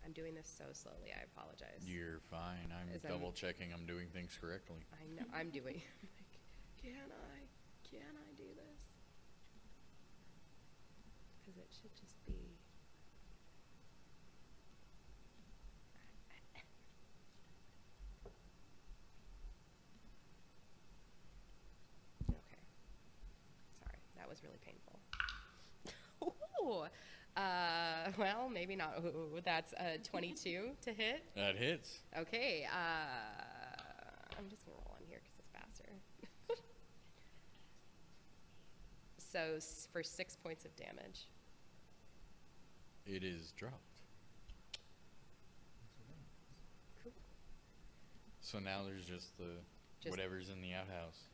I'm doing this so slowly. I apologize. You're fine. I'm double checking I'm doing things correctly. I know I'm doing. Can I do this? Because it should just be. Okay. Sorry, that was really painful. Ooh. Well, maybe not. Ooh, that's 22 to hit. That hits. Okay. I'm just gonna roll on here because it's faster. So for 6 points of damage. It is dropped. Cool. So now there's just whatever's in the outhouse.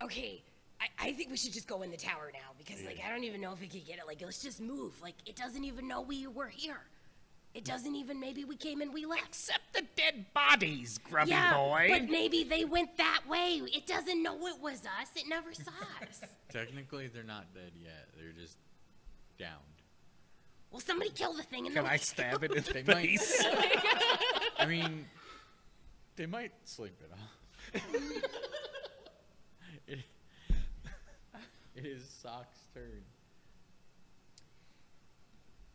Okay, I think we should just go in the tower now because like I don't even know if we could get it. Like let's just move. Like it doesn't even know we were here. It doesn't even. Maybe we came and we left. Except the dead bodies, grubby yeah, boy. But maybe they went that way. It doesn't know it was us. It never saw us. Technically, they're not dead yet. They're just downed. Well, somebody kill the thing and Can then I stab it in the They might- face? I mean, they might sleep it off. It is Sock's turn.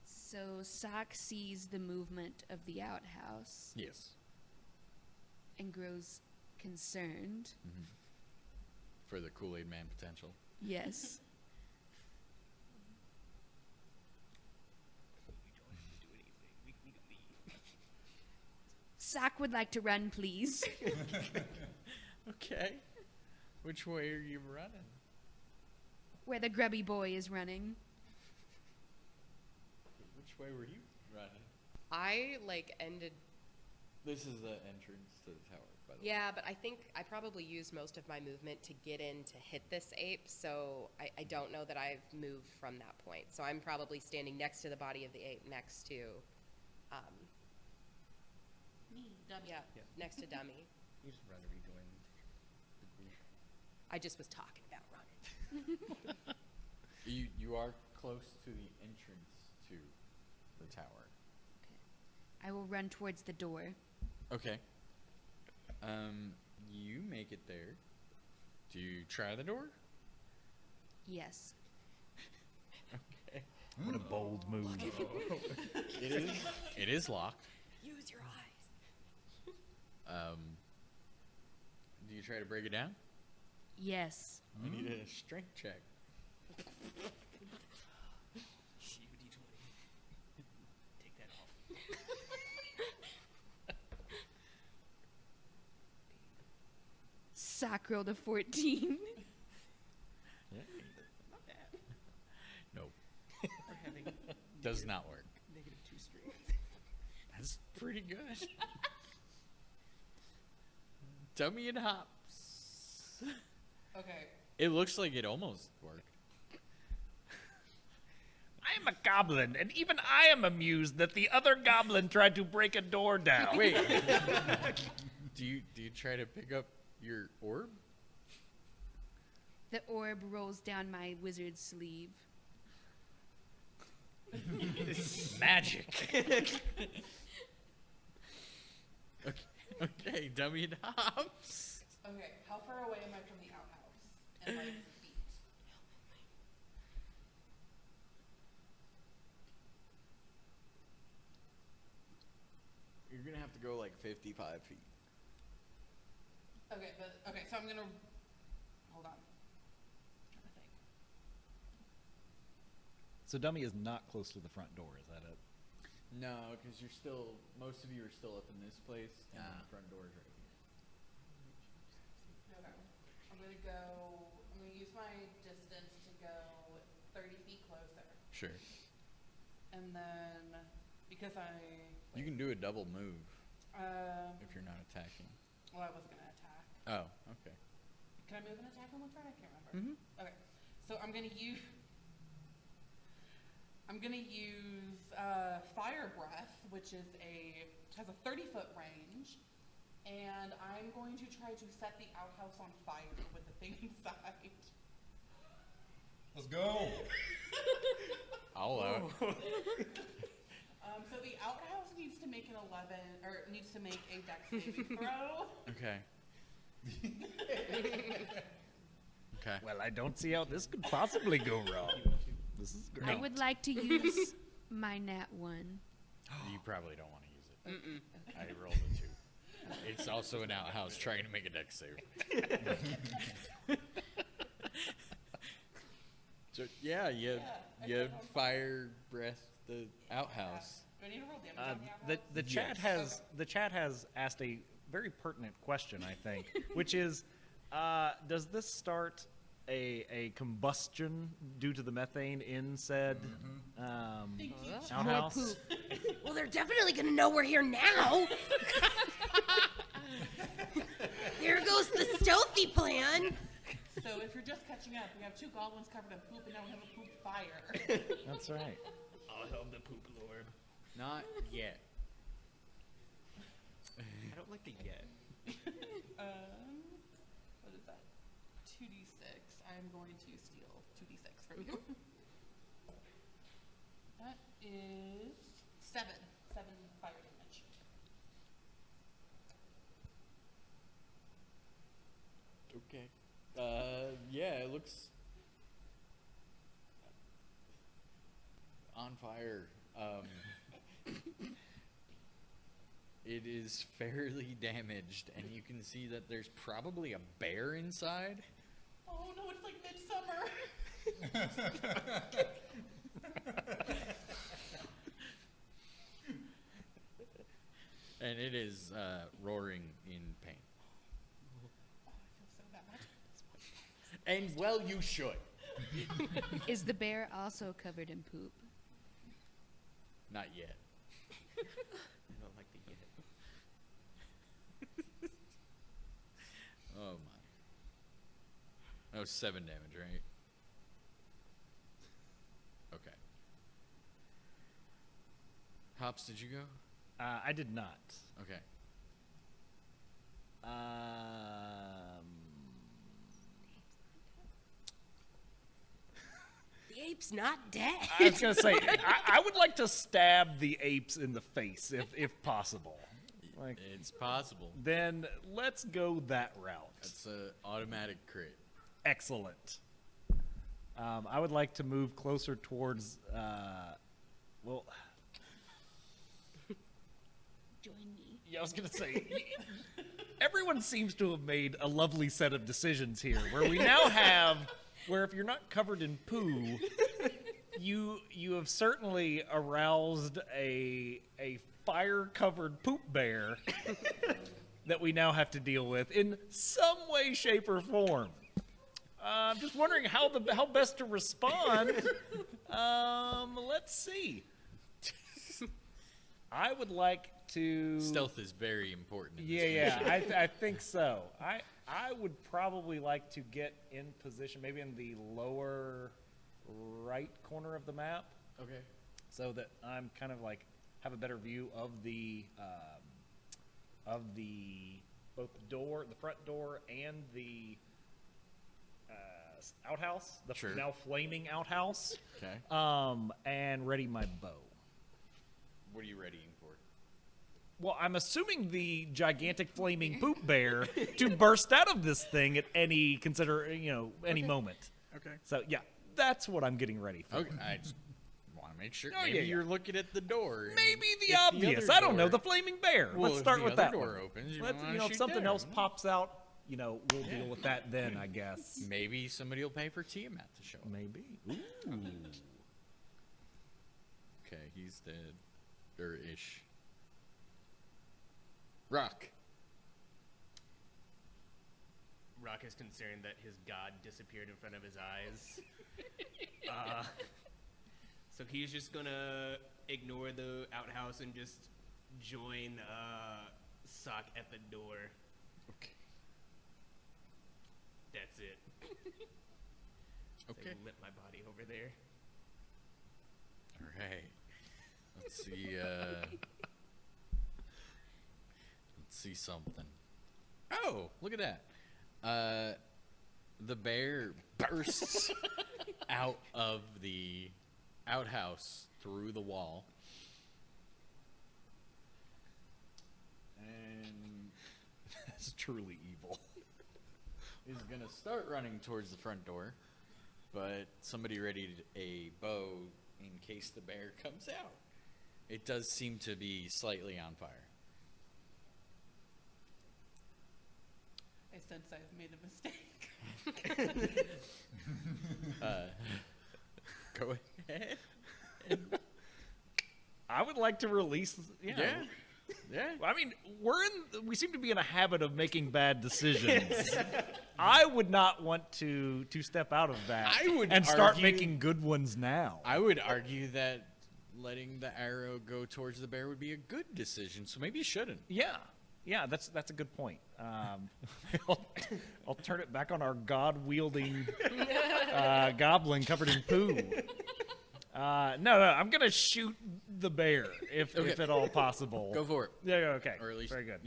So Sock sees the movement of the outhouse Yes. and grows concerned. For the Kool-Aid Man potential. Yes. Sock would like to run, please. Okay. Which way are you running? Where the grubby boy is running. Which way were you running? I like ended. This is the entrance to the tower, by the way. Yeah, but I think I probably used most of my movement to get in to hit this ape, so I don't know that I've moved from that point. So I'm probably standing next to the body of the ape, next to, Me, dummy. yeah, next to Dummy. You just rather be doing the group. I just was talking about running. You are close to the entrance to the tower. I will run towards the door. Okay. You make it there. Do you try the door? Yes. Okay. What a bold move. It is locked. Use your eyes. Do you try to break it down? Yes. I need a strength check. Take that off. Sock rolled a 14. Not bad. Nope. For having Does not work. -2 strength. That's pretty good. Dummy and hops. Okay. It looks like it almost worked. I am a goblin, and even I am amused that the other goblin tried to break a door down. Wait. Do you try to pick up your orb? The orb rolls down my wizard's sleeve. Magic. Okay, dummy and hops. Okay, how far away am I from the outhouse? And like feet. 55 feet. Okay, so I'm gonna hold on. I'm trying to think. So Dummy is not close to the front door, is that it? No, because most of you are still up in this place, and then the front door is right here. Okay. I'm gonna use my distance to go 30 feet closer. Sure. And then, because You can do a double move if you're not attacking. well, I wasn't gonna attack. Oh, okay. Can I move and attack on one turn? I can't remember. Mm-hmm. Okay, so I'm gonna use Fire Breath, which has a 30-foot range, and I'm going to try to set the outhouse on fire with the thing inside. Let's go. I'll out. So the outhouse needs to make needs to make a dex saving throw. Okay. Okay. Well, I don't see how this could possibly go wrong. This is great. I would like to use my nat 1. You probably don't want to use it. I rolled a 2. It's also an outhouse trying to make a dex save. So yeah, you fire breath the outhouse. Do I need to roll damage on the outhouse? The chat has asked a very pertinent question, I think, which is, does this start a combustion due to the methane in said outhouse? Well, they're definitely gonna know we're here now. There goes the stealthy plan. So if you're just catching up, we have 2 goblins covered in poop, and now we have a poop fire. That's right. I'll help the poop lord. Not yet. I don't like the yet. What is that? 2d6. I'm going to steal 2d6 from you. That is 7. 7 fire damage. Okay. Yeah, it looks on fire. It is fairly damaged, and you can see that there's probably a bear inside. Oh no, it's like midsummer. And it is roaring in pain. Oh, I feel so bad. And well, you should. Is the bear also covered in poop? Not yet. I don't like the yet. Oh my. That was 7 damage, right? Okay. Hops, did you go? I did not. Okay. The ape's not dead. I was gonna say I would like to stab the apes in the face if possible. Like, it's possible. Then let's go that route. That's an automatic crit. Excellent. I would like to move closer towards. Well, Join me. yeah, I was gonna say. Everyone seems to have made a lovely set of decisions here, where we now have, where if you're not covered in poo, you have certainly aroused a fire-covered poop bear that we now have to deal with in some way, shape, or form. I'm just wondering how best to respond. Let's see. I would like to. Stealth is very important. In this Yeah, mission. I think so. I would probably like to get in position, maybe in the lower right corner of the map. Okay. So that I'm kind of like have a better view of the both the door, the front door, and the outhouse, the Sure. now flaming outhouse. Okay. And ready my bow. What are you readying for? Well, I'm assuming the gigantic flaming poop bear to burst out of this thing at any any moment. Okay. So yeah, that's what I'm getting ready for. Okay. want to make sure. Oh, Maybe yeah, you're looking at the door. Maybe If the obvious. I don't know. The door- flaming bear. Well, Let's if start the with other that door one. opens, you Let's, wanna if shoot something there. else pops out, we'll deal with that then, I guess. Maybe somebody will pay for Tiamat to show up. Maybe. Ooh. Okay, he's dead. Or ish. Rock. Rock is concerned that his god disappeared in front of his eyes. So he's just gonna ignore the outhouse and just join Sock at the door. Okay. That's it. Okay. So lit my body over there. All right. Let's see. Let's see something. Oh, look at that. The bear bursts out of the outhouse through the wall. And That's truly evil. is going to start running towards the front door, but somebody readied a bow in case the bear comes out. It does seem to be slightly on fire. I sense I've made a mistake. Go ahead. I would like to release. Yeah. I mean, we seem to be in a habit of making bad decisions. I would not want to step out of that and start argue- making good ones now. I would argue that letting the arrow go towards the bear would be a good decision, so maybe you shouldn't. Yeah, that's a good point. I'll turn it back on our god-wielding goblin covered in poo. No, I'm gonna shoot the bear if at all possible. Go for it. Yeah, okay. Or at least, very good.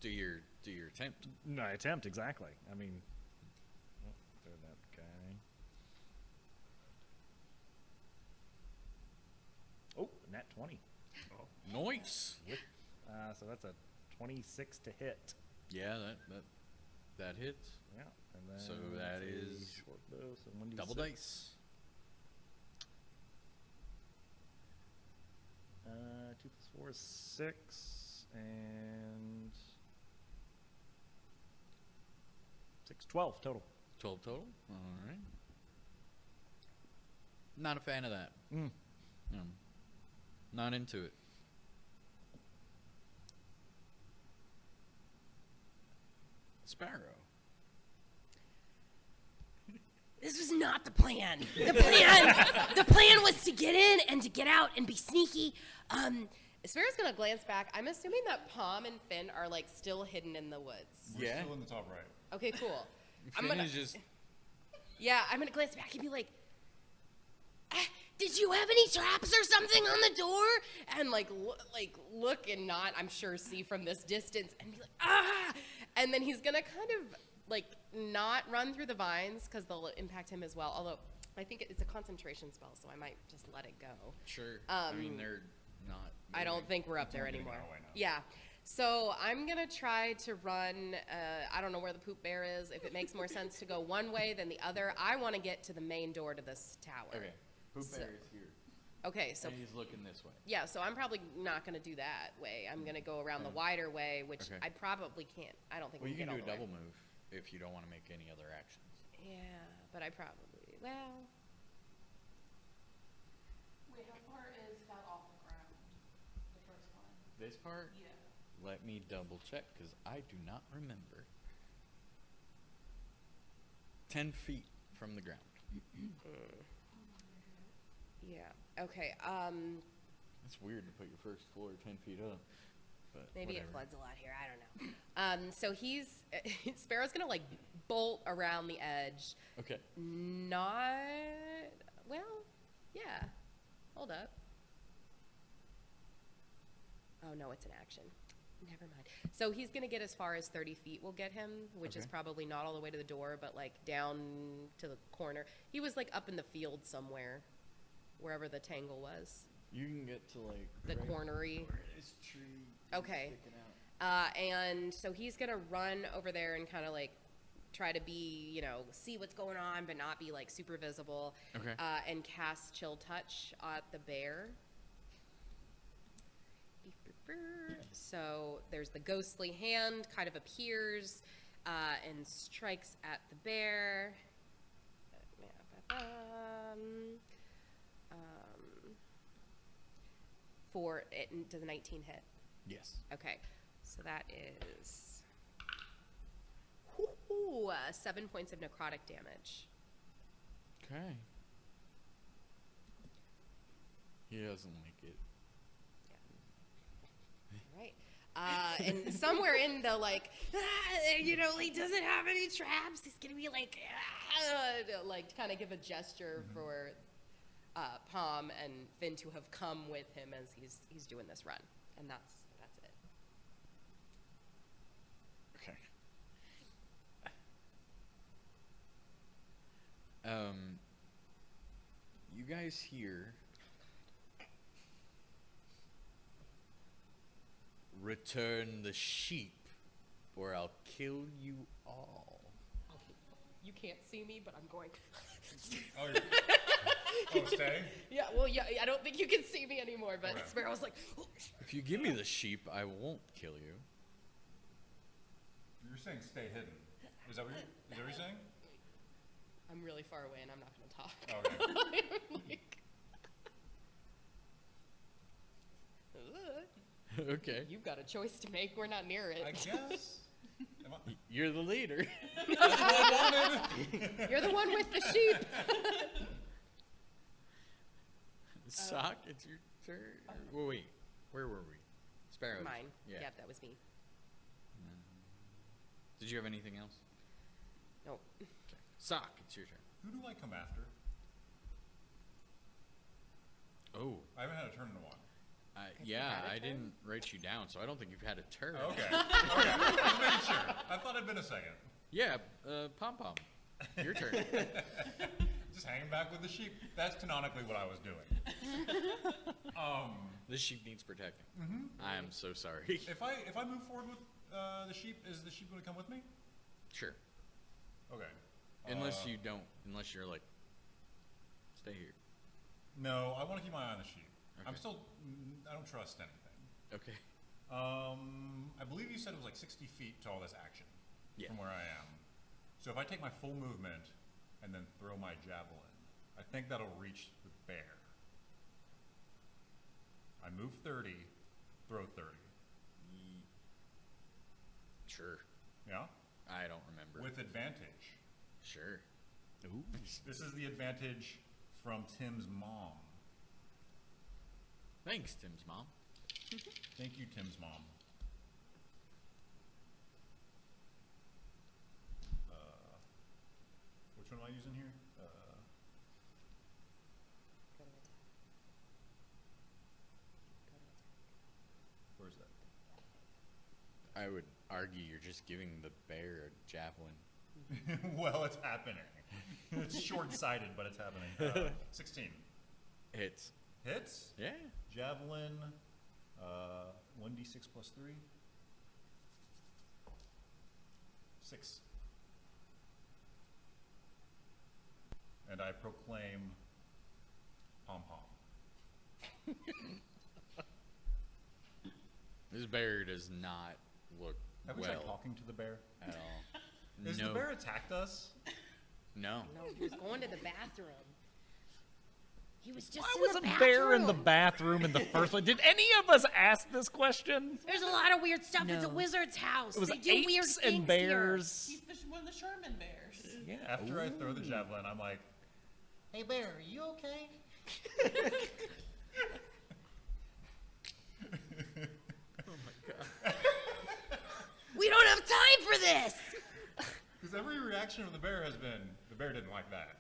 do your attempt. No, attempt exactly. I mean, throw that guy. Oh, nat 20. Oh, nice. So that's a 26 to hit. Yeah, that hits. Yeah, and then So that it's a is short bow, so 1d6. double dice. 2 plus 4 is 6, and 6, 12 total. 12 total. All right. Not a fan of that. Not into it. Sparrow. This was not the plan. The plan was to get in and to get out and be sneaky. Sparrow's gonna glance back. I'm assuming that Palm and Finn are like still hidden in the woods. We're still in the top right. Okay, cool. Finn is just. Yeah, I'm gonna glance back and be like, "Did you have any traps or something on the door?" And look and not, I'm sure, see from this distance and be like, "Ah!" And then he's gonna kind of not run through the vines because they'll impact him as well. Although I think it's a concentration spell, so I might just let it go. Sure. I mean, they're not. I don't think we're up there getting anymore. our way now. Yeah. So I'm gonna try to run. I don't know where the poop bear is. If it makes more sense to go one way than the other, I want to get to the main door to this tower. Okay. Poop bear is here. Okay, so And he's looking this way. yeah, so I'm probably not gonna do that way. I'm gonna go around the wider way, which Okay. I probably can't. I don't think Well, we you can can get do a all the double way. move if you don't want to make any other actions. Yeah, but I probably well. Wait, how far is that off the ground? The first one? This part? Yeah. Let me double check because I do not remember. 10 feet from the ground. Yeah. Okay. It's weird to put your first floor 10 feet up. But Maybe whatever. it floods a lot here. I don't know. So he's Sparrow's gonna bolt around the edge. Okay. Not well. Yeah. Hold up. Oh no, it's an action. Never mind. So he's gonna get as far as 30 feet. We'll get him, which is Okay. probably not all the way to the door, but down to the corner. He was up in the field somewhere, wherever the tangle was. You can get to The right cornery. where this tree is Okay. sticking out. And so he's gonna run over there and kind of try to be, you know, see what's going on, but not be like super visible. Okay. And cast Chill Touch at the bear. So there's the ghostly hand kind of appears and strikes at the bear. For it, does a 19 hit? Yes. Okay, so that is 7 points of necrotic damage. Okay. He doesn't like it. Right. And somewhere in the like, you know, he doesn't have any traps. He's gonna be like kind of give a gesture for Palm and Finn to have come with him as he's doing this run, and that's it. Okay. You guys here return the sheep, or I'll kill you all. You can't see me, but I'm going. Stay? Yeah, well, yeah, I don't think you can see me anymore, but Okay. Sparrow's like, If you give me the sheep, I won't kill you. You're saying stay hidden. Is that what you're saying? I'm really far away and I'm not going to talk. Okay. Okay. You've got a choice to make. We're not near it. I guess. You're the leader. You're the one with the sheep. Sock, it's your turn. Well, wait, where were we? Sparrow. Mine. Yeah. Yep, that was me. Did you have anything else? No. Okay. Sock, it's your turn. Who do I come after? Oh. I haven't had a turn in a while. Yeah, I didn't write you down, so I don't think you've had a turn. Okay. Just making sure. I thought it'd been a second. Yeah, Pom Pom, your turn. Just hanging back with the sheep. That's canonically what I was doing. The sheep needs protecting. Mhm. I am so sorry. If I move forward with the sheep, is the sheep going to come with me? Sure. Okay. Unless you're like, stay here. No, I want to keep my eye on the sheep. Okay. I don't trust anything. Okay. I believe you said it was like 60 feet to all this action from where I am. So if I take my full movement and then throw my javelin, I think that'll reach the bear. I move 30, throw 30. Sure. Yeah? I don't remember. With advantage. Sure. Ooh. This is the advantage from Tim's mom. Thanks, Tim's mom. Thank you, Tim's mom. Which one am I using here? Where's that? I would argue you're just giving the bear a javelin. Well, it's happening. It's short-sighted, but it's happening. 16. Hits. Hits? Yeah. Javelin, 1d6 plus 3. 6. And I proclaim Pom Pom. This bear does not look Have we well tried talking to the bear? at all. Has No. the bear attacked us? No. No, he was going to the bathroom. He was just Why in was the a bathroom. bear in the bathroom in the first place? Did any of us ask this question? There's a lot of weird stuff. It's a wizard's house. It was they do weird apes things and bears. He fished one of the Sherman bears. Yeah. After I throw the javelin, I'm like, "Hey bear, are you okay?" We don't have time for this. Because every reaction of the bear has been, the bear didn't like that.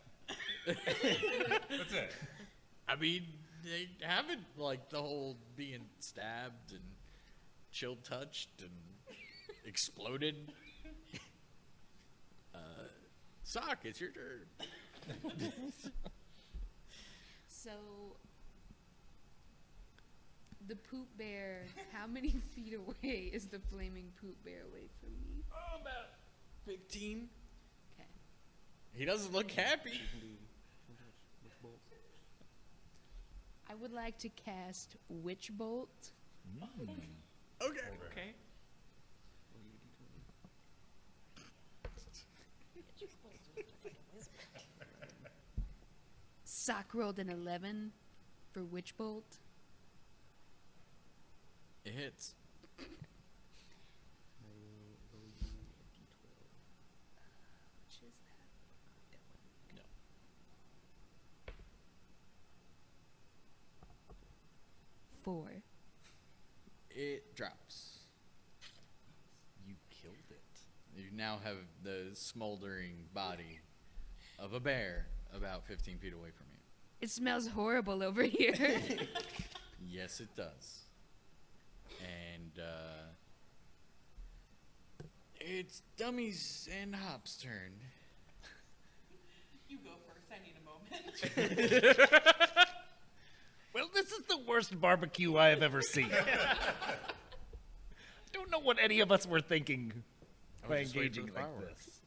That's it. I mean, they haven't like the whole being stabbed and chill touched and exploded. Sock, it's your turn. So, the poop bear, how many feet away is the flaming poop bear away from me? Oh, about 15. He doesn't look happy. I would like to cast Witch Bolt. Okay. Sock rolled an 11 for Witch Bolt. It hits. Which is that? No. Four. It drops. You killed it. You now have the smoldering body of a bear about 15 feet away from you. It smells horrible over here. Yes, it does. And it's Dummies and Hop's turn. You go first. I need a moment. Well, this is the worst barbecue I have ever seen. Don't know what any of us were thinking by just waiting engaging for the like fireworks. this.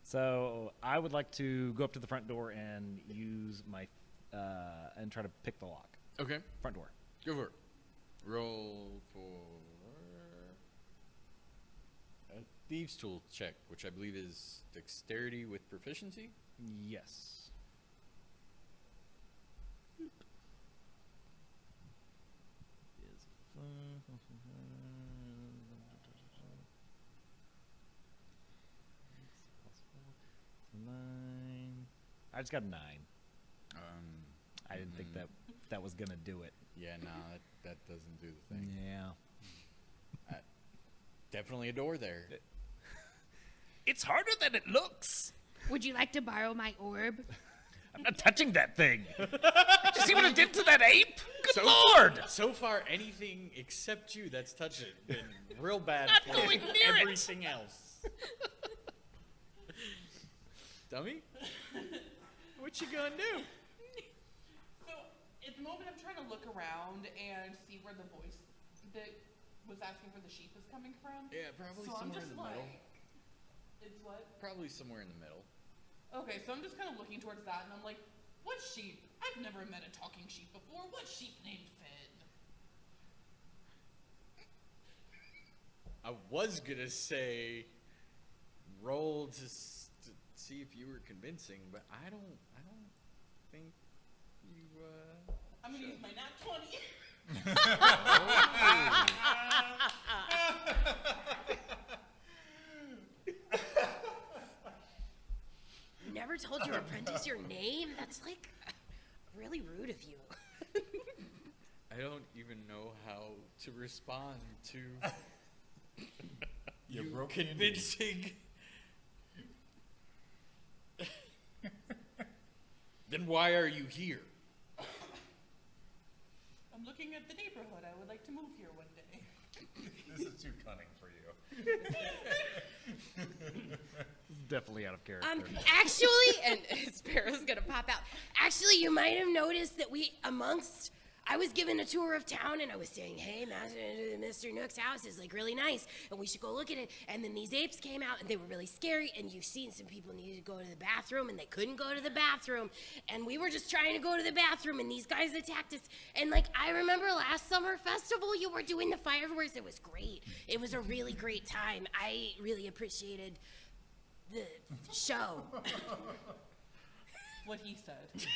So I would like to go up to the front door and use my and try to pick the lock. Okay. Front door. Go for it. Roll for a thieves' tool check, which I believe is dexterity with proficiency. Yes. Nine. I just got a 9. I didn't think that was gonna do it. Yeah, no, that doesn't do the thing. Yeah. Definitely a door there. It's harder than it looks. Would you like to borrow my orb? I'm not touching that thing. Did you see what it did to that ape? Good Lord! So far, anything except you that's touched it been real bad Not for going near it. everything else. Dummy? What you gonna do? So at the moment, I'm trying to look around and see where the voice that was asking for the sheep is coming from. Yeah, probably so I'm somewhere just in the middle. It's what? Probably somewhere in the middle. Okay, so I'm just kind of looking towards that, and I'm like, what sheep? I've never met a talking sheep before. What sheep named Finn? I was gonna say roll to see if you were convincing, but I don't think you. I'm gonna use my nat 20. You never told your apprentice your name? That's like really rude of you. I don't even know how to respond to You you broke the convincing. Then why are you here? I'm looking at the neighborhood. I would like to move here one day. This is too cunning for you. This is definitely out of character. Actually, and Sparrow's gonna pop out. Actually, you might have noticed that I was given a tour of town and I was saying, hey, Mr. Nook's house is like really nice and we should go look at it. And then these apes came out and they were really scary and you've seen some people needed to go to the bathroom and they couldn't go to the bathroom. And we were just trying to go to the bathroom and these guys attacked us. And like, I remember last summer festival, you were doing the fireworks. It was great. It was a really great time. I really appreciated the show. What he said.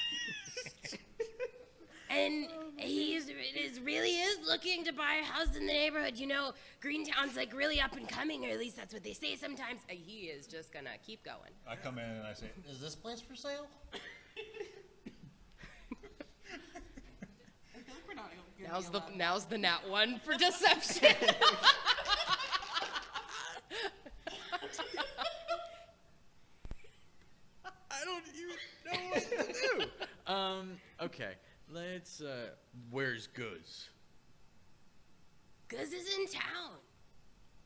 And he really is looking to buy a house in the neighborhood. You know, Greentown's like really up and coming, or at least that's what they say sometimes. He is just gonna keep going. I come in and I say, is this place for sale? Now's the nat 1 for deception. I don't even know what to do. Okay. Let's, where's Guz? Guz is in town.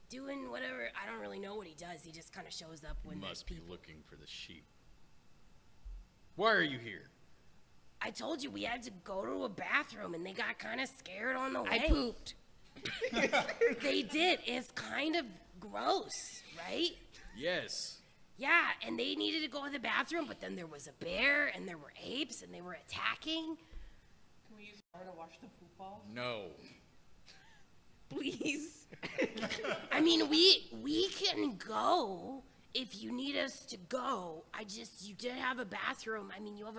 Doing whatever, I don't really know what he does. He just kind of shows up when there's Must be people. looking for the sheep. Why are you here? I told you we had to go to a bathroom and they got kind of scared on the way. I pooped. They did. It's kind of gross, right? Yes. Yeah, and they needed to go to the bathroom, but then there was a bear, and there were apes, and they were attacking. Can we use water to wash the poop balls? No. Please. I mean, we can go if you need us to go. You did have a bathroom. I mean, you have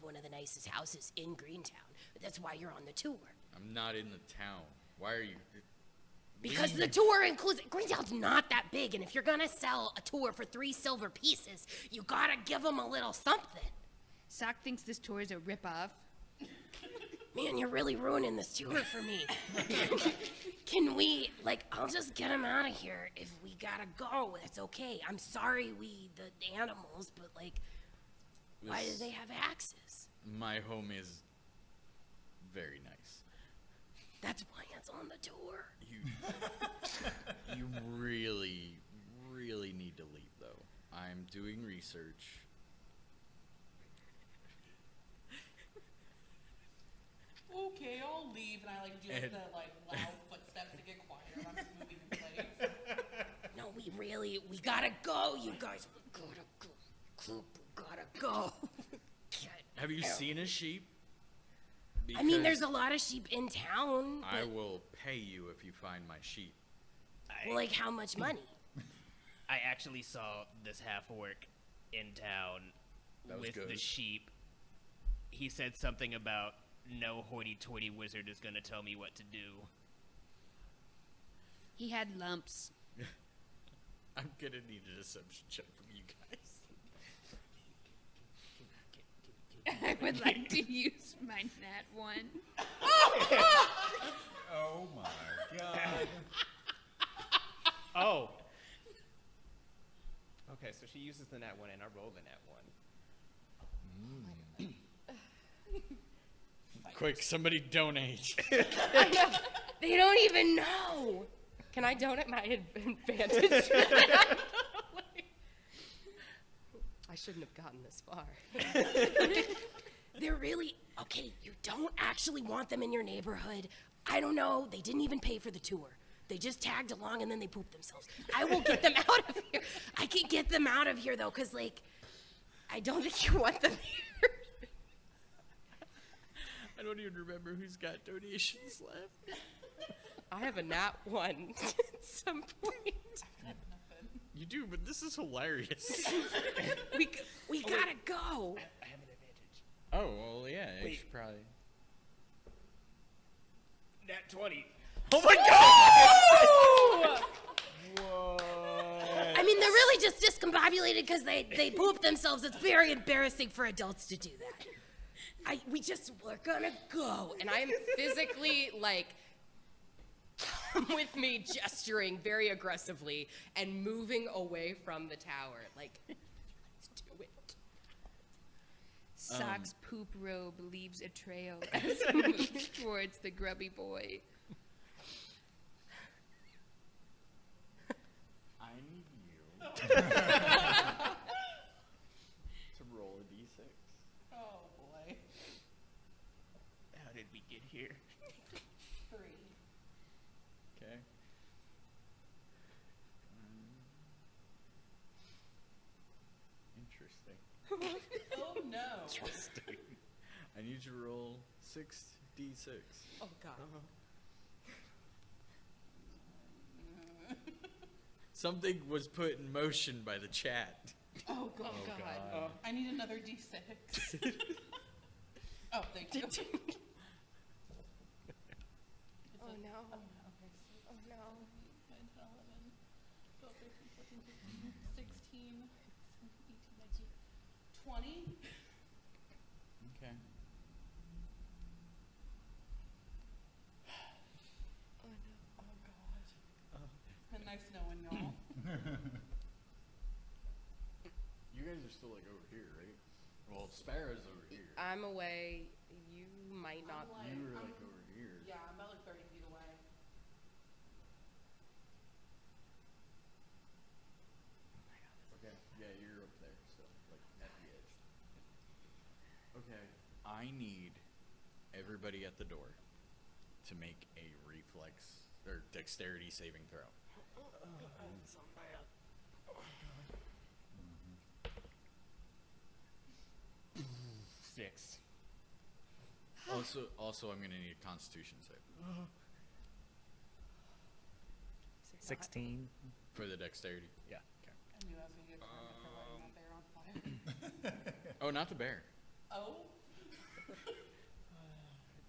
one of the nicest houses in Greentown. But that's why you're on the tour. I'm not in the town. Why are you? Because the tour includes, Greentown's not that big, and if you're gonna sell a tour for 3 silver pieces, you gotta give them a little something. Sock thinks this tour is a ripoff. Man, you're really ruining this tour for me. Can we, I'll just get them out of here if we gotta go. That's okay. I'm sorry the animals, but, why do they have access? My home is very nice. That's why it's on the tour. You really, really need to leave, though. I'm doing research. Okay, I'll leave, and I do the loud footsteps to get quiet. I'm just moving in place. No, we gotta go, you guys. We gotta go. Have you seen a sheep? I mean, there's a lot of sheep in town. I will pay you if you find my sheep. How much money? I actually saw this half-orc in town with the sheep. He said something about no hoity-toity wizard is going to tell me what to do. He had lumps. I'm going to need a deception check from you guys. I would like to use my nat 1. Oh my god. Oh. Okay, so she uses the nat 1 and I roll the nat 1. Quick, somebody donate. I know. They don't even know. Can I donate my advantage? I shouldn't have gotten this far. They're really, okay, you don't actually want them in your neighborhood. I don't know. They didn't even pay for the tour. They just tagged along and then they pooped themselves. I will get them out of here. I can get them out of here, though, because, I don't think you want them here. I don't even remember who's got donations left. I have a nat 1 at some point. You do, but this is hilarious. we gotta go. I have an advantage. Oh, well, yeah, I Wait. should probably. Nat 20. Oh my god! Whoa. I mean, they're really just discombobulated because they poop themselves. It's very embarrassing for adults to do that. We're gonna go. And I am physically, come with me, gesturing very aggressively and moving away from the tower. Let's do it. Sock's poop robe leaves a trail as he moves towards the grubby boy. I need you to roll a d6. Oh boy. How did we get here? 3. Okay. Interesting. Oh no. Interesting. I need you to roll 6d6. Oh, God. Something was put in motion by the chat. Oh god. God. I need another d6. Oh, thank you. Oh, no. Okay. Oh, no. 9, 10, 11, 12, 13, 14, 15, 16, 17, 18, 19, 20. Okay. Oh no. Oh god. Been nice knowing y'all. You guys are still over here, right? Well, Sparrow's over here. I'm away. You might not. You were over here. Yeah, I'm about 30 feet away. Okay. Yeah, you're up there still, at the edge. Okay. I need everybody at the door to make a reflex or dexterity saving throw. 6. Also, I'm gonna need a Constitution save 16. for the dexterity. Yeah. Okay. I knew I was going to get karma for lighting that bear on fire. Oh, not the bear. Oh.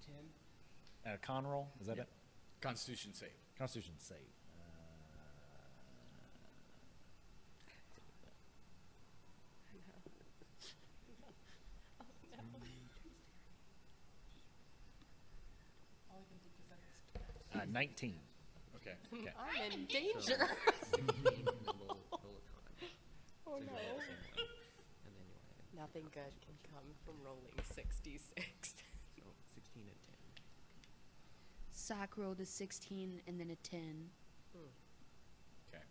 10. And a con roll, is that it? Constitution save. Constitution save. All I can think is that it's 19. Okay. I'm in danger. Oh no. Nothing good can come from rolling 66. So 16 and 10. Sock rolled a 16 and then a 10. Okay.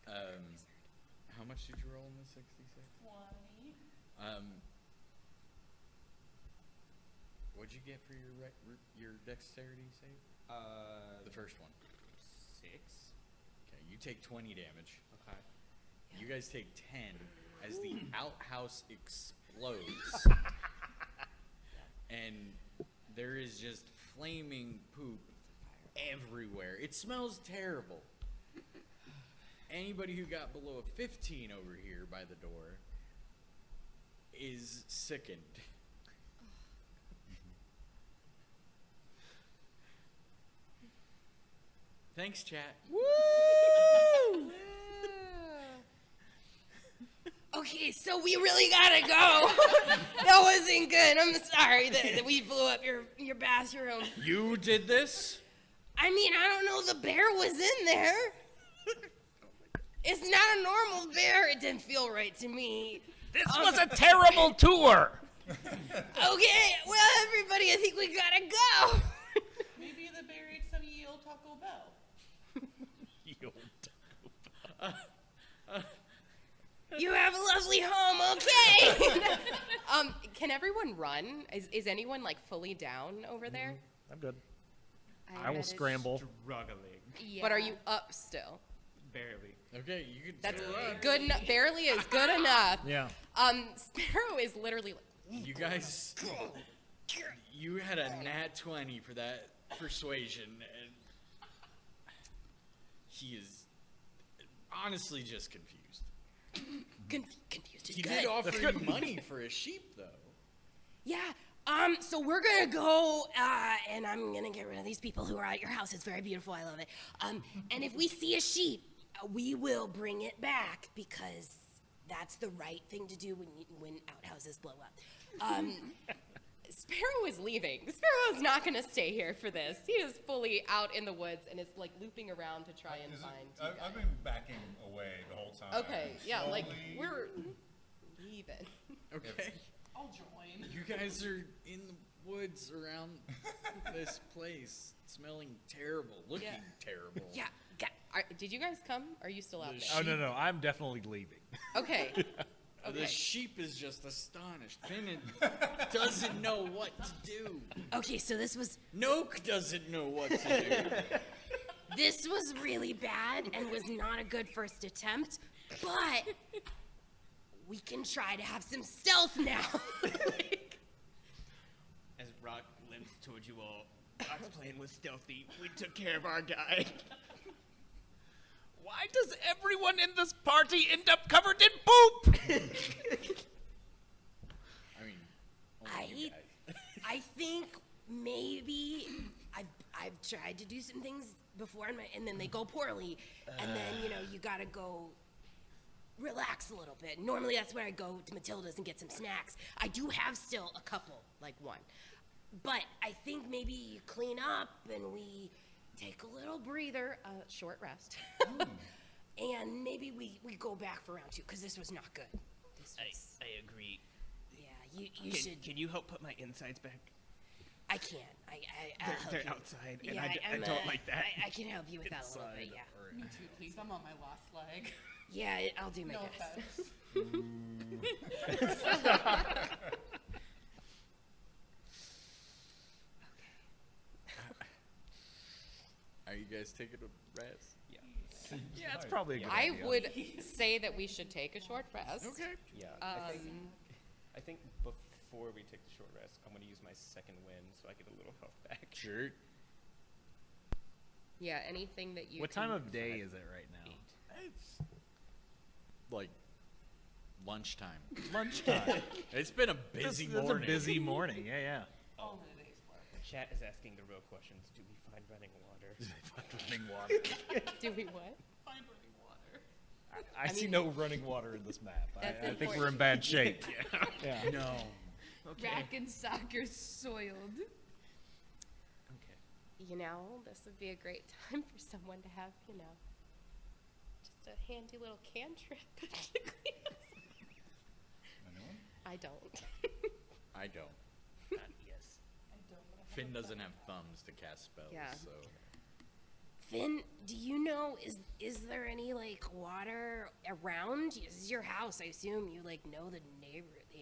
How much did you roll in the 66? 20. What'd you get for your dexterity save? The first one. 6. Okay, you take 20 damage. Okay. You guys take 10 as the outhouse explodes. And there is just flaming poop everywhere. It smells terrible. Anybody who got below a 15 over here by the door is sickened. Thanks, chat. Woo! Okay, so we really gotta go. That wasn't good. I'm sorry that we blew up your bathroom. You did this? I mean, I don't know. The bear was in there. It's not a normal bear. It didn't feel right to me. This was a terrible tour. Okay, well, everybody, I think we gotta go. Maybe the bear ate some Yale Taco Bell. You have a lovely home, okay? Can everyone run? Is anyone like fully down over there? I'm good. I will scramble. Struggling. Yeah. But are you up still? Barely. Okay, you can. That's good enough. Barely is good enough. Yeah. Sparrow is literally like. You guys, you had a nat 20 for that persuasion, and he is honestly just confused. Confused is He good. did offer you money for a sheep, though. Yeah. So we're gonna go, and I'm gonna get rid of these people who are at your house. It's very beautiful. I love it. And if we see a sheep, we will bring it back because that's the right thing to do when outhouses blow up. Sparrow is leaving. Sparrow is not gonna stay here for this. He is fully out in the woods and is like looping around to try and find you guys. I've been backing away the whole time. Okay, yeah, like Slowly. we're leaving. Okay. I'll join. You guys are in the woods around this place, smelling terrible, looking terrible. Yeah. Did you guys come? Are you still out there? Oh, no, I'm definitely leaving. Okay. The sheep is just astonished. Finn doesn't know what to do. Okay, so this was. Noak doesn't know what to do. This was really bad and was not a good first attempt, but we can try to have some stealth now. As Rock limps towards you all, Rock's plan was stealthy. We took care of our guy. Why does everyone in this party end up covered in poop? I mean, I think maybe I've tried to do some things before and then they go poorly, and then you gotta go relax a little bit. Normally that's where I go to Matilda's and get some snacks. I do have still a couple, like one, but I think maybe you clean up and we take a little breather, short rest, and maybe we go back for round 2 because this was not good. I agree. Yeah, you should. Can you help put my insides back? I can. I'll help They're you. outside, and Yeah, I don't like that. I can help you with that a little bit. Yeah. Me too, please. I'm on my last leg. Yeah, I'll do my No best. Are you guys taking a rest? Yeah. Yeah, it's probably a good I idea. would say that we should take a short rest. Okay. Yeah. I I think before we take the short rest, I'm going to use my second win so I get a little health back. Sure. Yeah, anything that you. What time of day is it right now? It's like lunchtime. Lunchtime. It's been a busy morning. It's a busy morning. Yeah. Only a day's work. Chat is asking the real questions. Do we find running water? Running water. Do we what? Find running water. I see no running water in this map. That's I think we're in bad shape. Yeah. Yeah. No. Okay. Rack and Sock are soiled. You know, this would be a great time for someone to have, you know, just a handy little cantrip. Anyone? I don't. I don't. Yes. I don't. But I Finn doesn't have thumbs to cast spells, Yeah. so. Finn, do you know, is there any, like, water around? This is your house. I assume you, like, know the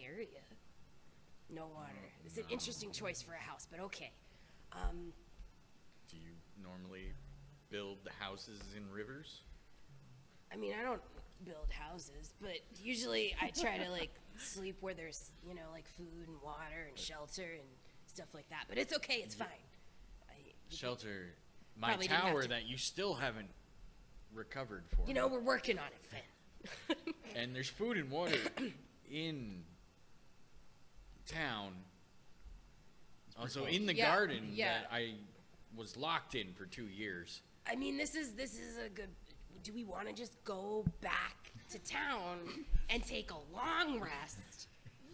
area. No water. It's an interesting choice for a house, but okay. Do you normally build the houses in rivers? I mean, I don't build houses, but usually I try to, like, sleep where there's, you know, like, food and water and shelter and stuff like that. But it's okay. It's fine. Shelter. My Probably didn't have tower to- that you still haven't recovered for You me. know, we're working on it, Finn. And there's food and water in town. Also in the Yeah, garden yeah. that I was locked in for 2 years. I mean, this is a good. Do we want to just go back to town and take a long rest?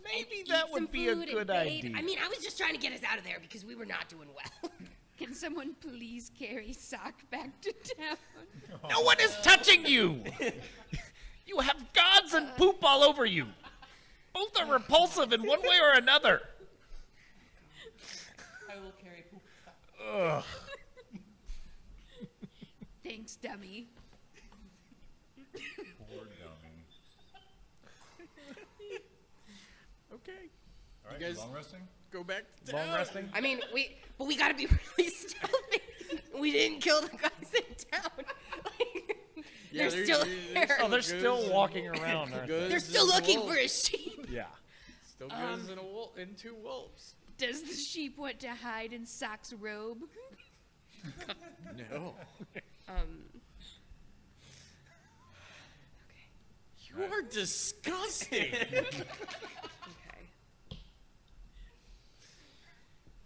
Maybe and that eat would some be a food and good bathe? idea. I mean, I was just trying to get us out of there because we were not doing well. Can someone please carry Sock back to town? No one is touching you. You have gods and poop all over you. Both are repulsive in one way or another. I will carry poop. Ugh. Thanks, dummy. Poor dummy. Okay. All right, You guys long resting? go back to Long town. resting? I mean, we gotta be really stealthy. We didn't kill the guys in town. Yeah, they're still there. Oh, they're still walking around, aren't they? They're still looking for a sheep. Yeah. Still goes in a and 2 wolves. Does the sheep want to hide in Sock's robe? No. You are disgusting.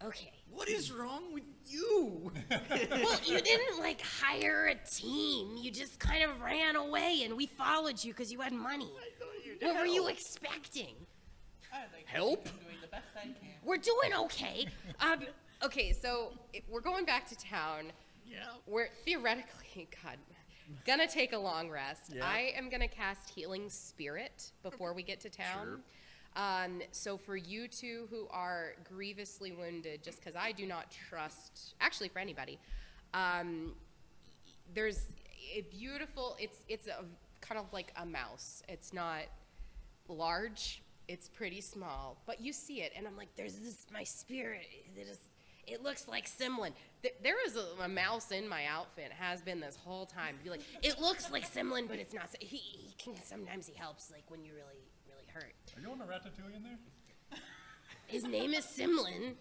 Okay. What is wrong with you? Well, you didn't like hire a team. You just kind of ran away, and we followed you because you had money. What were you expecting? I think Help? I'm doing the best I can. We're doing okay. Okay, so we're going back to town. Yeah. We're theoretically, God, gonna take a long rest. Yeah. I am gonna cast Healing Spirit before we get to town. So for you two who are grievously wounded, just because I do not trust, actually for anybody, there's a beautiful. It's a kind of like a mouse. It's not large. It's pretty small, but you see it, and I'm like, there's this, my spirit, it looks like Simlin. There is a mouse in my outfit, has been this whole time. Be like, it looks like Simlin, but it's not. He can, sometimes he helps, like when you really, really hurt. Are you on a ratatouille in there? His name is Simlin,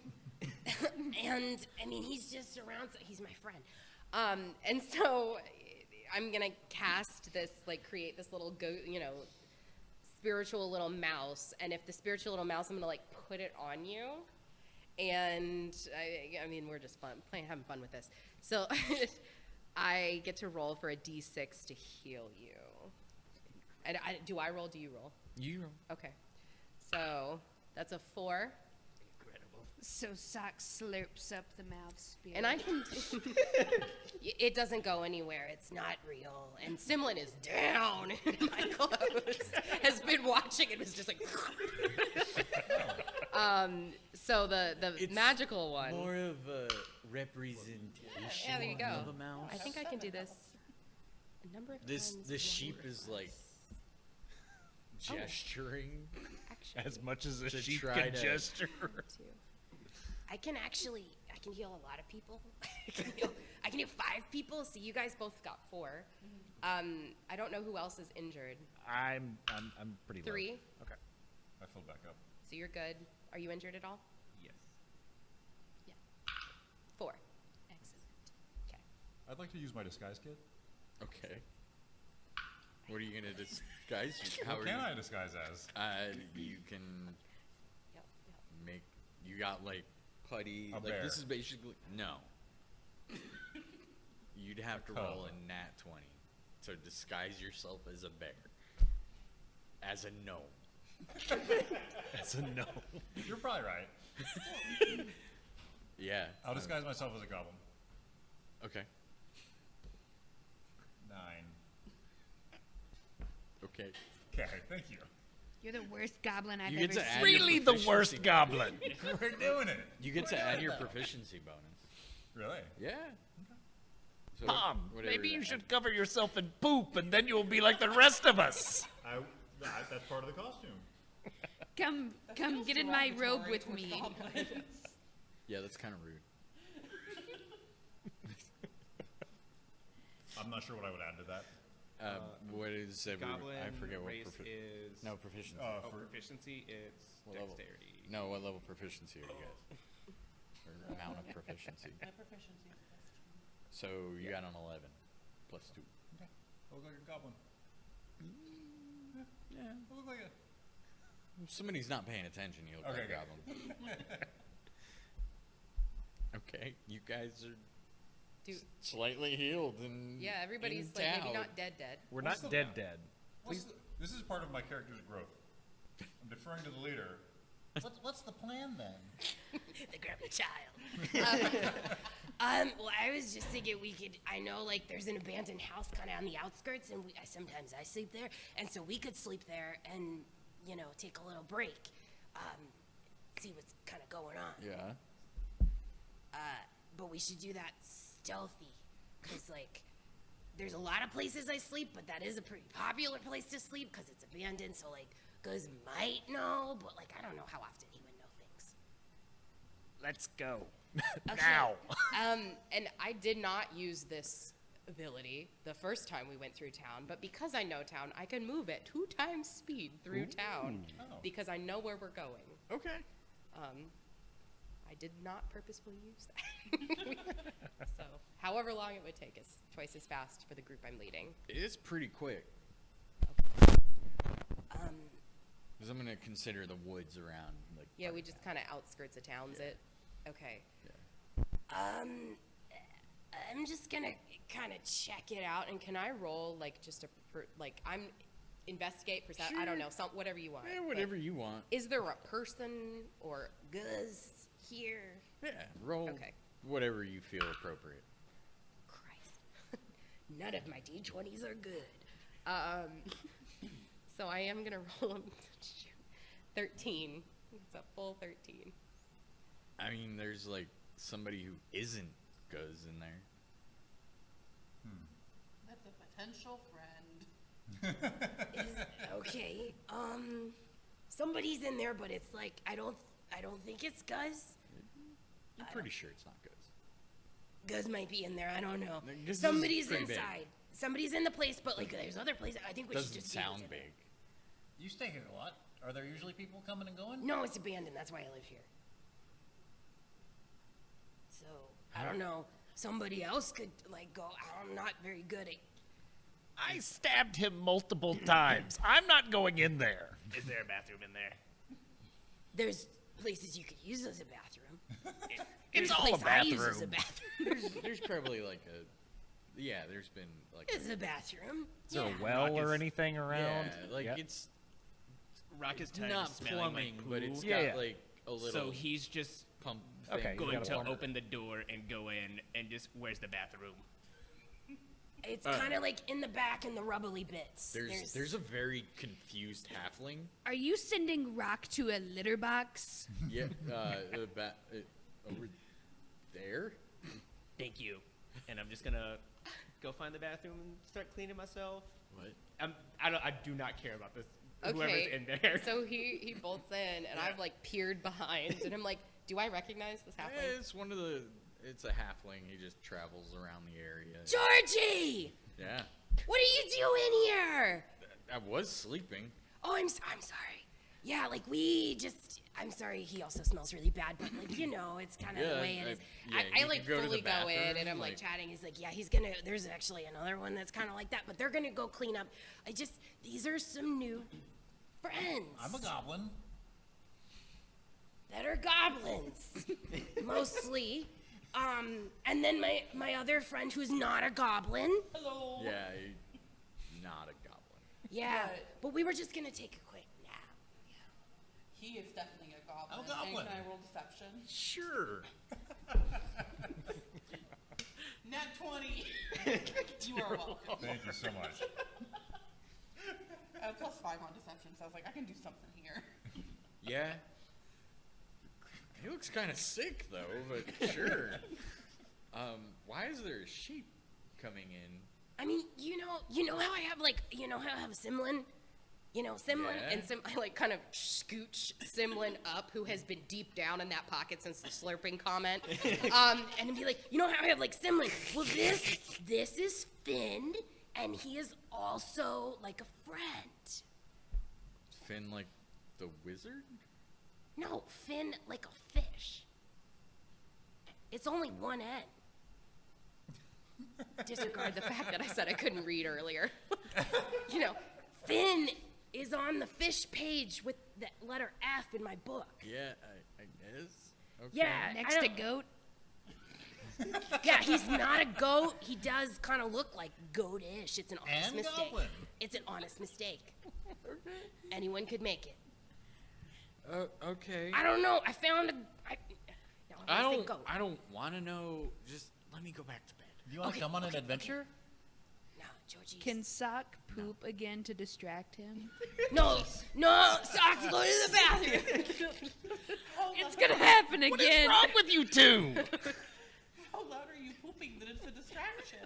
and I mean, he's just around, he's my friend. And so I'm gonna cast this, like create this little spiritual little mouse, and if the spiritual little mouse, I'm gonna like put it on you, and I mean we're just having fun with this. So I get to roll for a d6 to heal you. And do I roll? Do you roll? You roll. Okay. So that's a 4. Incredible. So Sock slurps up the mouth spirit. And I can. It doesn't go anywhere. It's not real. And Simlin is down in my clothes. Has been watching and was just like. So the It's magical one. More of a representation Yeah, there you go. of a mouse. I think I can do this. A number of This times. the sheep is like gesturing As much as a to sheep try can to- gesture. I can heal a lot of people. I can heal 5 people. So you guys both got 4. I don't know who else is injured. I'm pretty low. 3. Okay. I filled back up. So you're good. Are you injured at all? Yes. Yeah. 4. Excellent. Okay. I'd like to use my disguise kit. Okay. What are you gonna disguise? What can I disguise as? You can Yep. make. You got like putty. A Like bear. this is basically no. You'd have to roll a nat 20 to disguise yourself as a bear, as a gnome. As a gnome. You're probably right. Yeah. I'll disguise myself as a goblin. Okay. 9. Okay. Okay, thank you. You're the worst goblin I've You ever get to seen. add Really your the proficiency. worst goblin. We're doing it. You get We're to add doing your it, though. proficiency bonus. Really? Yeah. So Tom, whatever maybe you that- should cover yourself in poop, and then you'll be like the rest of us. That's part of the costume. Come get in my robe with me. Yeah, that's kind of rude. I'm not sure what I would add to that. What is Goblin I forget what race is no proficiency. Proficiency. It's What level? dexterity. No, what level proficiency are you guys? Or amount of proficiency? My proficiency is So you got an 11 plus 2. Okay. I look like a goblin. Yeah. I look like a... If somebody's not paying attention, you look like a Okay, goblin. Okay, you guys are slightly healed and Yeah, everybody's like maybe not dead. We're What's not the- dead. This is part of my character's growth. I'm deferring to the leader. What's the plan then? The grumpy child. Well, I was just thinking we could. I know, like, there's an abandoned house kind of on the outskirts, and sometimes I sleep there, and so we could sleep there and, take a little break, see what's kind of going on. Yeah. But we should do that stealthy, cause like, there's a lot of places I sleep, but that is a pretty popular place to sleep, cause it's abandoned. So like, Guz might know, but like, I don't know how often he would know things. Let's go. Okay. Now. And I did not use this ability the first time we went through town, but because I know town, I can move at 2 times speed through town because I know where we're going. Okay. I did not purposefully use that. So, however long it would take is twice as fast for the group I'm leading. It's pretty quick. Because I'm gonna consider the woods around, like. Yeah, we just kind of outskirts of towns. It. Okay. Yeah. I'm just gonna kind of check it out, and can I roll like just I'm investigate, percent? I don't know, whatever you want. Yeah, whatever you want. Is there a person or Guz here? Yeah, roll. Okay. Whatever you feel appropriate. Christ, none of my d20s are good. So I am gonna roll them. 13. It's a full 13. I mean, there's like somebody who isn't Guz in there. That's a potential friend. Okay. Somebody's in there, but it's like I don't think it's Guz. You're pretty sure it's not Guz. Guz might be in there. I don't know. Guz is Somebody's pretty big. inside. Somebody's in the place, but like there's other places. I think we should Doesn't just sound see who's in big. You stay here a lot. Are there usually people coming and going? it. No, it's abandoned. That's why I live here. So I don't know. Somebody else could like go. I'm not very good at. I stabbed him multiple times. I'm not going in there. Is there a bathroom in there? There's places you could use as a bathroom. It's There's all a place I use as a bathroom. bathroom. There's probably like a. Yeah, there's been like. It's a bathroom. Is there Yeah. a well or Rock is- anything around? Yeah, like Yeah. it's Rock is tired not of smelling plumbing, like but it's poo. got Yeah. like a little. So he's just pump. Okay, thing. you going got a to plumber. open the door and go in and just, where's the bathroom? It's kind of like in the back in the rubbly bits. There's a very confused halfling. Are you sending Rock to a litter box? Yeah, over there. Thank you. And I'm just gonna go find the bathroom and start cleaning myself. What? I do not care about this. Whoever's Okay, in there. so he bolts in, and I've like peered behind, and I'm like, do I recognize this halfling? It's one of the. It's a halfling. He just travels around the area. Georgie, Yeah. what are you doing here? I was sleeping. Oh, I'm sorry. Yeah, like I'm sorry, he also smells really bad, but like, it's kind of the way it is. I like fully go in and I'm like chatting. He's like, yeah, there's actually another one that's kind of like that, but they're gonna go clean up. These are some new friends. I'm a goblin. That are goblins, mostly. And then my other friend who's not a goblin. Hello. Yeah, not a goblin. Yeah, but we were just gonna take a quick nap. He is definitely a goblin. I'm a goblin. And can I roll deception? Sure. Nat 20. You are welcome. Thank you so much. +5 on deception, so I was like, I can do something here. Yeah. He looks kind of sick though, but sure. Why is there a sheep coming in? I mean, you know how I have how I have Simlin? Simlin, Yeah. and I like kind of scooch Simlin up, who has been deep down in that pocket since the slurping comment, and be like, how I have like Simlin? Well, this is Finn, and he is also like a friend. Finn, like the wizard? No, Finn like a fish. It's only one end. Disregard the fact that I said I couldn't read earlier. Finn is on the fish page with the letter F in my book. Yeah, I guess. Okay. Yeah, Next to goat. Yeah, he's not a goat. He does kind of look like goatish. It's an honest And mistake. goblin. It's an honest mistake. Anyone could make it. Okay. I don't know. I found I don't want to know. Just let me go back to bed. Do you want to come on an adventure? No, Georgie. Can Sock poop again to distract him? No, Sock, go to the bathroom. It's gonna happen again. What is wrong with you two? How loud are you pooping that it's a distraction?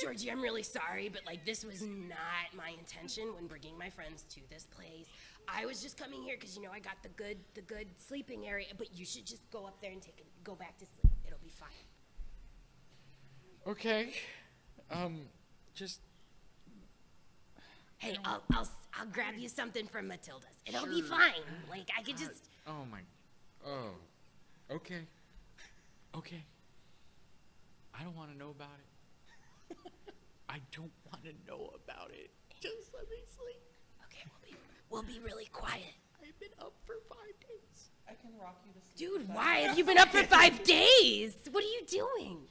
Georgie, I'm really sorry, but this was not my intention when bringing my friends to this place. I was just coming here because I got the good sleeping area, but you should just go up there and go back to sleep. It'll be fine. Okay. Just. Hey, I'll grab you something from Matilda's. It'll be fine. I could just. Oh my. Oh. Okay. Okay. I don't want to know about it. I don't want to know about it. Just let me sleep. Okay, we'll be really quiet. I've been up for 5 days. I can rock you to sleep. Dude, why have you been up for 5 days? What are you doing?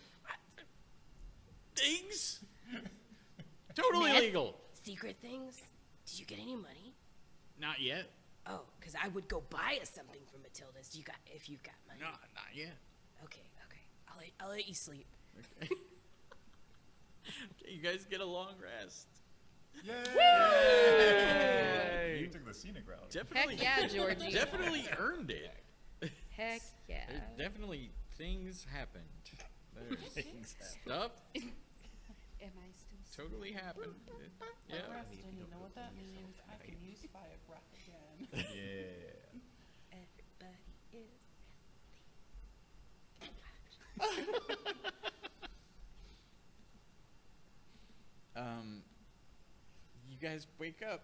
Things? Totally Meth? legal. Secret things? Did you get any money? Not yet. Oh, because I would go buy us something from Matilda's. If you got money. No, not yet. Okay. I'll let you sleep. Okay. Okay, you guys get a long rest. Yay! You took the scenic route. Definitely. Heck yeah, Georgie. Definitely earned it. Heck yeah. Definitely things happened. Stuff Am I still totally happened. Yeah. Rest, and you know what that means? I can use fire breath again. Yeah. Everybody is. You guys wake up.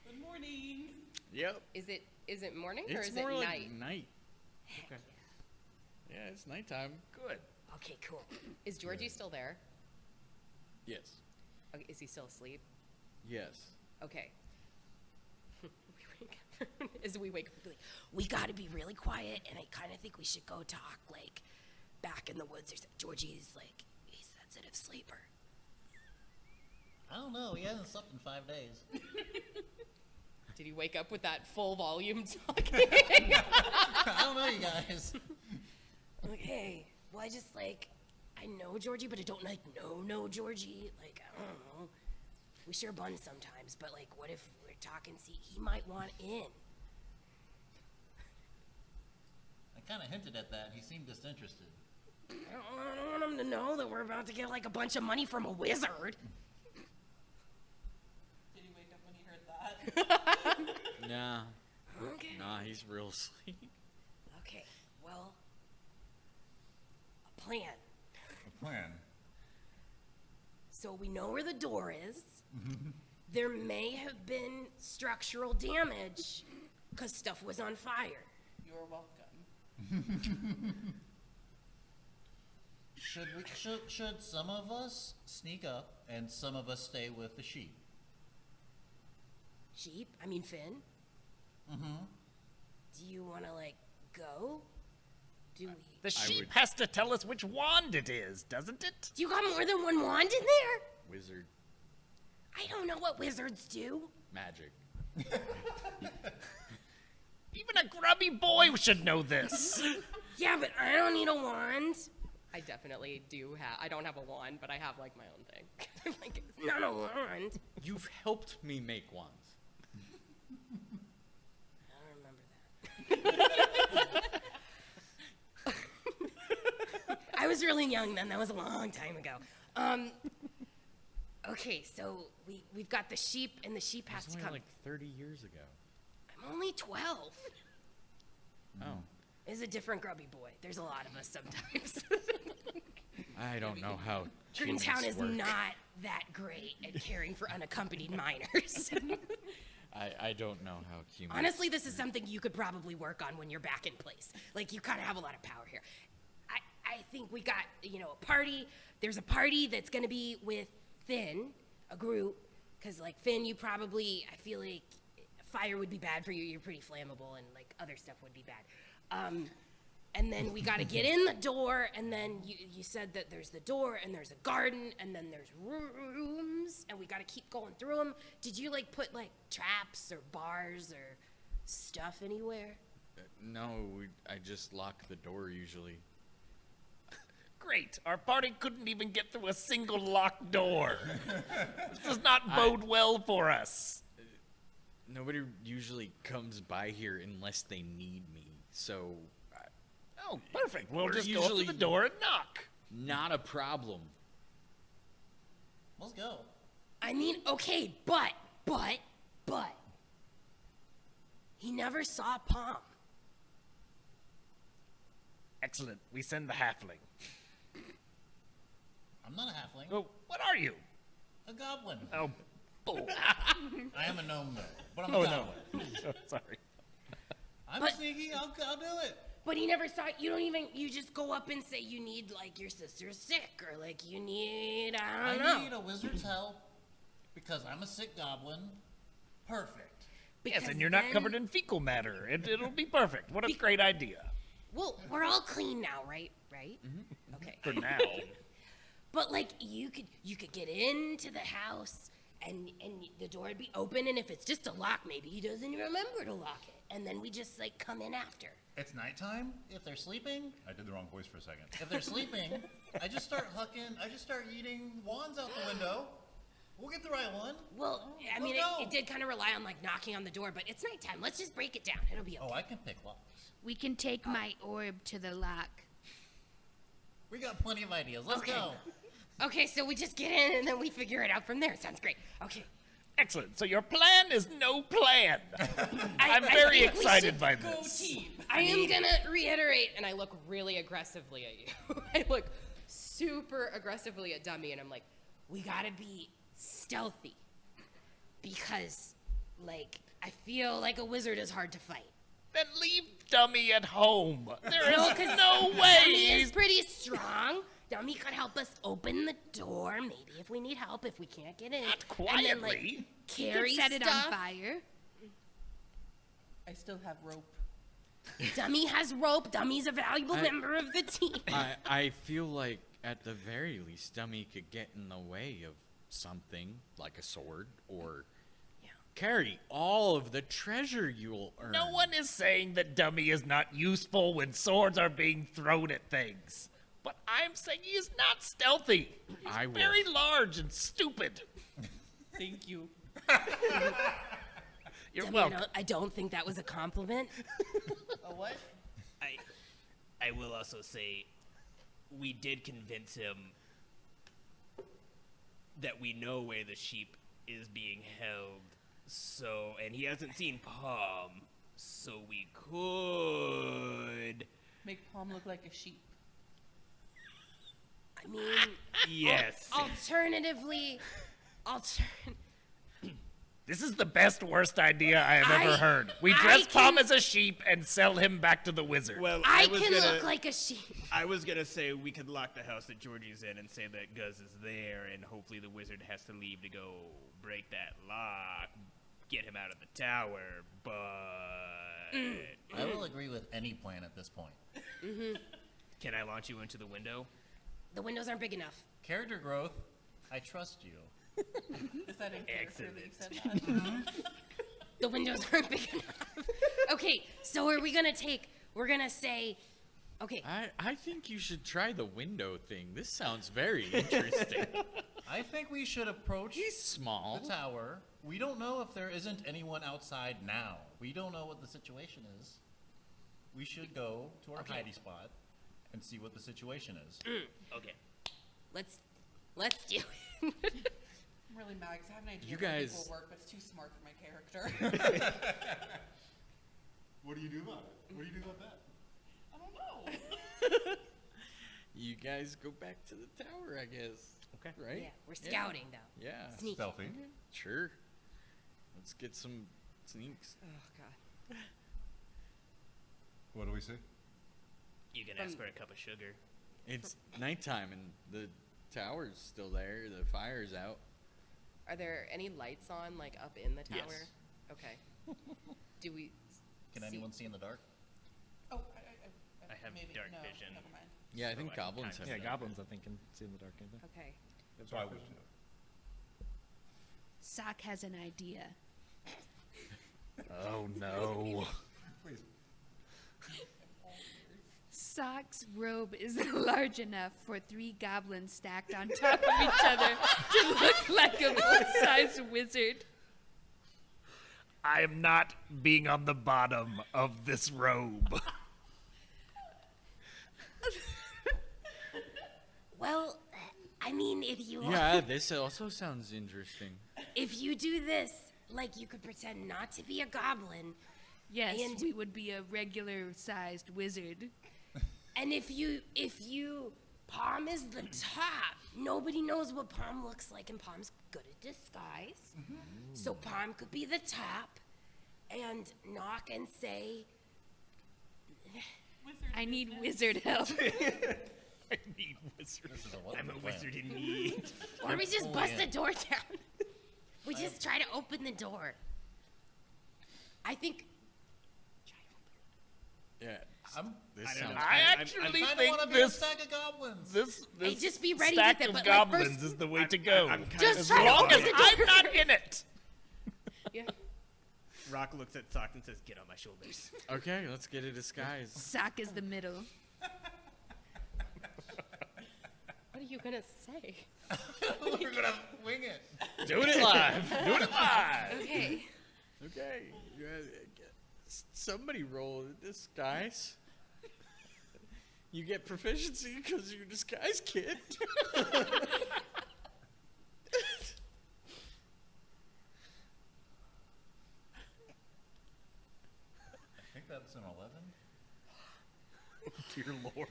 Good morning. Yep. Is it morning or It's is more it like night? night. Okay. Yeah, it's nighttime. Good. Okay, cool. Is Georgie still there? Yes. Okay, is he still asleep? Yes. Okay. As we wake up, we'll be like, we gotta be really quiet, and I kind of think we should go talk, back in the woods or something. Georgie's, he's a sensitive sleeper. I don't know. He hasn't slept in 5 days. Did he wake up with that full volume talking? I don't know, you guys. I'm like, hey, well, I just, I know Georgie, but I don't, know Georgie. I don't know. We share buns sometimes, but, what if we're talking, see, he might want in. I kind of hinted at that. He seemed disinterested. I don't want him to know that we're about to get, a bunch of money from a wizard. Did he wake up when he heard that? Nah. Okay. Nah, he's real asleep. Okay, well, a plan. A plan. So we know where the door is, there may have been structural damage because stuff was on fire. You're welcome. Should some of us sneak up and some of us stay with the sheep? Sheep? I mean Finn? Mm-hmm. Do you want to, go? Do we? The sheep has to tell us which wand it is, doesn't it? Do you got more than one wand in there? Wizard. I don't know what wizards do. Magic. Even a grubby boy should know this. Yeah, but I don't need a wand. I definitely do have, I don't have a wand, but I have, my own thing. It's not a wand. You've helped me make wands. I don't remember that. I was really young then. That was a long time ago. Okay, so we've got the sheep, and the sheep has to come. 30 years ago. I'm only 12. Oh. It's a different grubby boy. There's a lot of us sometimes. I don't know how Greentown is work. not that great at caring for unaccompanied minors. I don't know how humans... Honestly, this is something you could probably work on when you're back in place. You kind of have a lot of power here. I think we got, a party. There's a party that's going to be with Finn, a group, because, Finn, you probably, I feel like fire would be bad for you. You're pretty flammable, and, other stuff would be bad. And then we got to get in the door, and then you said that there's the door, and there's a garden, and then there's rooms, and we got to keep going through them. Did you, put, traps or bars or stuff anywhere? No, I just lock the door usually. Great. Our party couldn't even get through a single locked door. This does not bode well for us. Nobody usually comes by here unless they need me, so... Oh, perfect. We'll just go up to the door and knock. Not a problem. Let's go. I mean, okay, but... He never saw Palm. Excellent. We send the halfling. I'm not a halfling. Oh, what are you? A goblin. Oh, bull. I am a gnome, though. But I'm a goblin. No. Oh, sorry. I'm sneaky. I'll do it. But he never saw it. You just go up and say you need, your sister's sick, or, you need, I don't know. I need a wizard's help because I'm a sick goblin. Perfect. Yes, and you're not covered in fecal matter. It'll be perfect. What a great idea. Well, we're all clean now, right? Mm-hmm. Okay. For now. But, you could get into the house, and the door would be open, and if it's just a lock, maybe he doesn't remember to lock it. And then we just, come in after. It's nighttime. If they're sleeping, I did the wrong voice for a second. if they're sleeping, I just start eating wands out the window. We'll get the right one. Well, I mean, it did kind of rely on, knocking on the door, but it's nighttime. Let's just break it down. It'll be okay. Oh, I can pick locks. We can take my orb to the lock. We got plenty of ideas. Let's go. Okay, so we just get in, and then we figure it out from there. Sounds great. Okay. Excellent. So your plan is no plan. I'm very excited by this. Go team. I am gonna reiterate, and I look really aggressively at you. I look super aggressively at Dummy, and I'm like, we gotta be stealthy. Because, I feel like a wizard is hard to fight. Then leave Dummy at home. There is No, no way. Dummy is pretty strong. Dummy could help us open the door, maybe if we need help, if we can't get in. Not quietly. And then, carry set it stuff. on fire. I still have rope. Dummy has rope. Dummy's a valuable member of the team. I feel like, at the very least, Dummy could get in the way of something, like a sword, or carry all of the treasure you'll earn. No one is saying that Dummy is not useful when swords are being thrown at things. But I'm saying he is not stealthy. He's very large and stupid. Thank you. You're Dummy, welcome. I don't think that was a compliment. A what? I will also say, we did convince him that we know where the sheep is being held. So, and he hasn't seen Palm, so we could... Make Palm look like a sheep. I mean... Yes. Alternatively... This is the best, worst idea I have ever heard. We I dress Palm can- as a sheep and sell him back to the wizard. Well, I was can gonna- look like a sheep. I was gonna say we could lock the house that Georgie's in and say that Guz is there, and hopefully the wizard has to leave to go break that lock, get him out of the tower. But I will agree with any plan at this point. Can I launch you into the window? The windows aren't big enough. Character growth. I trust you. Is that in character that you said that? The windows aren't big enough. Okay, so are we gonna we're gonna say, okay. I think you should try the window thing. This sounds very interesting. I think we should approach He's small. the tower. We don't know if there isn't anyone outside now. We don't know what the situation is. We should go to our hidey spot and see what the situation is. Okay. Let's do it. I'm really mad because I have an idea You that guys- will work, but it's too smart for my character. What do you do about it? What do you do about that? I don't know. You guys go back to the tower, I guess. Okay. Right? Yeah, we're scouting though. Yeah. Sneaky. Stealthy. Okay, sure. Let's get some sneaks. Oh god. What do we see? You can ask for a cup of sugar. It's nighttime and the tower's still there. The fire's out. Are there any lights on, like up in the tower? Yes. Okay. Do we? Can anyone see in the dark? Oh, I have maybe, dark no, vision. Never mind. Yeah, I So think I can goblins kind have of Yeah, that. goblins, I think, can see in the dark. Can't they? Okay. So I would. Sock has an idea. Oh, no. Please. Sock's robe is large enough for 3 goblins stacked on top of each other to look like a full-size wizard. I am not being on the bottom of this robe. Well, I mean, if you Yeah, this also sounds interesting. if you do this, like you could pretend not to be a goblin, Yes, And- we would be a regular-sized wizard. and if you Palm is the top, nobody knows what Palm looks like, and Palm's good at disguise. So Palm could be the top, and knock and say, I need wizard help. I need wizard. This is a I'm a wonderful wizard in need. or we just bust the in. door down. We just try to open the door. I think. Yeah. This I don't sounds. know. I I'm actually I think want to be a this stack of goblins. Hey, just be ready stack with it, of but goblins like is the way to go. I'm kind Just as try to long open as the I'm door. not in it. Yeah. Rock looks at Sock and says, "Get on my shoulders." Okay, let's get a disguise. Sock is the middle. What are you gonna say? We're gonna wing it. Doing it live. Doing it live. Okay. Okay. You guys, somebody roll a disguise. You get proficiency because you're a disguise kid. I think that's an 11. Dear Lord,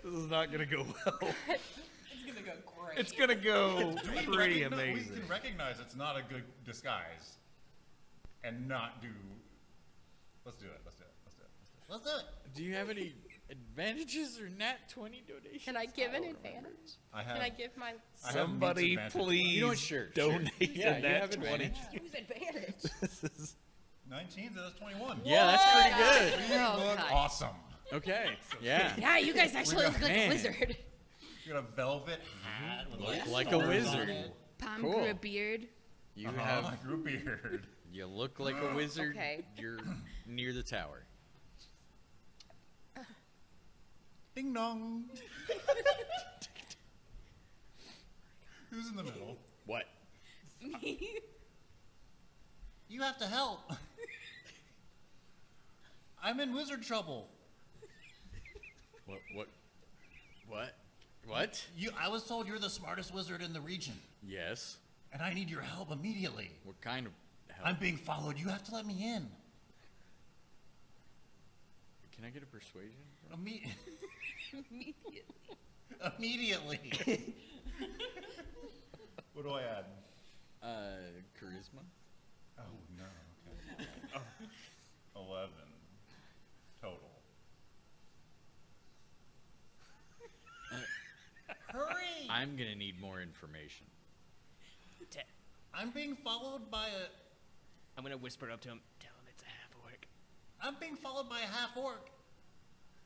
this is not gonna go well. It's gonna go great. It's gonna go pretty We amazing. can recognize it's not a good disguise, and not do. Let's do it. Let's do it. Let's do it. Let's do it. Let's do it. Do you have any advantages or nat 20 donations? Can I give an advantage? I have. Can I give my I have Somebody, meets advantage. please You know what? Sure. donate Yeah, in you that have 20. advantage. use advantage? 19, so that's 21. Yeah, that's pretty good. We Oh, look God. awesome. Okay. Yeah. Yeah, you guys actually look like a Man. wizard. You got a velvet hat with Look little like a stars on wizard. it. Palm Cool. grew a beard. You I have. grew a beard. You look like a wizard. Okay. You're near the tower. Ding dong. Who's in the middle? What? Me. You have to help. I'm in wizard trouble. What? What? What? What? I was told you're the smartest wizard in the region, Yes. and I need your help immediately. What kind of help? I'm being followed. You have to let me in. Can I get a persuasion? Immediately. Immediately. What do I add? Charisma. Oh, no. Okay. 11 total. Hurry! I'm gonna need more information. I'm being followed by a... I'm gonna whisper up to him, tell him it's a half-orc. I'm being followed by a half-orc.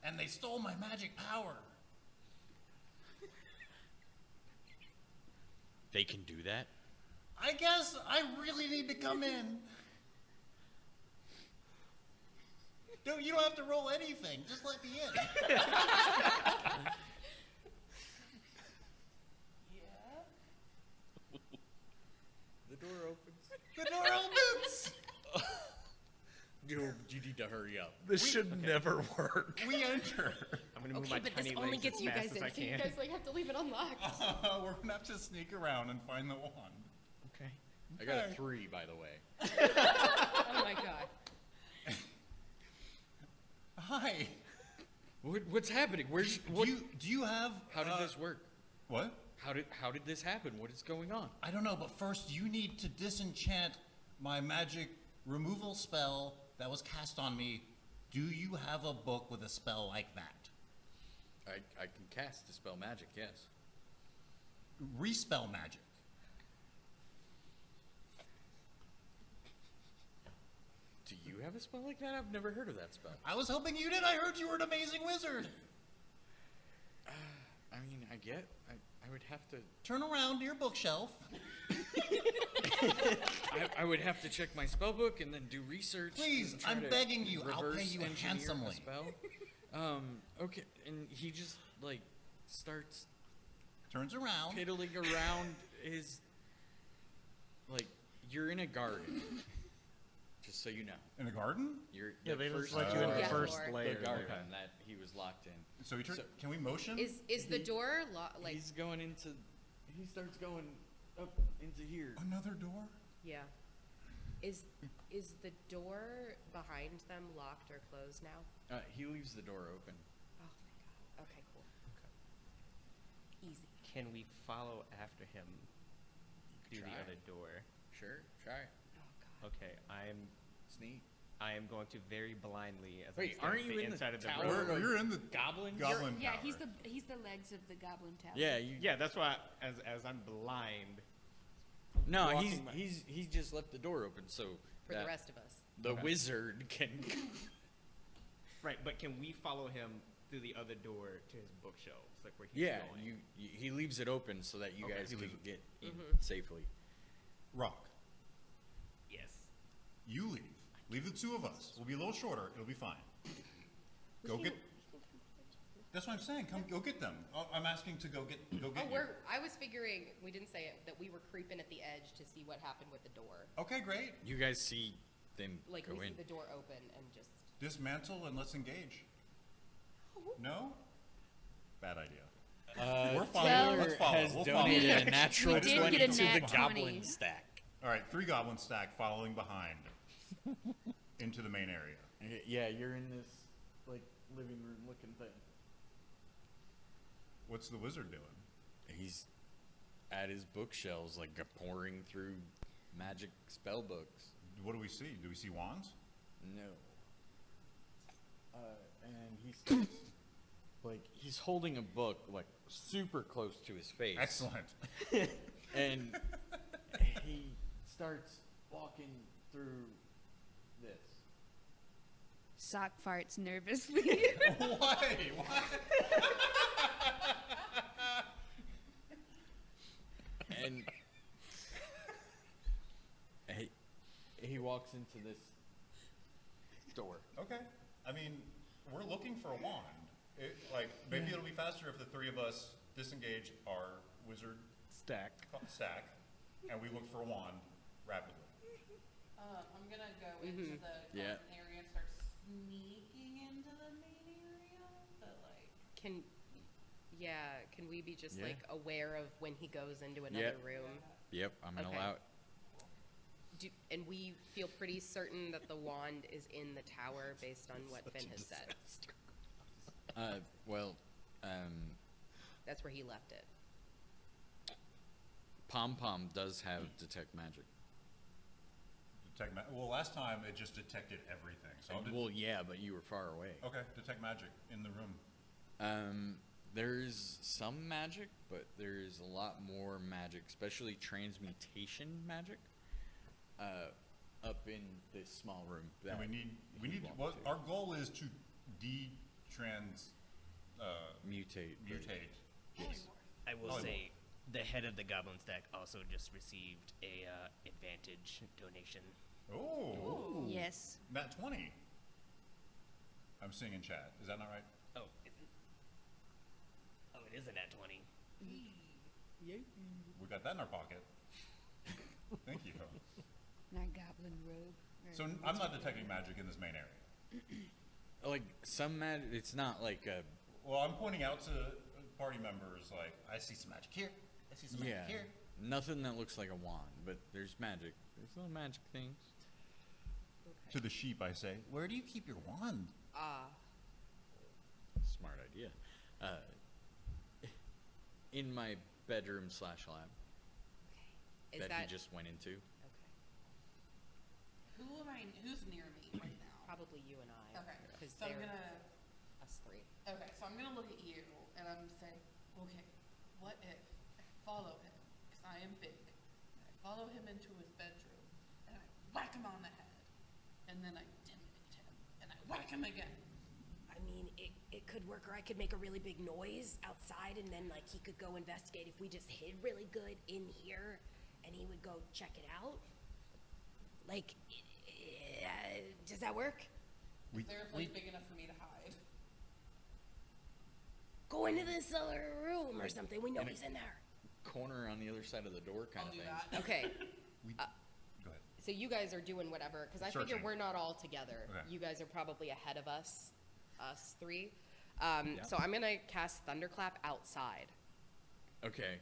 And they stole my magic power. They can do that? I guess I really need to come in. No, you don't have to roll anything. Just let me in. The door opens. The door opens. You need to hurry up. This should never work. We enter. I'm gonna move Okay, my but tiny this only legs gets as you fast guys as in, I so you can. guys like have to leave it unlocked. We're gonna have to sneak around and find the wand. Okay. I got a 3, by the way. Oh my god. Hi. What's happening? Where's Do you have? How did this work? What? How did this happen? What is going on? I don't know, but first you need to disenchant my magic removal spell that was cast on me. Do you have a book with a spell like that? I can cast Dispel Magic, yes. Respell magic. Do you have a spell like that? I've never heard of that spell. I was hoping you did. I heard you were an amazing wizard. I mean, I would have to... Turn around to your bookshelf. I would have to check my spell book and then do research. Please, and try I'm to begging you. I'll pay reverse you engineer a handsomely. Spell. Okay, and he just like starts turns around, piddling around his like you're in a garden. Just so you know. In a garden? You're Yeah, the they just first let you in the floor, first layer. The garden Okay. that he was locked in. So can we motion? Is the door like? He's going into. He starts going up into here. Another door? Yeah. Is the door behind them locked or closed now? He leaves the door open. Oh my god. Okay, cool. Easy. Can we follow after him through Try. the other door? Sure, try. Okay, Sneak. I am going to very blindly as Wait, I aren't stand you in the inside of the tower? room. No, you're in the Goblin. Yeah, he's the legs of the goblin tower. Yeah, Yeah, that's why as I'm blind. No, walking he's just left the door open so For the that rest of us. the Okay. wizard can. Right, but can we follow him through the other door to his bookshelves, like where he's Yeah, going? he leaves it open so that you Okay, guys he can leaves it. get in Mhm. safely. Rock. Yes. You leave. Leave the two of us. We'll be a little shorter. It'll be fine. Go get. That's what I'm saying. Come, go get them. I'm asking to go get Oh, you. I was figuring, we didn't say it, that we were creeping at the edge to see what happened with the door. Okay, great. You guys see them Like, go we in. see the door open and just... Dismantle and let's engage. No? Bad idea. We're following. Let's follow. has We'll donated follow. a natural We did 20 get a to nat the 20. goblin stack. All right, 3 goblin stack following behind into the main area. Yeah, you're in this like living room looking thing. What's the wizard doing? He's at his bookshelves, like pouring through magic spell books. What do we see? Do we see wands? No. And he starts, like, he's holding a book, like, super close to his face. Excellent. And he starts walking through this. Sock farts nervously. Why? Why? And he walks into this door. Okay. I mean, we're looking for a wand. Maybe it'll be faster if the 3 of us disengage our wizard stack, and we look for a wand rapidly. I'm gonna go into the Yeah. garden area and start sneaking into the main area. But like, Can we be just Yeah. like aware of when he goes into another room? Yep, I'm gonna Okay. allow it. And we feel pretty certain that the wand is in the tower based on what Finn has said. That's where he left it. Pom Pom does have detect magic. Well, last time it just detected everything. So Well, yeah, but you were far away. okay, detect magic in the room. There's some magic, but there's a lot more magic, especially transmutation magic, up in this small room. And we need our goal is to mutate. Yes. I will Polymorph. say, the head of the Goblin Stack also just received a advantage donation. Oh. Yes. Nat 20. I'm seeing in chat. Is that not right? Oh, is it? Oh, it is a nat 20. We got that in our pocket. Thank you. Not goblin robe. So I'm not detecting magic in this main area. Like some magic, it's not like a. Well, I'm pointing out to party members like I see some magic here. I see some magic Yeah, here. nothing that looks like a wand, but there's magic. There's little magic things. To the sheep, I say, where do you keep your wand? Smart idea. In my bedroom / lab. Is that he that- just went into. Who's near me right now? Probably you and I. Okay. Because So I'm they're gonna. us three. Okay, so I'm gonna look at you and I'm saying, okay, what if I follow him because I am big, and I follow him into his bedroom and I whack him on the head, and then I intimidate him and I whack him again. I mean, it could work, or I could make a really big noise outside, and then like he could go investigate if we just hid really good in here, and he would go check it out. Like, does that work? Is there a place big enough for me to hide? Go into this other room or something. We know he's in there. Corner on the other side of the door, kind of thing. Okay. Go ahead. So you guys are doing whatever, because I figure Searching. we're not all together. Okay. You guys are probably ahead of us three. So I'm gonna cast Thunderclap outside, Okay.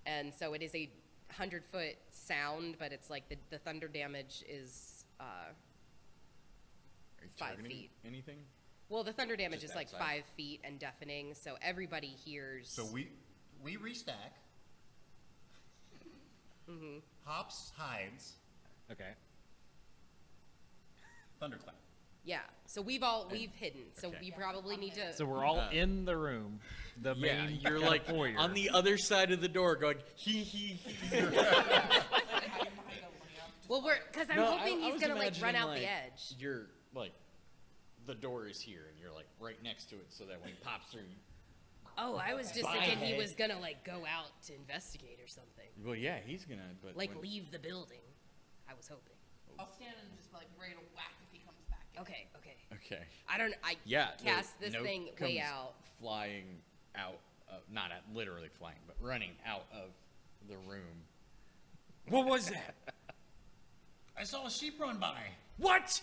and so it is a 100-foot sound, but it's like the thunder damage is Are you 5 targeting feet. Anything? Well, the thunder damage Just is like outside? 5 feet and deafening, so everybody hears. So we restack. Mm-hmm. Hops hides. Okay. Thunderclap. Yeah. So we've hidden. So Okay. we probably need to. So we're all in the room. The Yeah, main you're kinda like foyer. on the other side of the door going, he. Well, because I'm No, hoping I he's was gonna like run imagining, out like, the edge. You're like, the door is here, and you're like right next to it, so that when he pops through. Oh, I was just Bye. thinking he was gonna like go out to investigate or something. Well, yeah, he's gonna. But Like when- leave the building. I was hoping. I'll stand and just like ready to whack if he comes back. Okay. Okay. I Yeah. cast the this note thing way comes out. Flying out, not literally flying, but running out of the room. What was that? I saw a sheep run by. What?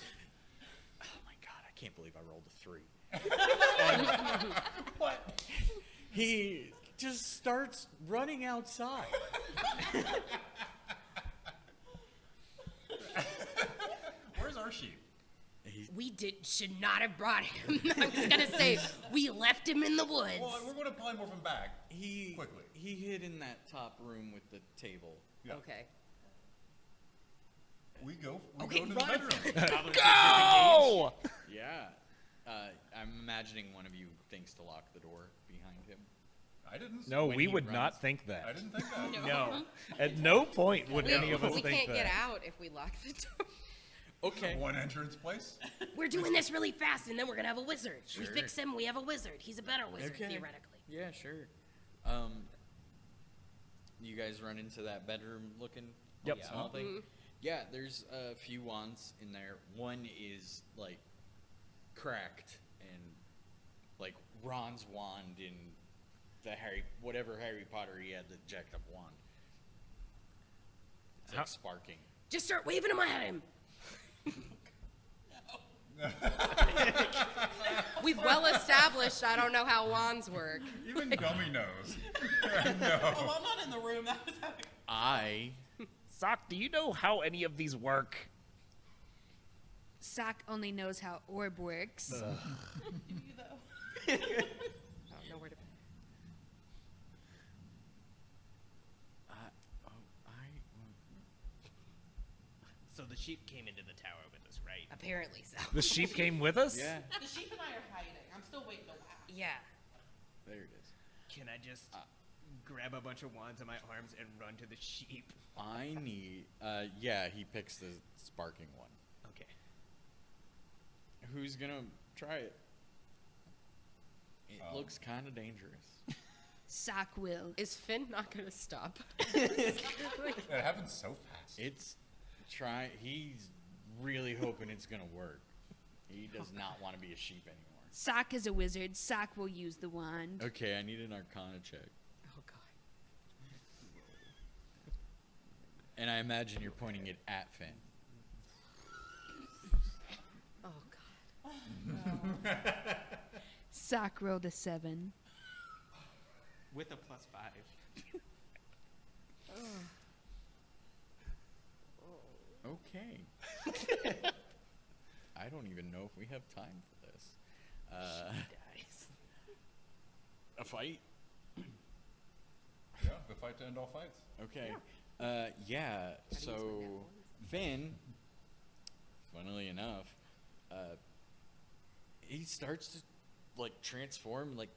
Oh my god! I can't believe I rolled a 3. What? He just starts running outside. Where's our sheep? We should not have brought him. I was gonna say we left him in the woods. Well, we're going to polymorph him back He quickly. He hid in that top room with the table. Yeah. Okay. We go Okay, to the run. bedroom. Go! Yeah. I'm imagining one of you thinks to lock the door behind him. I didn't. No, When we he would runs. not think that. I didn't think that. No. At no point would any of us We think can't that. get out if we lock the door. Okay. One entrance place. We're doing this really fast, and then we're gonna have a wizard. We Sure. fix him, we have a wizard. He's a better wizard, Okay. theoretically. Yeah, sure. You guys run into that bedroom looking Yep. small thing? Mhm. Yeah, there's a few wands in there. One is like cracked and like Ron's wand in the whatever Harry Potter he had, the jacked up wand. It's like sparking. Just start waving him at him. We've well established I don't know how wands work. Even Gummy knows. Oh, No. I'm not in the room. That was happening. Sock, do you know how any of these work? Sock only knows how orb works. You though. I don't know where to. So the sheep came into the tower with us, right? Apparently so. The sheep came with us? Yeah. The sheep and I are hiding. I'm still waiting to laugh. Yeah. There it is. Can I just grab a bunch of wands in my arms and run to the sheep? I need. Yeah, he picks the sparking one. Okay. Who's gonna try it? It looks kind of dangerous. Sock will. Is Finn not gonna stop? It happens so fast. It's He's really hoping it's gonna work. He does not want to be a sheep anymore. Sock is a wizard. Sock will use the wand. Okay, I need an Arcana check. Oh God. And I imagine you're pointing it at Finn. Oh God. Sock rolled a 7. With a +5. Okay. I don't even know if we have time for this. A fight? Yeah, the fight to end all fights. Okay. Yeah, so Finn, funnily enough, he starts to like transform, like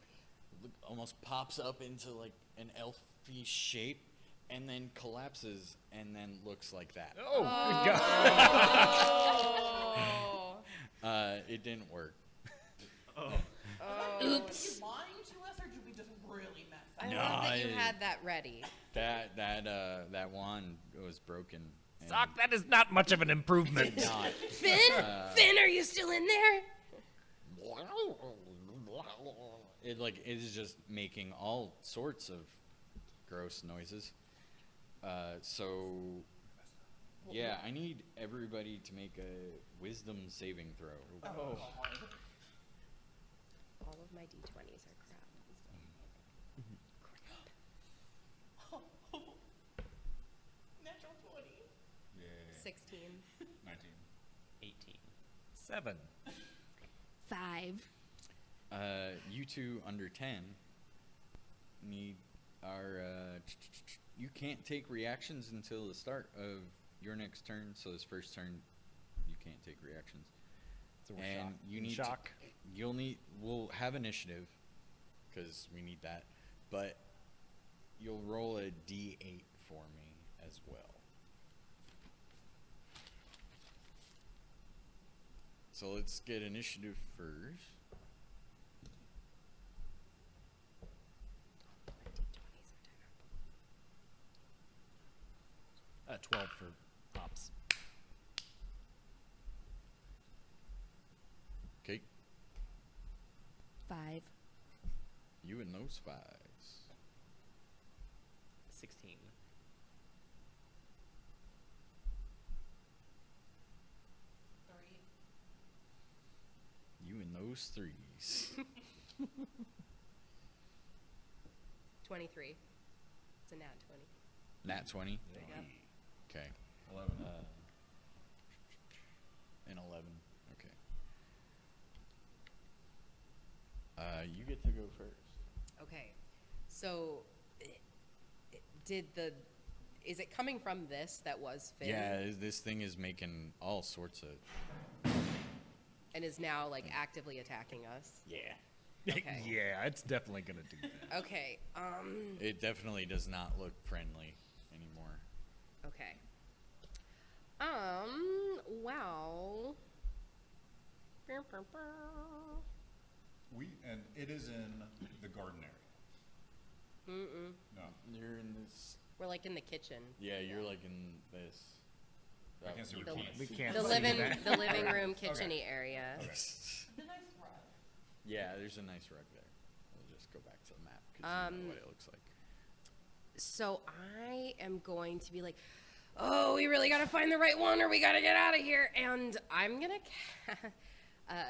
almost pops up into like an elfy shape, and then collapses, and then looks like that. Oh, God. It didn't work. Oops. Are you lying to us, or did we just really mess up? I love that you had that ready. That wand was broken. and Sock, that is not much of an improvement. did not. Finn, Finn, are you still in there? It is just making all sorts of gross noises. So yeah, I need everybody to make a wisdom saving throw. Oh. All of my d20s are crap. Natural 20. Yeah. 16. 19. 18. 7. 5. You two under 10 need you can't take reactions until the start of your next turn. So this first turn, you can't take reactions. So we're and shocked. you need Shock. we'll have initiative because we need that, but you'll roll a d8 for me as well. So let's get initiative first. 12 for pops. Okay. 5. You and those 5s. 16. You and those 3s. 23. It's a nat 20. Nat 20? Yep. Okay. 11. And 11. Okay. You get to go first. Okay. So, is it coming from this that was Finn? Yeah, this thing is making all sorts of... And is now, like, actively attacking us? Yeah. Okay. Yeah, it's definitely going to do that. Okay, It definitely does not look friendly anymore. okay. Well... And it is in the garden area. Mm-mm. No. You're in this... We're, like, in the kitchen. Yeah, you're like in this... I can't see The, what We can't the see living, that. the living room, Okay. kitchen-y area. Okay. The nice rug. Yeah, there's a nice rug there. We'll just go back to the map because you know what it looks like. So I am going to be like, oh, we really got to find the right one or we got to get out of here. And I'm going to,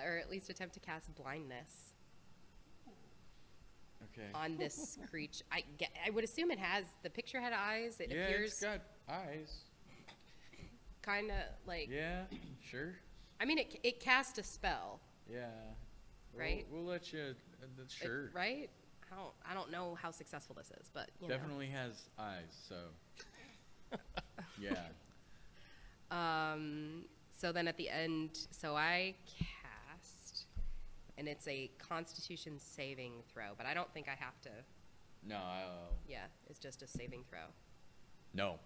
or at least attempt to cast blindness Okay. on this creature. I would assume it has, the picture had eyes. It Yeah, appears it's got eyes. kind of like, Yeah, sure. I mean, it cast a spell, Yeah. Right? We'll let you... sure. right? I don't know how successful this is, but you Definitely has eyes, so... yeah. So then at the end, so I cast, and it's a Constitution saving throw, but I don't think I have to. No, Yeah, it's just a saving throw. no.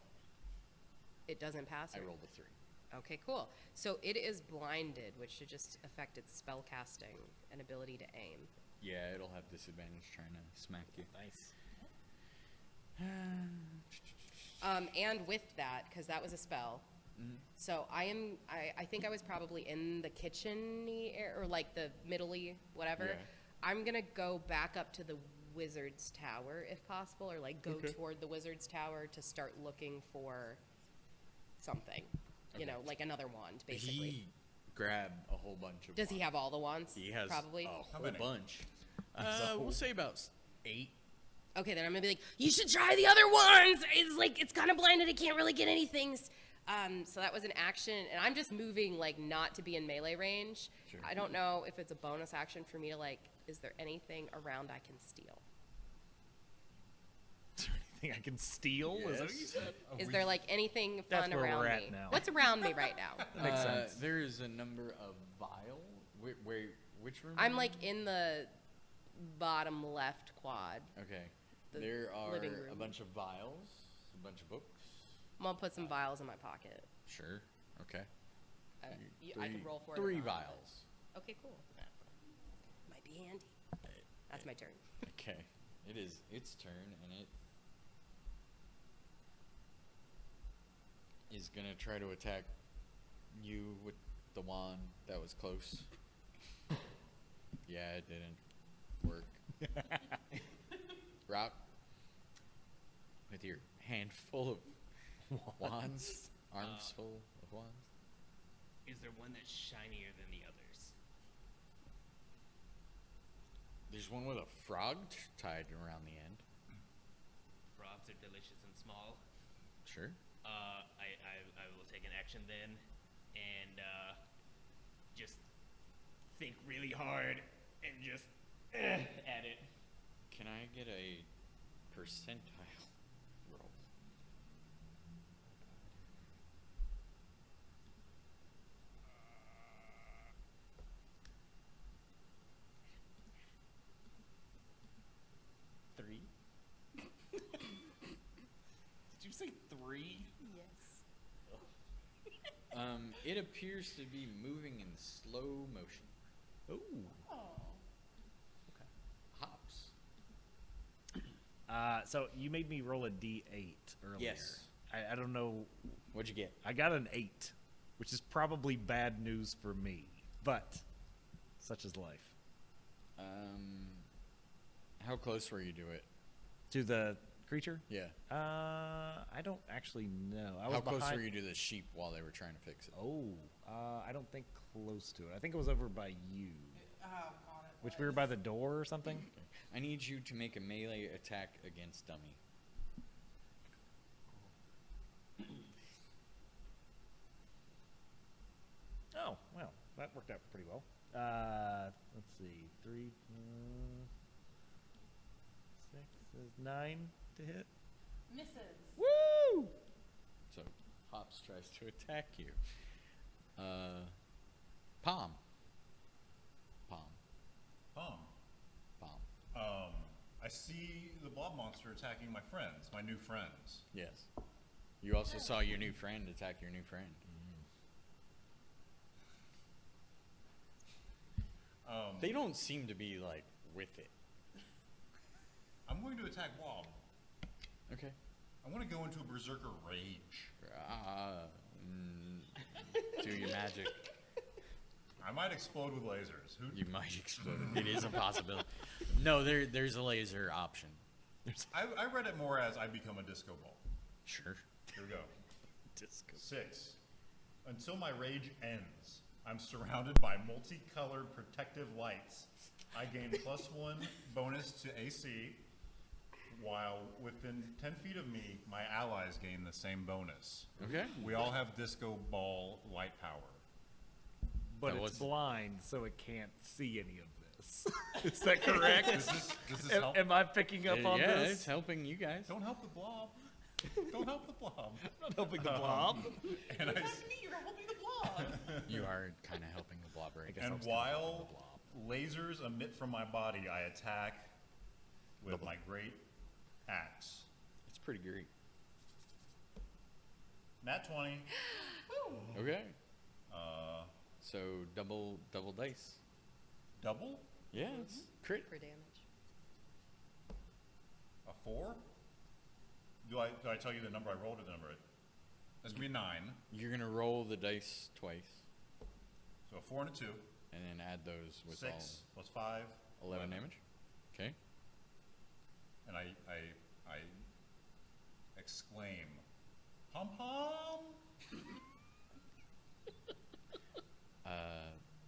It doesn't pass? I or- rolled a 3. Okay, cool. So it is blinded, which should just affect its spell casting and ability to aim. Yeah, it'll have disadvantage trying to smack you. Nice. And with that, because that was a spell, so I think I was probably in the kitchen-y or like the middle-y, whatever. Yeah. I'm going to go back up to the wizard's tower if possible, or like go Okay. toward the wizard's tower to start looking for something. You Okay. know, like another wand, basically. He grabbed a whole bunch of Does he have all the wands? He has probably a whole many? bunch. So- We'll say about 8. Okay, then I'm gonna be like, you should try the other ones. It's like it's kind of blinded. It can't really get anything. So that was an action, and I'm just moving like not to be in melee range. Sure. I don't know if it's a bonus action for me to like. Is there anything around I can steal? Anything I can steal? Is that what you Yes. said? Is there like anything That's fun where around we're me? at now. What's around me right now? That makes sense. There is a number of vial. Wait, which room? I'm like in the bottom left quad. Okay. the There are living a room. bunch of vials, a bunch of books. I'm gonna put some vials in my pocket. Sure. Okay. I can roll for it. or 3 not. vials. Okay, cool. Might be handy. That's my turn. Okay. It is its turn, and it is gonna try to attack you with the wand that was close. Yeah, it didn't work. Rock, with your hand full of wands, arms full of wands. Is there one that's shinier than the others? There's one with a frog tied around the end. Frogs are delicious and small. Sure. I will take an action then, and just think really hard and just at it. Can I get a percentile roll? Three? Did you say 3? Yes. It appears to be moving in slow motion. Ooh. Hops. So you made me roll a d8 earlier. Yes. I don't know. What'd you get? I got an 8, which is probably bad news for me, but such is life. How close were you to it? To the creature? Yeah. I don't actually know. I was How close behind... were you to the sheep while they were trying to fix it? Oh, I don't think close to it. I think it was over by you. Oh, God, it Which we were by the door or something? I need you to make a melee attack against Dummy. Oh, well, that worked out pretty well. Let's see. 3, 6 is 9 to hit. misses. Woo! So Hops tries to attack you. Palm. I see the blob monster attacking my friends, my new friends. Yes. You also saw your new friend attack your new friend. They don't seem to be like with it. I'm going to attack Wob. Okay. I want to go into a berserker rage. Do your magic. I might explode with lasers. You might explode. It is a possibility. No, there's a laser option. I read it more as I become a disco ball. Sure. Here we go. Disco. 6. Until my rage ends, I'm surrounded by multicolored protective lights. I gain +1 bonus to AC, while within 10 feet of me, my allies gain the same bonus. Okay. We all have disco ball light power. But That it's was- blind, so it can't see any of this. Is that correct? This is am, help. am I picking up on Yeah, this? it's helping you guys. Don't help the blob. Don't help the blob. I'm not helping the blob. And You're helping the blob. You are kind of helping the blob right and while lasers emit from my body, I attack with my great axe. It's pretty great. Nat 20. Okay. So double dice. Double? Yeah, it's crit. For damage. A 4? Do I tell you the number I rolled or the number? That's gonna be 9. You're gonna roll the dice twice. So a 4 and a 2. And then add those with 6 plus 5. 11 damage. Okay. And I exclaim, "Pom pom!"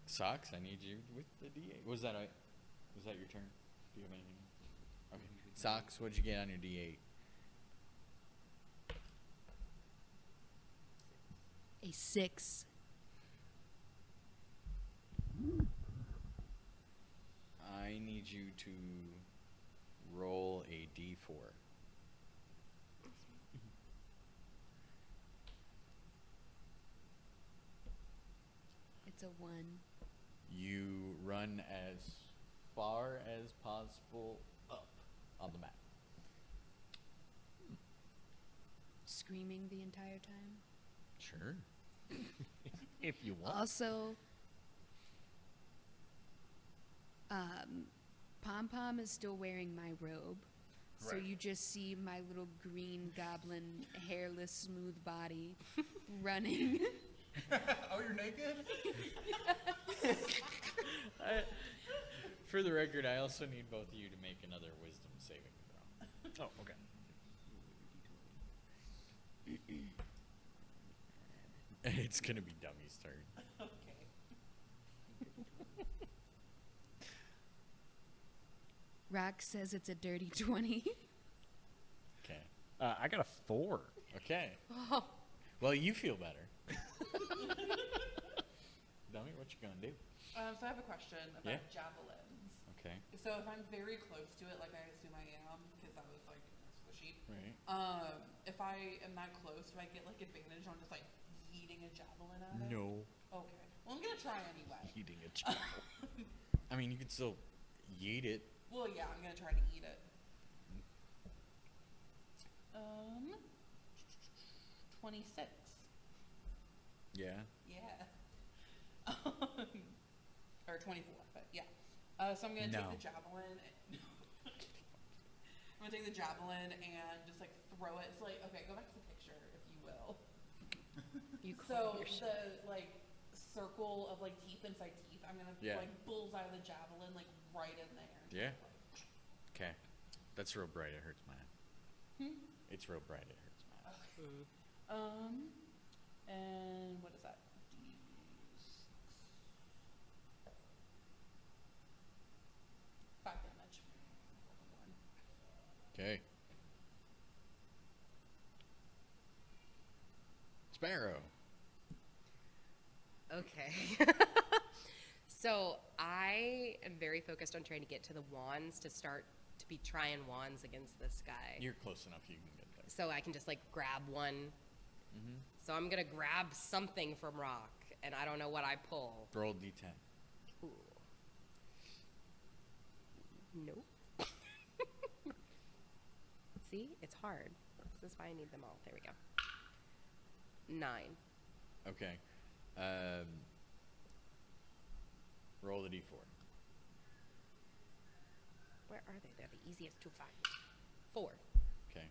Socks, I need you with the D8. Was that your turn? Do you have anything? Okay. Socks, what'd you get on your D8? A 6. I need you to roll a D4. It's a 1. You run as far as possible up on the map. Screaming the entire time. Sure. If you want. Also, Pom Pom is still wearing my robe. So Right. you just see my little green goblin, hairless, smooth body running. Oh, you're naked? For the record, I also need both of you to make another wisdom saving throw. Oh, okay. It's gonna be Dummy's turn. Rock says it's a dirty 20. Okay. I got a 4. Okay. Well, you feel better. Dummy, what you gonna do? So I have a question about Yeah. javelins. Okay. So if I'm very close to it, like I assume I am, because that was like squishy. Right. If I am that close, do I get like advantage on just like yeeting a javelin at it? No. Okay. Well, I'm gonna try anyway. Eating a javelin. I mean, you could still yeet it. Well, yeah, I'm gonna try to eat it. 26. Yeah. Yeah. Or 24, but yeah. So I'm gonna No. take the javelin. I'm gonna take the javelin and just like throw it. It's like, okay, go back to the picture, if you will. You So call your the like circle of like teeth inside teeth, I'm gonna Yeah. like bullseye the javelin like right in there. Yeah. Okay. That's real bright. It hurts my eye. It's real bright. It hurts my eye. Okay. And what is that? D6. 5 damage. Okay. Sparrow. Okay. So I am very focused on trying to get to the wands to start to be trying wands against this guy. You're close enough. You can get there. So I can just like grab one. Mm-hmm. So I'm gonna grab something from Rock, and I don't know what I pull. Roll D10. Ooh. Nope. See, it's hard. This is why I need them all. There we go. 9. Okay. Roll the D4. Where are they? They're the easiest to find. 4. Okay.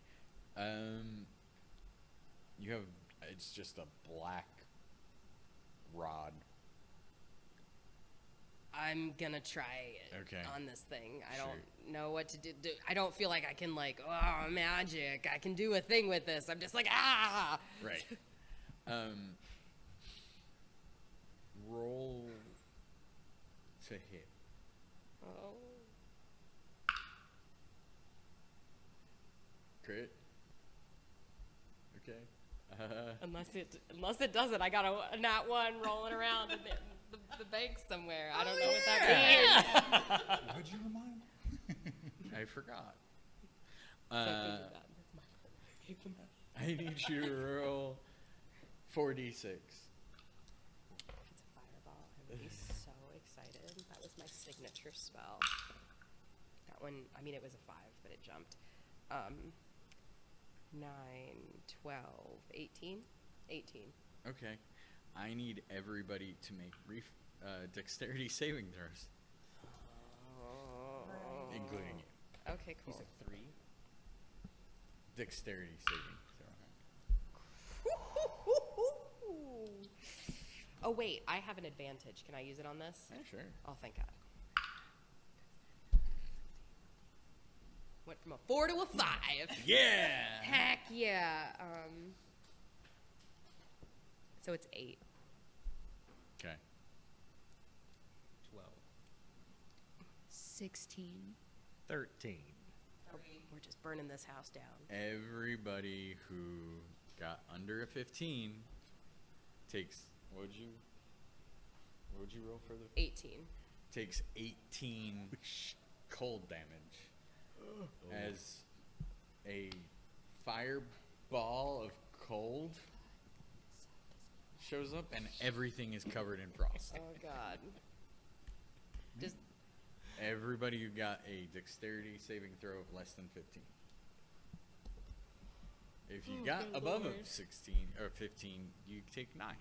You have, it's just a black rod. I'm gonna try it Okay. on this thing. I Sure. don't know what to do. I don't feel like I can like, oh, magic. I can do a thing with this. I'm just like, ah! Right. Roll to hit. Oh. Crit. Okay. Unless it doesn't, I got a nat 1 rolling around in the bank somewhere. I don't know what that means. Would you remind me? I forgot. So I gave you that. That's my fault. I gave them that. I need you to roll 4d6. It's a fireball. I would be so excited. That was my signature spell. That one, I mean, it was a 5, but it jumped. 9, 12, 18. 18. Okay. I need everybody to make dexterity saving throws. Including you. Okay, cool. You said 3? Dexterity saving throw. Oh, wait. I have an advantage. Can I use it on this? Yeah, sure. Oh, thank God. Went from a 4 to a 5. Yeah! Heck yeah. So it's 8. Okay. 12. 16. 13. We're just burning this house down. Everybody who got under a 15 takes, what would you roll for the? 18. Takes 18 cold damage as a fireball of cold shows up and everything is covered in frost. Oh, God. Just Everybody who got a dexterity saving throw of less than 15. If you got Oh, above a Lord. 16 or 15, you take 9. I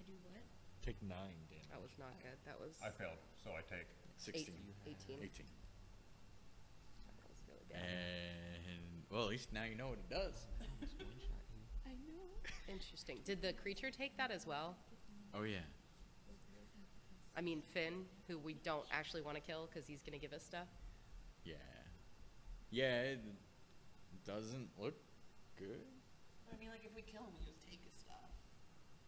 do what? Take 9 damage. That was not good. That was. I failed, so I take 16. 18. 18. That was really bad. And, well, at least now you know what it does. I know. Interesting. Did the creature take that as well? Oh, yeah. I mean, Finn, who we don't actually want to kill because he's going to give us stuff. Yeah. Yeah, it doesn't look good. I mean, like, if we kill him, we just take his stuff.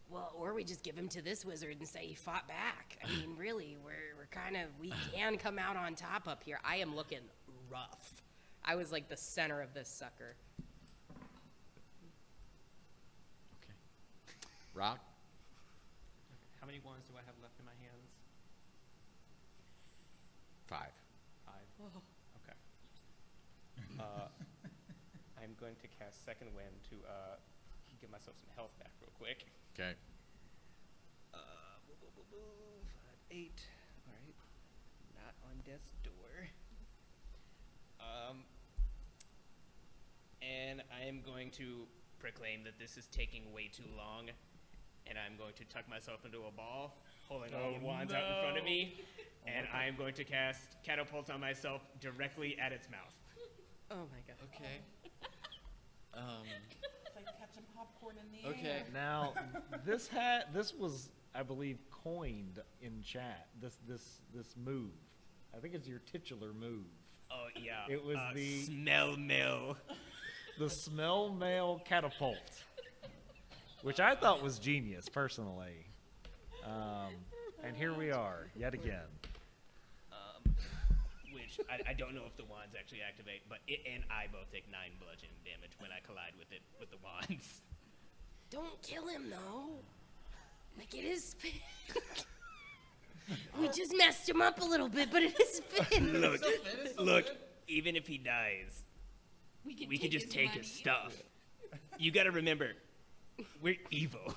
Well, or we just give him to this wizard and say he fought back. I mean, really, we're kind of, we can come out on top up here. I am looking rough. I was like the center of this sucker. Okay. Rock? How many wands do I have left in my hands? 5. 5. Okay. I'm going to cast Second Wind to give myself some health back real quick. Okay. 5, 8. All right. Not on death's door. And I am going to proclaim that this is taking way too long, and I'm going to tuck myself into a ball, holding all the wands out in front of me, and I am going to cast Catapult on myself directly at its mouth. Oh my God. Okay. It's like catching popcorn in the Okay. air. Now, this was, I believe, coined in chat. This move. I think it's your titular move. Oh yeah. It was the smell mill. The smell mail catapult, which I thought was genius personally. And here we are yet again. Which I don't know if the wands actually activate, but it and I both take 9 bludgeoning damage when I collide with it with the wands. Don't kill him, though. Like, it is Finn. We just messed him up a little bit, but it is Finn. Look, even if he dies, we can just take his stuff. You gotta remember, we're evil.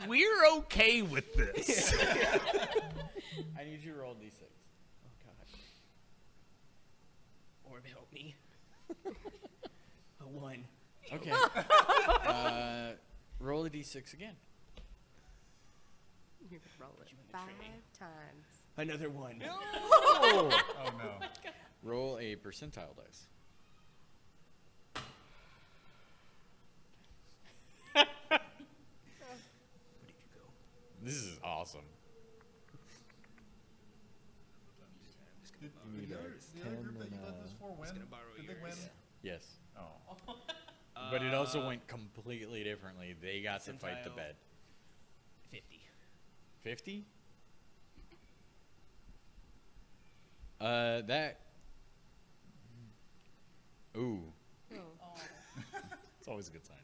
We're okay with this. I need you to roll d6. Oh God. Orb, help me. A 1. Okay. Roll a d6 again. You can roll it 5 times. Another 1. Oh no. Roll a percentile dice. This is awesome. Did need the a other 10 group that you and led a- this for win? gonna borrow Did they win? yours. Yes. Oh. But it also went completely differently. They got to fight the Percentile. bed. 50. 50? That. Ooh. It's always a good sign.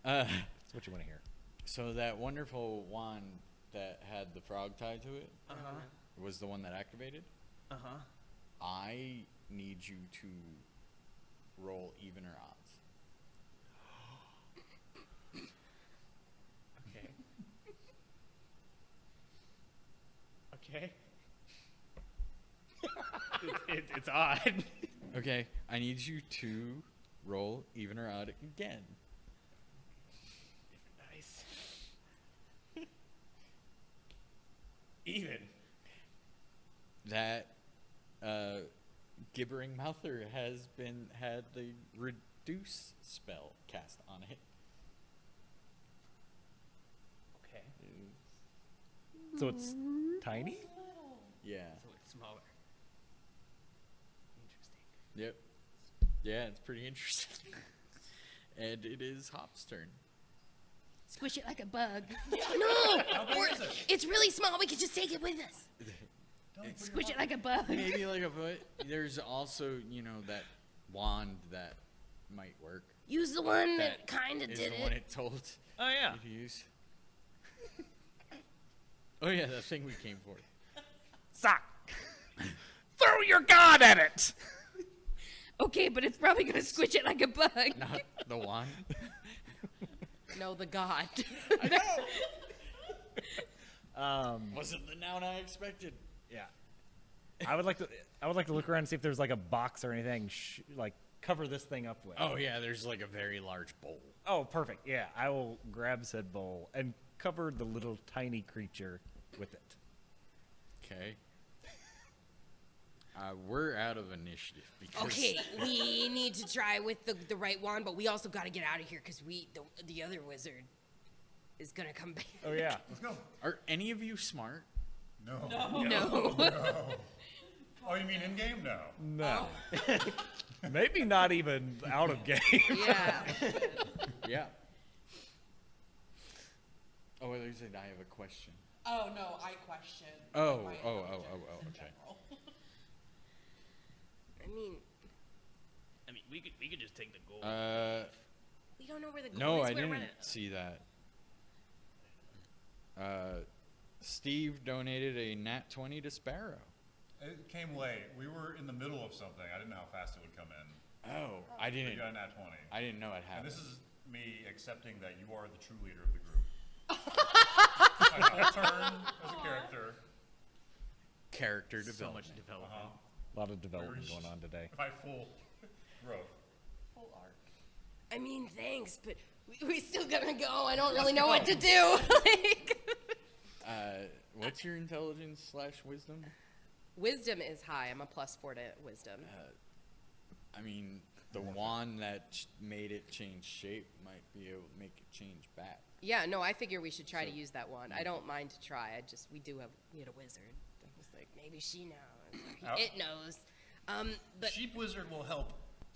That's what you want to hear. So that wonderful wand that had the frog tied to it was the one that activated. Uh-huh. I need you to roll even or odds. Okay. Okay. It's odd. Okay, I need you to roll even or odd again. Nice. Even. That gibbering mouther has had the reduce spell cast on it. Okay. So it's tiny? Yeah. So it's smaller. Interesting. Yep. Yeah, it's pretty interesting. And it is Hop's turn. Squish it like a bug. No! No! It's really small. We could just take it with us. Squish it like a bug. Maybe like a foot. There's also, that wand that might work. Use the one that kind of is did the it. one it told Oh, yeah. you to use. Oh, yeah, that thing we came for. Sock! Throw your god at it! Okay, but it's probably going to squish it like a bug. Not the wand. No, the god. Wasn't the noun I expected. Yeah. I would like to look around and see if there's like a box or anything like cover this thing up with. Oh, yeah, there's like a very large bowl. Oh, perfect. Yeah, I will grab said bowl and cover the little tiny creature with it. Okay. We're out of initiative because Okay, we need to try with the right wand, but we also got to get out of here because the other wizard is going to come back. Oh, yeah. Let's go. Are any of you smart? No. No. Oh, you mean in game? No. No. Maybe not even out of game. Yeah. Yeah. Oh, well, there's I have a question. Oh, no, I question. Oh, my oh, intelligence in okay. general. I mean, we could just take the gold. we don't know where the gold No, is. I We're didn't running- see that. Steve donated a nat 20 to Sparrow. It came late. We were in the middle of something. I didn't know how fast it would come in. Oh, I didn't. You got a nat 20. I didn't know it And happened. this is me accepting that you are the true leader of the group. My whole turn as a character. Character So development. much development. A lot of development going on today. My full growth. Full arc. I mean, thanks, but we still got to go. I don't really know what to do. What's your intelligence / wisdom? Wisdom is high. I'm a +4 to wisdom. I mean, the wand that made it change shape might be able to make it change back. Yeah, no, I figure we should try to use that wand. I don't mind to try. We had a wizard. I was like, maybe she knows. It knows. But Sheep Wizard will help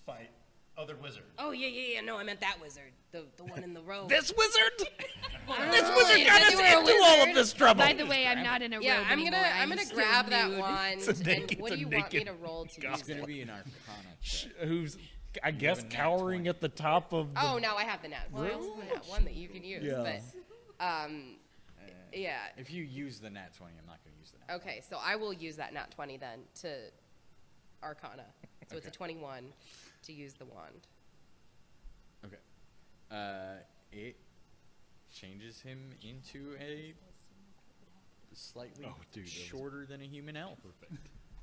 fight other wizards. oh yeah. No, I meant that wizard, the one in the robe. This wizard? This wizard got us into all of this trouble. By the way, I'm not in a Yeah, robe I'm anymore. I'm gonna still grab that nude. wand. It's a naked- and what it's do a you want me naked to roll to god. use It's going to it? be an arcana check. Who's, I guess, a nat cowering 20. at the top of the... Oh, now I have the nat. Well, I also have the nat one that you can use. Yeah. But, yeah. If you use the nat 20, I'm not going to use the nat 20. Okay, so I will use that nat 20 then to Arcana. So it's a Okay. 21 to use the wand. Okay. It changes him into a slightly shorter than a human elf.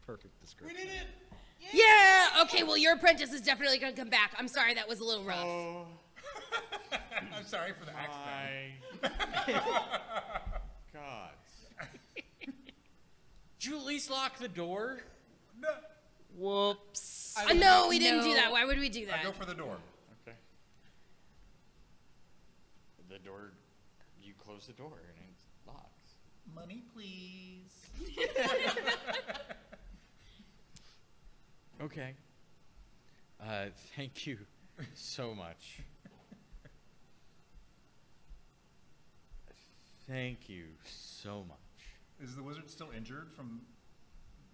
Perfect description. We did it! Yeah! Okay, well, your apprentice is definitely going to come back. I'm sorry, that was a little rough. I'm sorry for the accident. God. Did you at least lock the door? No. Whoops. No, we didn't do that. Why would we do that? I go for the door. Okay. The door, you close the door and it locks. Money, please. Okay. Thank you so much. Thank you so much. Is the wizard still injured from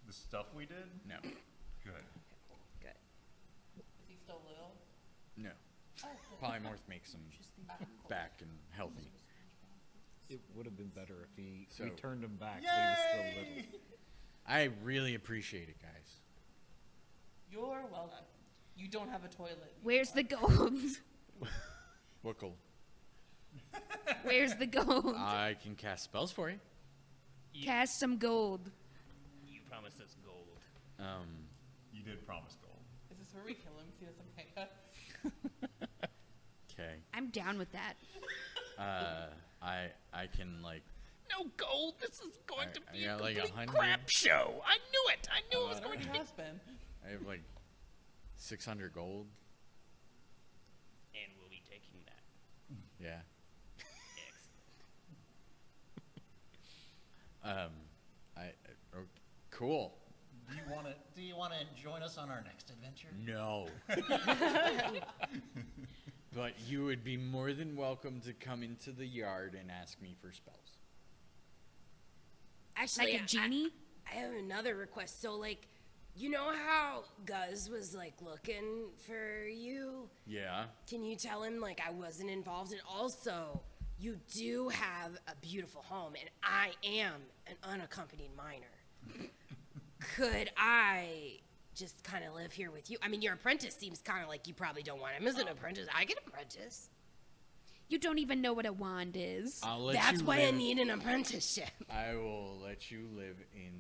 the stuff we did? No. Good. Good. Is he still little? No. Oh, Polymorph makes him back and healthy. It would have been better if we So- turned him back, but he was still little. I really appreciate it, guys. You're welcome. You don't have a toilet. Where's the gold? What gold? Where's the gold? I can cast spells for you. Cast some gold. You promised us gold. You did promise gold. Is this where we kill him? 'Cause he doesn't pay us. Okay. I'm down with that. I can like. No gold. This is going to be I a got like complete 100. crap show. I knew it. I knew it was going to be. has been. I have like 600 gold. And we'll be taking that. Yeah. Cool. Do you want to join us on our next adventure? No. But you would be more than welcome to come into the yard and ask me for spells. Actually, Like a genie? I have another request. So, like, you know how Guz was, like, looking for you? Yeah. Can you tell him, like, I wasn't involved? And also, you do have a beautiful home, and I am an unaccompanied minor. Could I just kind of live here with you? I mean, your apprentice seems kind of like you probably don't want him as an apprentice. I can apprentice. You don't even know what a wand is. That's why I need an apprenticeship. I will let you live in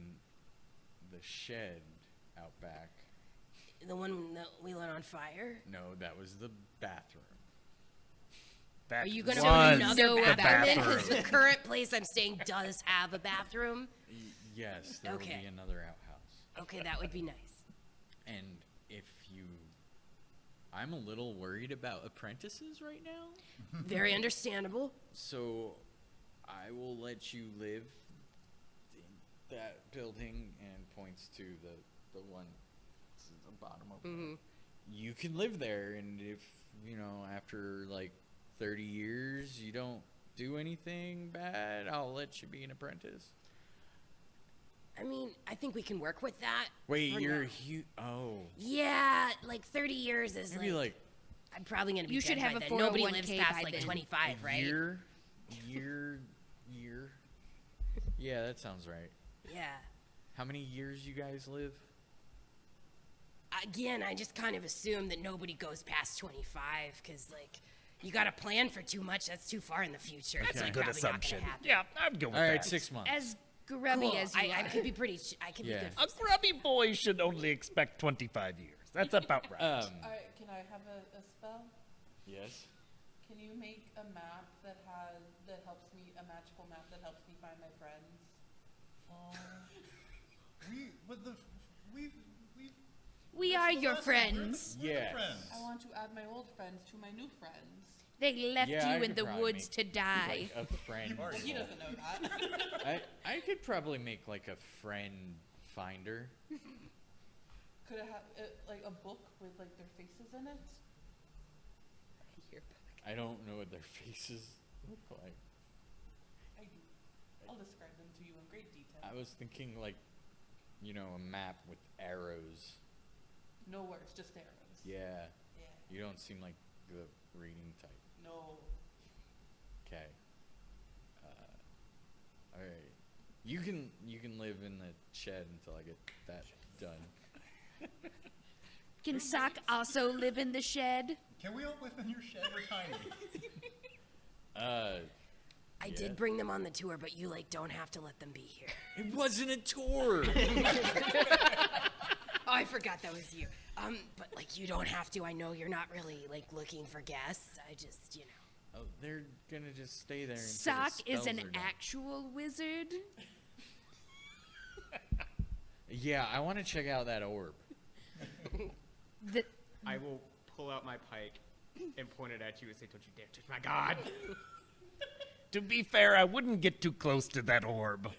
the shed out back. The one that we lit on fire? No, that was the bathroom. Are you going to was put another the bathroom? Because bathroom. the current place I'm staying does have a bathroom. Yes, there will Okay. be another outhouse. Okay, that would be nice. And if you... I'm a little worried about apprentices right now. Very understandable. So I will let you live in that building, and points to the one to the bottom of it. You can live there, and if, you know, after like 30 years you don't do anything bad, I'll let you be an apprentice. I mean, I think we can work with that. Wait, for you're now. oh. Yeah, like 30 years is Maybe like I'm probably going to be You dead should have by a then. Nobody 401k lives past by like then. 25, right? year. Yeah, that sounds right. Yeah. How many years you guys live? Again, I just kind of assume that nobody goes past 25 because, like, you got to plan for too much. That's too far in the future. That's It's, a like, good probably not gonna assumption. happen. Yeah, I'd go with All right, that. 6 months. As grubby Cool. as you I are. could be pretty. I could Yeah. be good. A grubby boy should only expect 25 years. That's about right. Can I have a spell? Yes. Can you make a map that helps me, a magical map that helps me find my friends? We are your friends. Yes. I want to add my old friends to my new friends. They left Yeah, I you in could the probably woods to make, die. Like a friend. Well, he doesn't know that. I could probably make like a friend finder. Could I have like a book with like their faces in it? I don't know what their faces look like. I do. I'll describe them to you in great detail. I was thinking like, you know, a map with arrows. No words, just arrows. Yeah. Yeah. You don't seem like the reading type. No. Okay. All right. You can live in the shed until I get that done. Can Sock also live in the shed? Can we all live in your shed? We're tiny. I Yeah. did bring them on the tour, but you like don't have to let them be here. It wasn't a tour. Oh, I forgot that was you. But like you don't have to. I know you're not really like looking for guests. I just, you know. Oh, they're gonna just stay there. Until Sock the is spells an are done. actual wizard. Yeah, I want to check out that orb. I will pull out my pike and point it at you and say, "Don't you dare touch my god!" To be fair, I wouldn't get too close to that orb.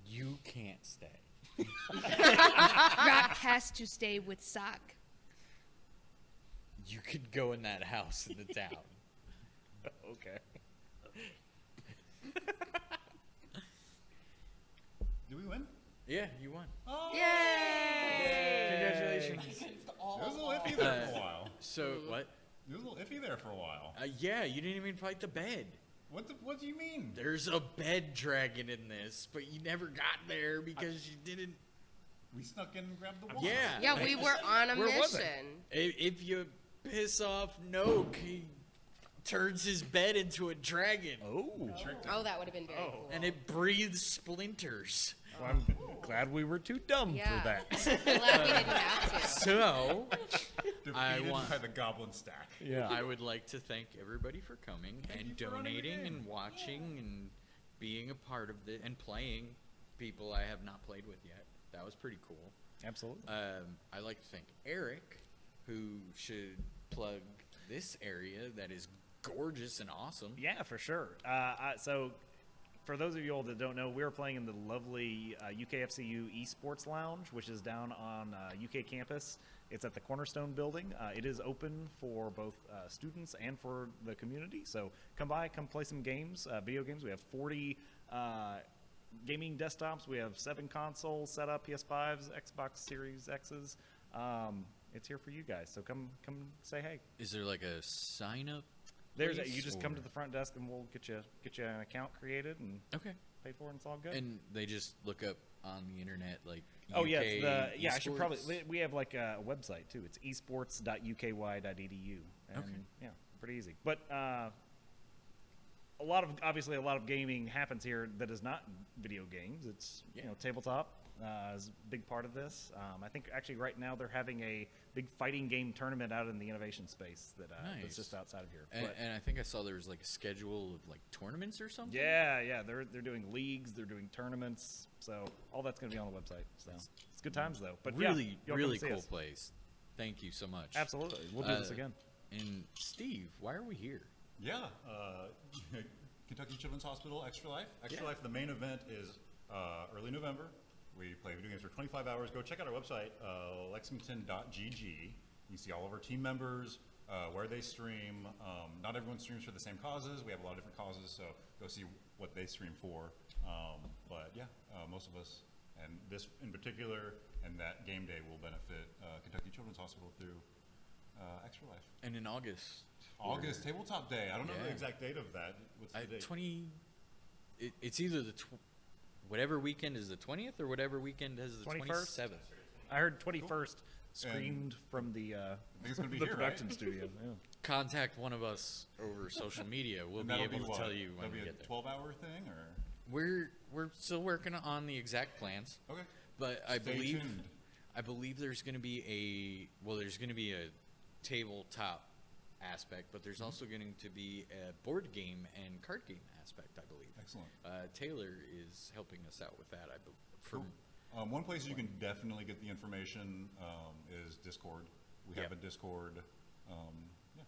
You can't stay. Rock has to stay with Sock. You could go in that house in the town. Okay. Do we win? Yeah, you won. Oh, Congratulations. It was a little iffy there for a while. So what? It was a little iffy there for a while. Yeah, you didn't even fight the bed. What do you mean? There's a bed dragon in this, but you never got there because you didn't. We snuck in and grabbed the wand. Yeah. Yeah, we were on a Where was it? mission. If you piss off Noak, he turns his bed into a dragon. Oh, that would have been very cool. And it breathes splinters. Well, I'm glad we were too dumb Yeah. for that. Glad we didn't have to. So, I Defeated want. by the goblin stack. Yeah. I would like to thank everybody for coming and you for running the donating game. and watching and being a part of the and playing people I have not played with yet. That was pretty cool. Absolutely. I'd like to thank Eric, who should plug this area that is gorgeous and awesome. Yeah, for sure. So, for those of you all that don't know, we're playing in the lovely UKFCU Esports Lounge, which is down on UK campus. It's at the Cornerstone building. It is open for both students and for the community. So come by, come play some games, video games. We have 40 gaming desktops. We have 7 consoles set up, PS5s, Xbox Series X's. It's here for you guys. So come say hey. Is there like a sign up? You just come to the front desk and we'll get you an account created and pay for it, and it's all good. And they just look up on the internet like Oh UK yeah, I should probably. esports? We have like a website too. It's esports.uky.edu. And yeah, pretty easy. But obviously a lot of gaming happens here that is not video games. It's tabletop is a big part of this. I think actually right now they're having a big fighting game tournament out in the innovation space that's Nice. just outside of here. And I think I saw there was like a schedule of like tournaments or something. Yeah, they're doing leagues, they're doing tournaments, so all that's going to be on the website. So it's good times though. But really, y'all come really see cool us. place. Thank you so much. Absolutely, we'll do this again. And Steve, why are we here? Yeah, Kentucky Children's Hospital Extra Life. Extra Life, the main event is early November. We play video games for 25 hours. Go check out our website, lexington.gg. You can see all of our team members, where they stream. Not everyone streams for the same causes. We have a lot of different causes, so go see what they stream for. But yeah, most of us, and this in particular, and that game day will benefit Kentucky Children's Hospital through Extra Life. And in August. August Tabletop Day. I don't know the Yeah. exact date of that. What's the date? It's either whatever weekend is the 20th or whatever weekend has the 21st? 27th. I heard 21st screamed from the it's gonna be the here, production right? studio. Yeah. Contact one of us over social media. We'll And be that'll able to what? tell you when That'll we be a get there. 12-hour thing, or We're still working on the exact plans. Okay. But I Stay believe tuned. there's going to be a tabletop aspect, but there's also going to be a board game and card game aspect, I believe. Excellent. Taylor is helping us out with that. Cool. One place you can definitely get the information is Discord. We have a Discord. Yeah.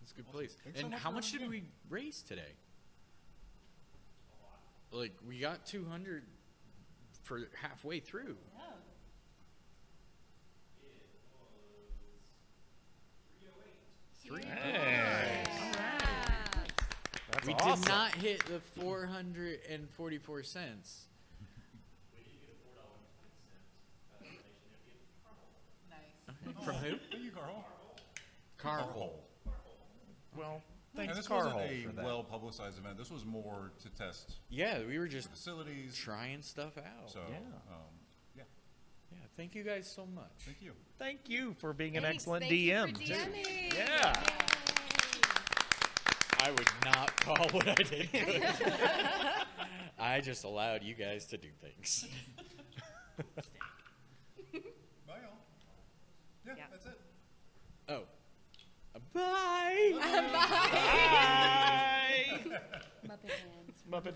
It's a good place. Thanks so And much how for much did running we raise today? Like, we got 200 for halfway through. That's We awesome. did not hit the 444 cents. From who? Thank you, Carl. Carl. Well, And thanks, this Carl, wasn't a for that. well-publicized event. This was more to test. Yeah, we were just facilities, trying stuff out. So Yeah. yeah. Yeah, thank you guys so much. Thank you. Thank you for being an Thanks. excellent Thank you for DM. too. DMing. Yeah. I would not call what I did good. I just allowed you guys to do things. Bye, y'all. Yeah, that's it. Oh. Bye. Muppet hands. Muppet.